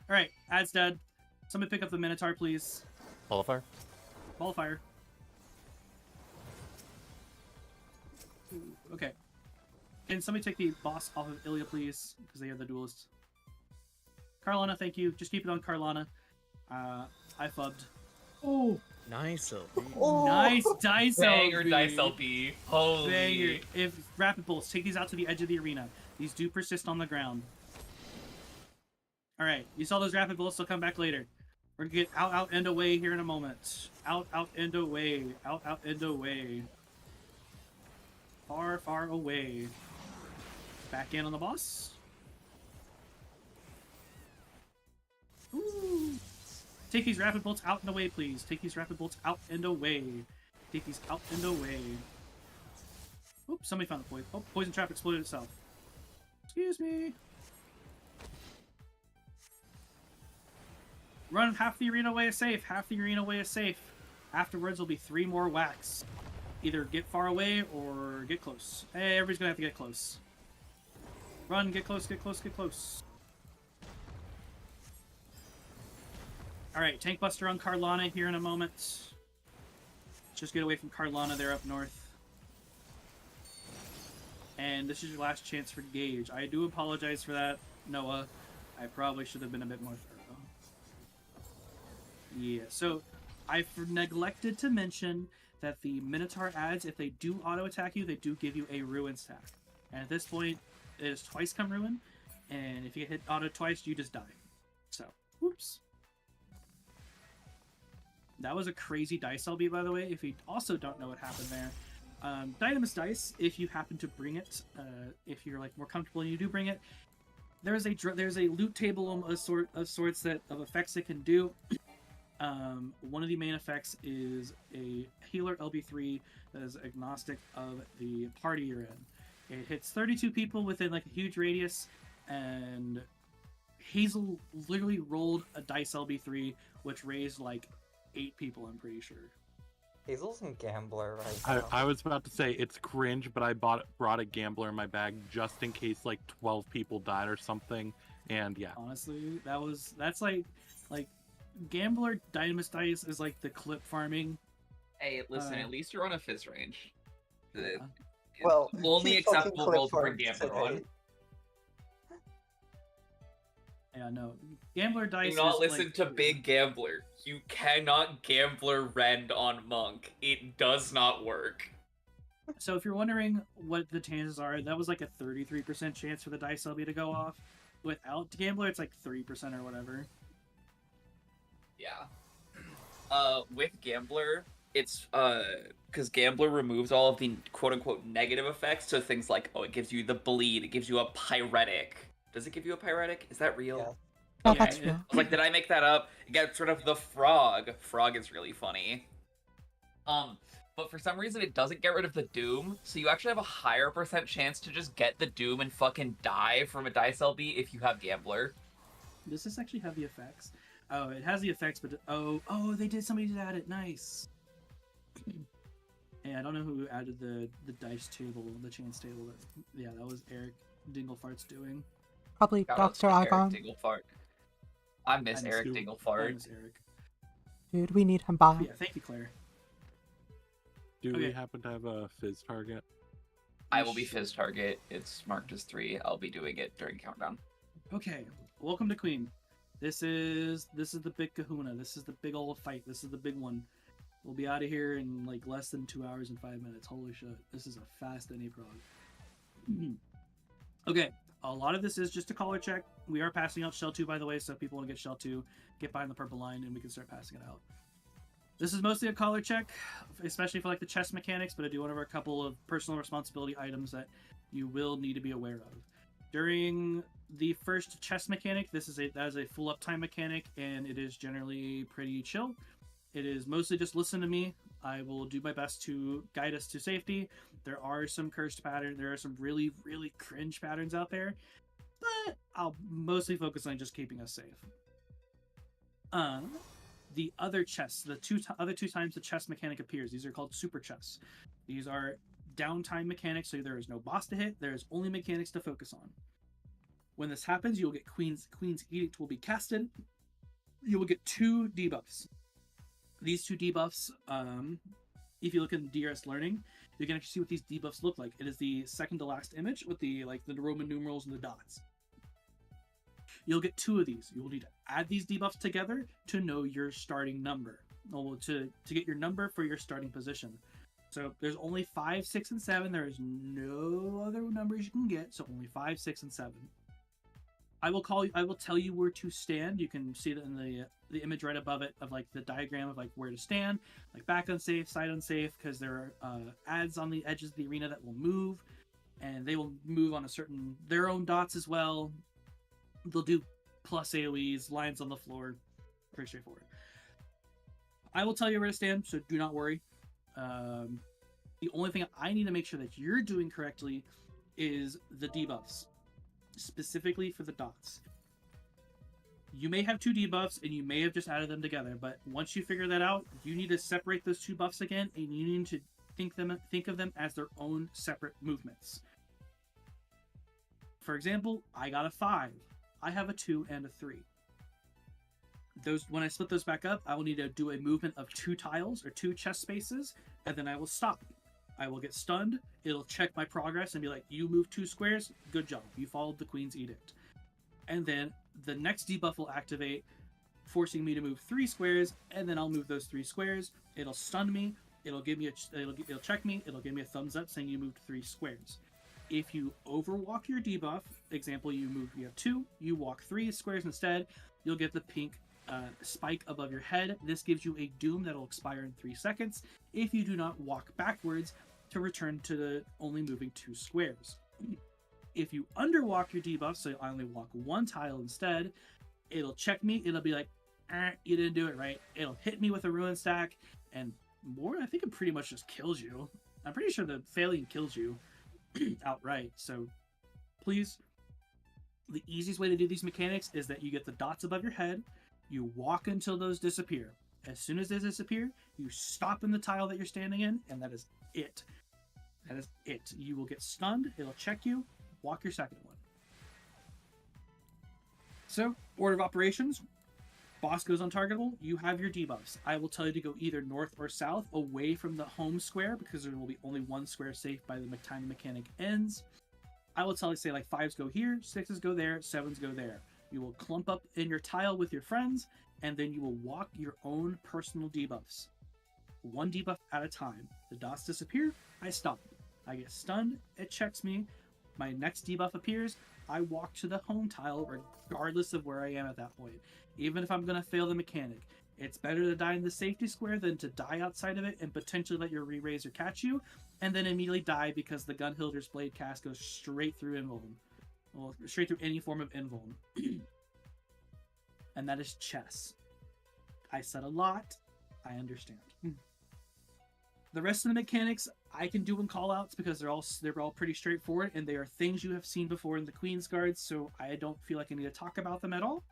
Alright, ad's dead. Somebody pick up the Minotaur, please. Ball of fire. Ball of fire. Ooh, okay. Can somebody take the boss off of Ilya, please? Because they are the duelist. Carlana, thank you. Just keep it on Carlana. I fubbed. Oh! Nice LP. Oh. Nice dice Banger LP. dice LP. Holy. Banger. If rapid bolts, take these out to the edge of the arena. These do persist on the ground. Alright, you saw those rapid bolts, they'll come back later. We're gonna get out, and away here in a moment. Out, and away. Out, and away. Far, far away. Back in on the boss. Ooh. Take these rapid bolts out and away, please. Take these rapid bolts out and away. Take these out and away. Oops, somebody found the poison. Oh, poison trap exploded itself. Excuse me. Run half the arena away is safe. Half the arena away is safe. Afterwards, will be 3 more whacks. Either get far away or get close. Hey, everybody's gonna have to get close. Run, get close, get close, get close. Alright, Tank Buster on Carlana here in a moment. Just get away from Carlana, they're up north. And this is your last chance for Gage. I do apologize for that, Noah. I probably should have been a bit more thorough. Yeah, so I've neglected to mention that the Minotaur adds, if they do auto-attack you, they do give you a Ruin stack. And at this point, it is twice come Ruin, and if you get hit auto twice, you just die. So, whoops. That was a crazy dice LB, by the way, if you also don't know what happened there. Dynamis Dice, if you happen to bring it, if you're like more comfortable and you do bring it, there's a loot table of sorts that of effects it can do. One of the main effects is a healer LB3 that is agnostic of the party you're in. It hits 32 people within like a huge radius, and Hazel literally rolled a dice LB3, which raised like 8 people, I'm pretty sure. Hazel's a gambler right now. I was about to say it's cringe, but I brought a gambler in my bag just in case like 12 people died or something, and yeah. Honestly, that's like gambler Dynamis Dice is like the clip farming. Hey, listen, at least you're on a fizz range. Yeah. Well, Only keep talking acceptable clip role to bring farms gambler on. today. Yeah, no. Gambler Dice Do not is listen like, to Big Gambler. You cannot gambler rend on Monk. It does not work. So if you're wondering what the chances are, that was like a 33% chance for the dice LB to go off. Without Gambler, it's like 3% or whatever. Yeah. With Gambler, it's because Gambler removes all of the quote-unquote negative effects, so things like, oh, it gives you the bleed, it gives you a pyretic. Does it give you a pyretic? Is that real? Yeah. Yeah, Okay. that's it- real. I was like, did I make that up? It gets rid of the frog. Frog is really funny. But for some reason it doesn't get rid of the doom, so you actually have a higher % chance to just get the doom and fucking die from a dice LB if you have Gambler. Does this actually have the effects? Oh, it has the effects, but somebody did add it. Nice. Yeah, I don't know who added the dice table, the chance table. Yeah, that was Eric Dinglefart's doing. Probably Shout outs Dr. to Eric Agon. Dinglefart. I miss I Eric miss Dinglefart. Miss Eric. Dude, we need him back. Yeah, thank you, Claire. Do Okay. we happen to have a fizz target? I will be Fizz target. It's marked as 3. I'll be doing it during countdown. Okay, welcome to Queen. This is the big kahuna. This is the big old fight. This is the big one. We'll be out of here in like less than 2 hours and 5 minutes. Holy shit. This is a fast Anyprog. Okay, a lot of this is just a collar check. We are passing out Shell 2, by the way, so if people want to get Shell 2, get behind the purple line and we can start passing it out. This is mostly a collar check, especially for like the chest mechanics, but I do want to cover a couple of personal responsibility items that you will need to be aware of. During the first chess mechanic, that is a full uptime mechanic, and it is generally pretty chill. It is mostly just listen to me. I will do my best to guide us to safety. There are some cursed patterns. There are some really, really cringe patterns out there, but I'll mostly focus on just keeping us safe. The other chess, other two times the chess mechanic appears, these are called super chess. These are downtime mechanics, so there is no boss to hit. There is only mechanics to focus on. When this happens, you'll get Queen's Edict will be casted. You will get 2 debuffs. These 2 debuffs, if you look in DRS Learning, you can actually see what these debuffs look like. It is the second to last image with the Roman numerals and the dots. You'll get 2 of these. You will need to add these debuffs together to know your starting number, or to get your number for your starting position. So there's only 5, 6, and 7. There is no other numbers you can get, so only 5, 6, and 7. I will tell you where to stand. You can see that in the image right above it of like the diagram of like where to stand, like back unsafe, side unsafe, because there are ads on the edges of the arena that will move, and they will move on their own dots as well. They'll do plus AoEs, lines on the floor, pretty straightforward. I will tell you where to stand, so do not worry. The only thing I need to make sure that you're doing correctly is the debuffs, specifically for the dots. You may have 2 debuffs and you may have just added them together, but once you figure that out, you need to separate those 2 buffs again, and you need to think of them as their own separate movements. For example, I got a 5. I have a 2 and a 3. When I split those back up, I will need to do a movement of 2 tiles or 2 chess spaces, and then I will stop. I will get stunned. It'll check my progress and be like, you moved 2 squares, good job, you followed the Queen's Edict. And then the next debuff will activate, forcing me to move 3 squares, and then I'll move those 3 squares. It'll stun me, it'll check me, it'll give me a thumbs up saying you moved 3 squares. If you overwalk your debuff, example, you have 2, you walk 3 squares instead, you'll get the pink spike above your head. This gives you a doom that will expire in 3 seconds if you do not walk backwards to return to the only moving 2 squares. If you underwalk your debuff, so I only walk 1 tile instead, it'll check me, it'll be like, you didn't do it right. It'll hit me with a ruin stack, and more, I think it pretty much just kills you. I'm pretty sure the failing kills you outright. So please, the easiest way to do these mechanics is that you get the dots above your head, you walk until those disappear. As soon as they disappear, you stop in the tile that you're standing in, and that is it. That is it. You will get stunned, it'll check you, walk your second one. So, order of operations. Boss goes untargetable, you have your debuffs. I will tell you to go either north or south, away from the home square, because there will be only 1 square safe by the time the mechanic ends. I will tell you, say like 5s go here, 6s go there, 7s go there. You will clump up in your tile with your friends, and then you will walk your own personal debuffs. 1 debuff at a time. The dots disappear, I stop. I get stunned, it checks me. My next debuff appears, I walk to the home tile regardless of where I am at that point. Even if I'm going to fail the mechanic. It's better to die in the safety square than to die outside of it and potentially let your re-raiser catch you, and then immediately die because the Gunhilder's Blade cast goes straight through invuln. Well, straight through any form of invuln. And that is chess. I said a lot. I understand. The rest of the mechanics I can do in callouts because they're all pretty straightforward, and they are things you have seen before in the Queen's Guards, so I don't feel like I need to talk about them at all.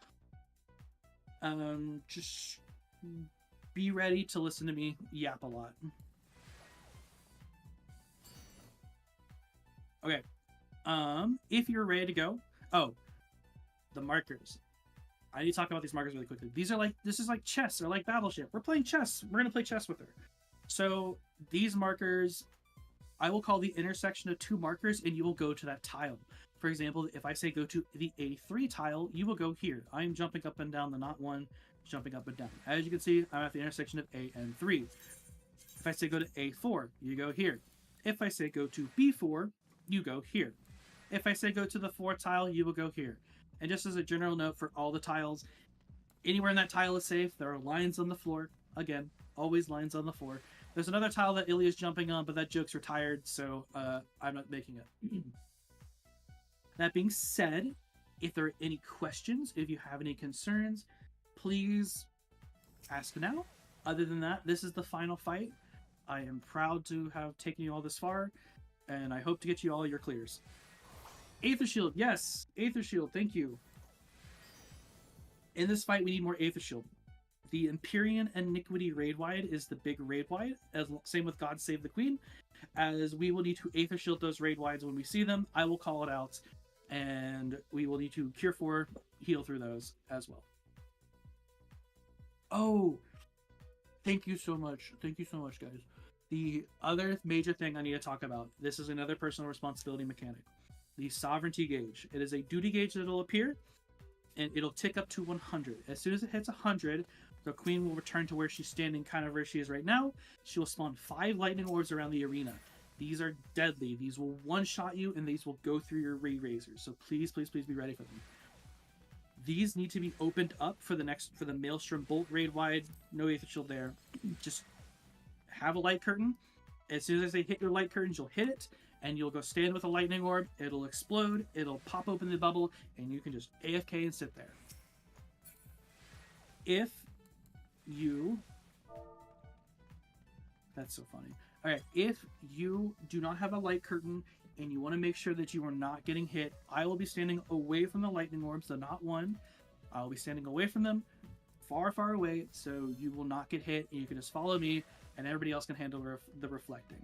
Just be ready to listen to me yap a lot. Okay. If you're ready to go, the markers. I need to talk about these markers really quickly. This is like chess or like Battleship. We're playing chess. We're gonna play chess with her. So these markers, I will call the intersection of 2 markers, and you will go to that tile. For example, if I say go to the A3 tile, you will go here. I am jumping up and down the not 1, jumping up and down. As you can see, I'm at the intersection of A and 3. If I say go to A4, you go here. If I say go to B4, you go here. If I say go to the 4 tile, you will go here. And just as a general note for all the tiles, anywhere in that tile is safe. There are lines on the floor. Again, always lines on the floor. There's another tile that Ilya's jumping on, but that joke's retired, so I'm not making it. That being said, If there are any questions, if you have any concerns, please ask now. Other than that, this is the final fight. I am proud to have taken you all this far, and I hope to get you all your clears. Aether Shield, yes! Aether Shield, thank you. In this fight, we need more Aether Shield. The Empyrean Iniquity raid wide is the big raid wide, same with God Save the Queen, as we will need to Aether Shield those raid wides when we see them. I will call it out, and we will need to Cure 4, heal through those as well. Oh, thank you so much. Thank you so much, guys. The other major thing I need to talk about, this is another personal responsibility mechanic. The Sovereignty Gauge. It is a duty gauge that will appear, and it'll tick up to 100. As soon as it hits 100, the Queen will return to where she's standing, kind of where she is right now. She will spawn 5 lightning orbs around the arena. These are deadly. These will one-shot you, and these will go through your Razors. So please, please, please be ready for them. These need to be opened up for the Maelstrom Bolt raid wide. No Aether Shield there. Just have a light curtain. As soon as they hit your light curtains, you'll hit it, and you'll go stand with a lightning orb. It'll explode. It'll pop open the bubble, and you can just AFK and sit there. If you... That's so funny. Alright, if you do not have a light curtain and you want to make sure that you are not getting hit, I will be standing away from the lightning orbs, so not one. I'll be standing away from them, far, far away, so you will not get hit, and you can just follow me, and everybody else can handle the reflecting.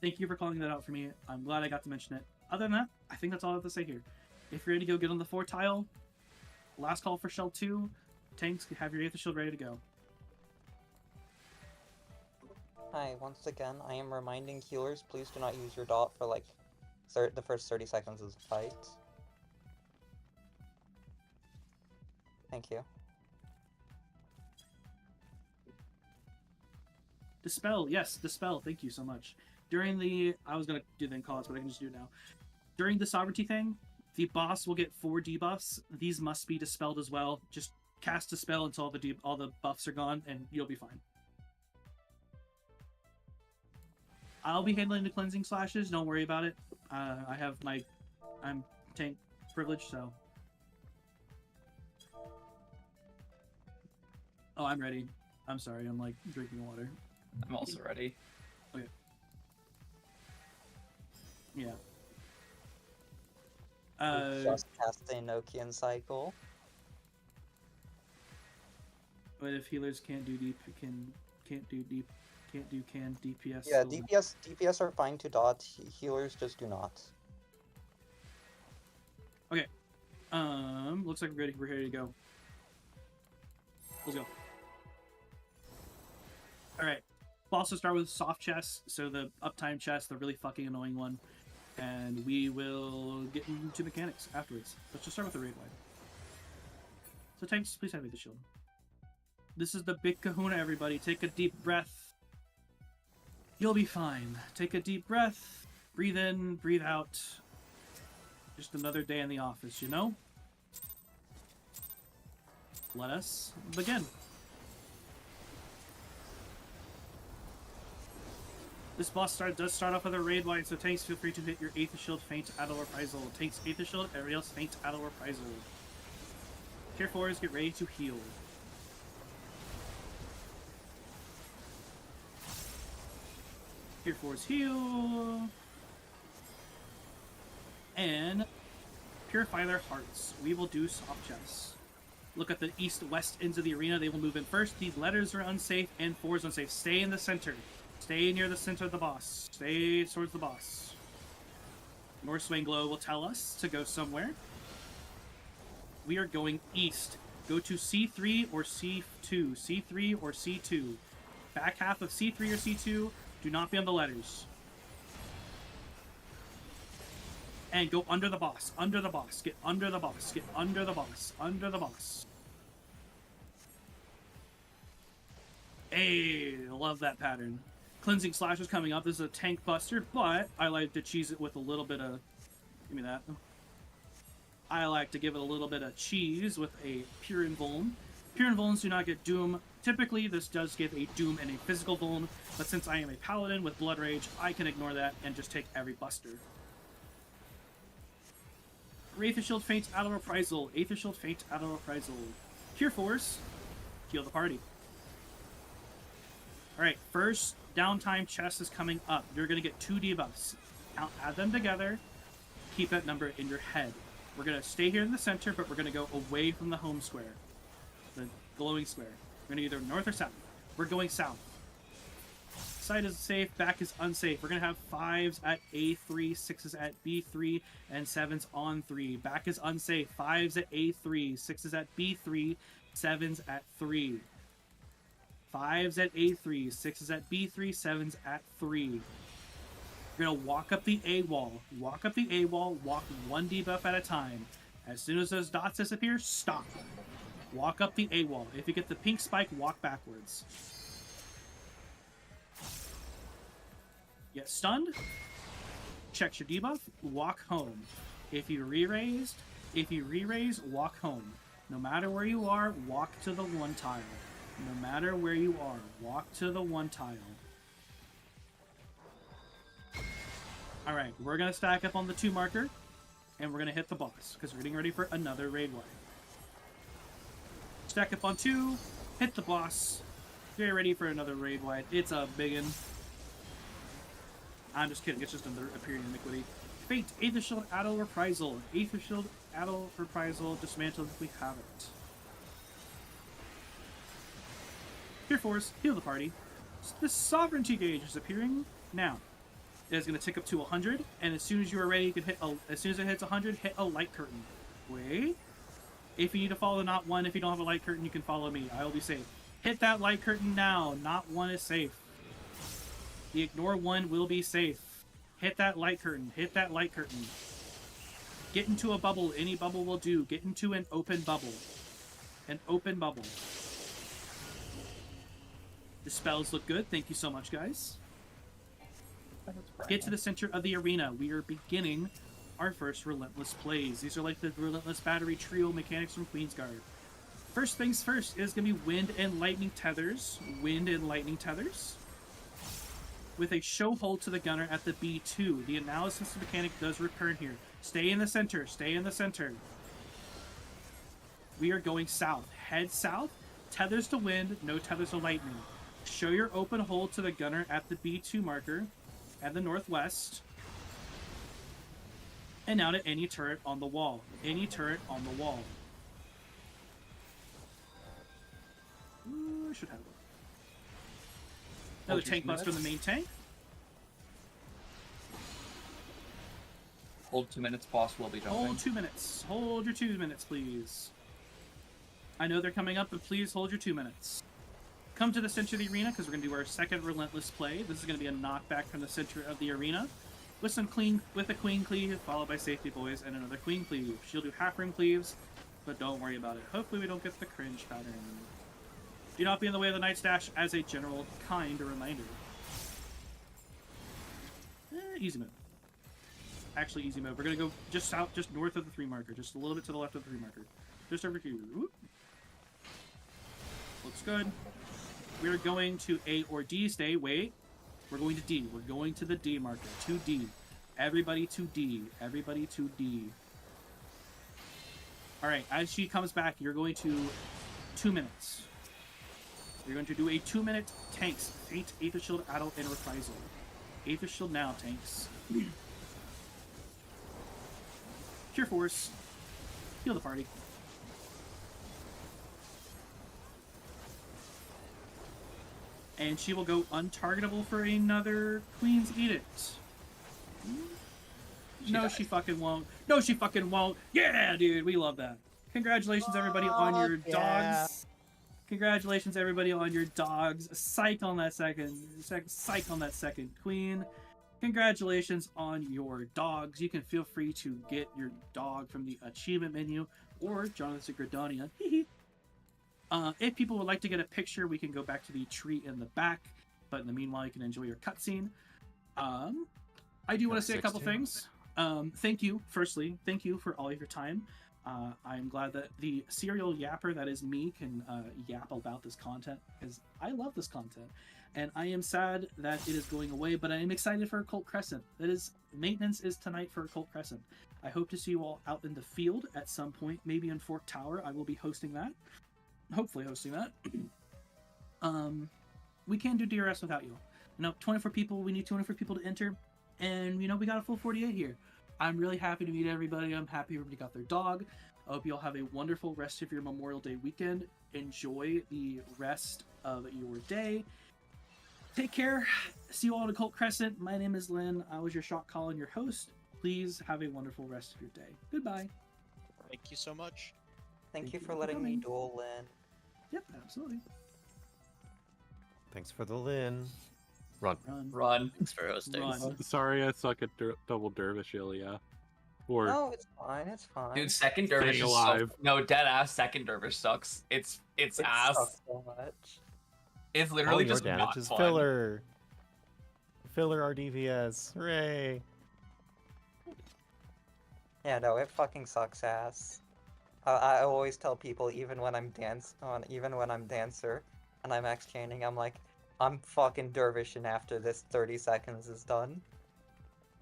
Thank you for calling that out for me. I'm glad I got to mention it. Other than that, I think that's all I have to say here. If you're ready to go get on the 4 tile, last call for Shell 2. Tanks, have your Aether Shield ready to go. Hi, once again, I am reminding healers, please do not use your dot for like the first 30 seconds of the fight. Thank you. Dispel, yes, Dispel, thank you so much. During the... I was going to do the call-outs, but I can just do it now. During the Sovereignty thing, the boss will get 4 debuffs. These must be dispelled as well. Just cast Dispel until all the buffs are gone, and you'll be fine. I'll be handling the cleansing slashes. Don't worry about it. I'm tank privileged, so. Oh, I'm ready. I'm sorry. I'm like drinking water. I'm also ready. Okay. Yeah. Just cast the Enochian cycle. But if healers can't do DPS. Yeah, DPS are fine to dot. Healers just do not. Okay. Looks like we're ready to go. Let's go. Alright. We'll also start with soft chest, so the uptime chest, the really fucking annoying one. And we will get into mechanics afterwards. Let's just start with the raid wide. So tanks, please have me the shield. This is the big kahuna, everybody. Take a deep breath. You'll be fine. Take a deep breath. Breathe in, breathe out. Just another day in the office, you know? Let us begin. This boss does start off with a raid wide, so tanks, feel free to hit your Aether Shield, feint, Adel, Reprisal. Tanks, Aether Shield, everybody else, feint, Adel, Reprisal. Tier 4s, get ready to heal. Tier 4s heal. And purify their hearts. We will do soft chests. Look at the east-west ends of the arena. They will move in first. These letters are unsafe and 4s unsafe. Stay in the center. Stay near the center of the boss. Stay towards the boss. North Swing Glow will tell us to go somewhere. We are going east. Go to C3 or C2. C3 or C2. Back half of C3 or C2. Do not be on the letters. And go under the boss. Under the boss. Get under the boss. Get under the boss. Under the boss. Hey, love that pattern. Cleansing Slash is coming up. This is a tank buster, but I like to cheese it with a little bit of... Give me that. I like to give it a little bit of cheese with a Pure Invuln. Pure Invulns do not get Doom. Typically, this does give a Doom and a physical Vuln, but since I am a Paladin with Blood Rage, I can ignore that and just take every buster. Aether Shield Feint out of Reprisal. Aether Shield Feint out of Reprisal. Cure Force. Heal the party. Alright, first downtime chest is coming up. You're going to get 2 debuffs. Add them together. Keep that number in your head. We're going to stay here in the center, but we're going to go away from the home square. The glowing square. We're going to either north or south. We're going south. Side is safe, back is unsafe. We're going to have 5s at A3, 6s at B3, and 7s on 3. Back is unsafe. 5s at A3, 6s at B3, 7s at 3. 5s at A3, 6s at B3, 7s at 3. You're going to walk up the A wall. Walk up the A wall, walk 1 debuff at a time. As soon as those dots disappear, stop. Walk up the A wall. If you get the pink spike, walk backwards. Get stunned, checks your debuff, walk home. If you re-raised, walk home. No matter where you are, walk to the 1 tile. No matter where you are, walk to the 1 tile. Alright, we're going to stack up on the 2 marker, and we're going to hit the boss, because we're getting ready for another raid wide. Stack up on 2, hit the boss, get ready for another raid wide. It's a biggin'. I'm just kidding, it's just another appearing iniquity. Fate, Aether Shield, Addo, Reprisal. Aether Shield, Addo, Reprisal, dismantle if we have it. Cure Force, heal the party. The Sovereignty gauge is appearing now. It is going to tick up to 100, and as soon as you are ready, you can hit as soon as it hits 100, hit a light curtain. Wait. If you need to follow not 1, if you don't have a light curtain, you can follow me. I will be safe. Hit that light curtain now. Not 1 is safe. The ignore 1 will be safe. Hit that light curtain. Hit that light curtain. Get into a bubble. Any bubble will do. Get into an open bubble. An open bubble. The spells look good. Thank you so much, guys. Get to the center of the arena. We are beginning our first Relentless plays. These are like the Relentless Battery Trio mechanics from Queensguard. First things first is going to be Wind and Lightning Tethers. Wind and Lightning Tethers. With a show hold to the gunner at the B2. The analysis mechanic does return here. Stay in the center. Stay in the center. We are going south. Head south. Tethers to wind. No tethers to lightning. Show your open hold to the gunner at the B2 marker at the northwest. And now to any turret on the wall. Any turret on the wall. Ooh, I should have it. Another tank bust from the main tank. Hold 2 minutes, boss will be jumping. Hold 2 minutes. Hold your 2 minutes, please. I know they're coming up, but please hold your 2 minutes. Come to the center of the arena, because we're going to do our second Relentless play. This is going to be a knockback from the center of the arena. With a Queen Cleave, followed by Safety Boys, and another Queen Cleave. She'll do half ring cleaves, but don't worry about it. Hopefully we don't get the cringe pattern. Do not be in the way of the Night Stash as a general kind reminder. Easy mode. Actually, easy mode. We're going to go just south, just north of the 3 marker. Just a little bit to the left of the 3 marker. Just over here. Whoop. Looks good. We're going to A or D. Stay. Wait. We're going to D. We're going to the D marker. To D. Everybody to D. Everybody to D. Alright, as she comes back, you're going to 2 minutes. You're going to do a 2-minute tanks. Fate, Aether Shield, Adult, and Reprisal. Aether Shield now, tanks. Cure Force. Heal the party. And she will go untargetable for another Queen's Edict. She fucking won't. No, she fucking won't. Yeah, dude, we love that. Congratulations, everybody, on your dogs. Congratulations, everybody, on your dogs. Psych on that second. Psych on that second Queen. Congratulations on your dogs. You can feel free to get your dog from the achievement menu or Jonathan Gradania. If people would like to get a picture, we can go back to the tree in the back. But in the meanwhile, you can enjoy your cutscene. I do want to say a couple things. Thank you, firstly. Thank you for all of your time. I'm glad that the serial yapper that is me can yap about this content, because I love this content. And I am sad that it is going away, but I am excited for Occult Crescent. Maintenance is tonight for Occult Crescent. I hope to see you all out in the field at some point, maybe in Fort Tower. I will be hosting that. Hopefully hosting that. We can't do DRS without you. 24 people, we need 24 people to enter. And, we got a full 48 here. I'm really happy to meet everybody. I'm happy everybody got their dog. I hope you all have a wonderful rest of your Memorial Day weekend. Enjoy the rest of your day. Take care. See you all at Occult Crescent. My name is Lynn. I was your shot call and your host. Please have a wonderful rest of your day. Goodbye. Thank you so much. Thank you for letting me duel Lynn. Yep, absolutely. Thanks for the Lynn. Run. Run. Thanks for hosting. Run. Sorry, I suck at double dervish, Ilya. Or No, it's fine. It's fine. Dude, second dervish Staying is alive. no dead ass. Second dervish sucks. It's It ass. sucks so much. It's All literally your just damage not is fun. filler. Filler RDVS. Hooray. Yeah, no, it fucking sucks ass. I always tell people, even when I'm dancer and I'm max chaining, I'm like, I'm fucking dervishing after this 30 seconds is done.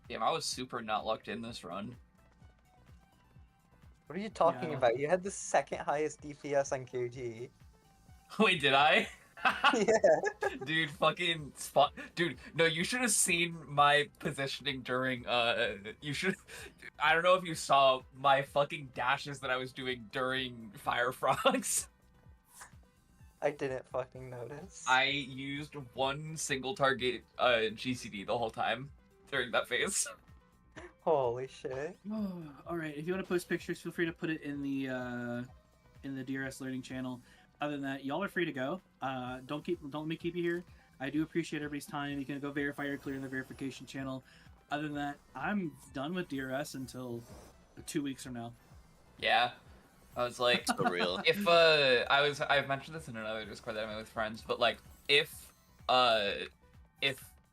Damn, I was super not locked in this run. What are you talking Yeah. about? You had the second highest DPS on QG. Wait, did I? Yeah. Dude, fucking spot. Dude, no, you should have seen my positioning during. You should. I don't know if you saw my fucking dashes that I was doing during Fire Frogs. I didn't fucking notice. I used one single target GCD the whole time during that phase. Holy shit. All right. If you want to post pictures, feel free to put it in the DRS Learning channel. Other than that, y'all are free to go. Don't let me keep you here. I do appreciate everybody's time. You can go verify you're clear in the verification channel. Other than that, I'm done with DRS until 2 weeks from now. Yeah. I was like, So real. if I've mentioned this in another Discord that I'm in with friends, but like if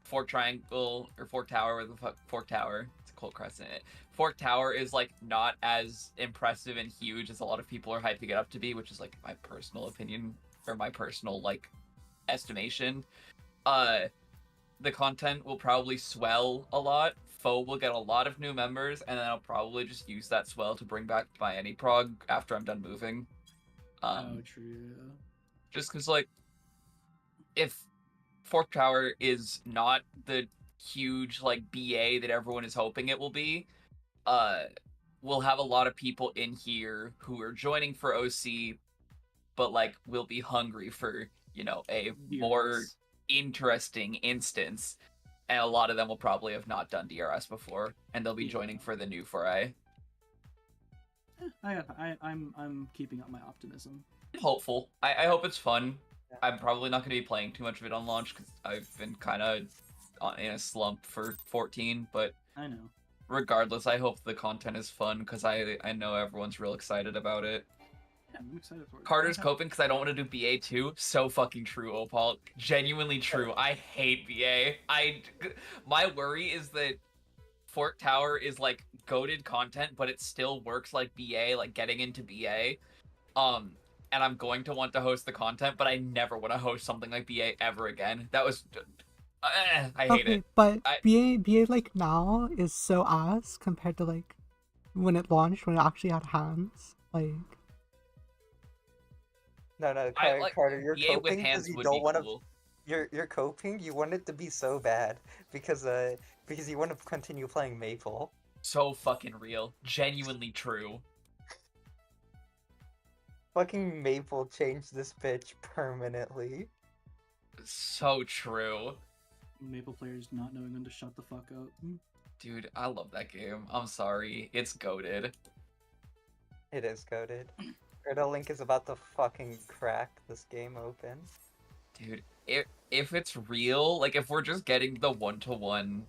Fort Triangle or Fort Tower, or the fuck Fort Tower, it's a Occult Crescent. Fort Tower is like not as impressive and huge as a lot of people are hyping it up to be, which is like my personal opinion or my personal like estimation. The content will probably swell a lot. Foe will get a lot of new members, and then I'll probably just use that swell to bring back my Anyprog after I'm done moving. True. Just because, like, if Fort Tower is not the huge, like, BA that everyone is hoping it will be, we'll have a lot of people in here who are joining for OC, but, like, will be hungry for, a more interesting instance. And a lot of them will probably have not done DRS before, and they'll be joining for the new foray. I'm keeping up my optimism. Hopeful. I hope it's fun. I'm probably not going to be playing too much of it on launch because I've been kind of in a slump for 14. But I know. Regardless, I hope the content is fun because I know everyone's real excited about it. Yeah, I'm excited for it. Carter's coping because I don't want to do BA too. So fucking true, Opal. Genuinely true. I hate BA. My worry is that Fort Tower is like goated content, but it still works like BA, like getting into BA. And I'm going to want to host the content, but I never want to host something like BA ever again. That was, I hate it. But BA like now is so ass compared to like when it launched, when it actually had hands. Like. No, Carter, you're coping because you don't want to. You're coping. You want it to be so bad because you want to continue playing Maple. So fucking real. Genuinely true. Fucking Maple changed this bitch permanently. So true. Maple players not knowing when to shut the fuck up. Dude, I love that game. I'm sorry. It's goated. It is goated. Crypto Link is about to fucking crack this game open. Dude, if it's real, like if we're just getting the 1-to-1,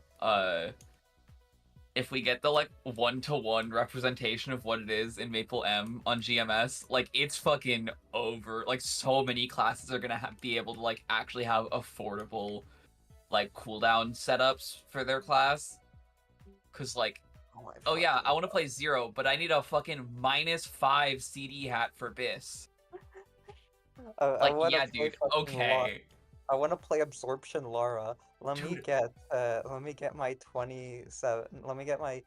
if we get the like 1-to-1 representation of what it is in Maple M on GMS, like it's fucking over. Like so many classes are gonna be able to like actually have affordable like cooldown setups for their class. Cause like Oh yeah, I want to play 0, but I need a fucking -5 CD hat for Biss. I Like, wanna yeah, play dude. fucking Okay. I want to play Absorption Lara. Let me Dude. get my 27. Let me get my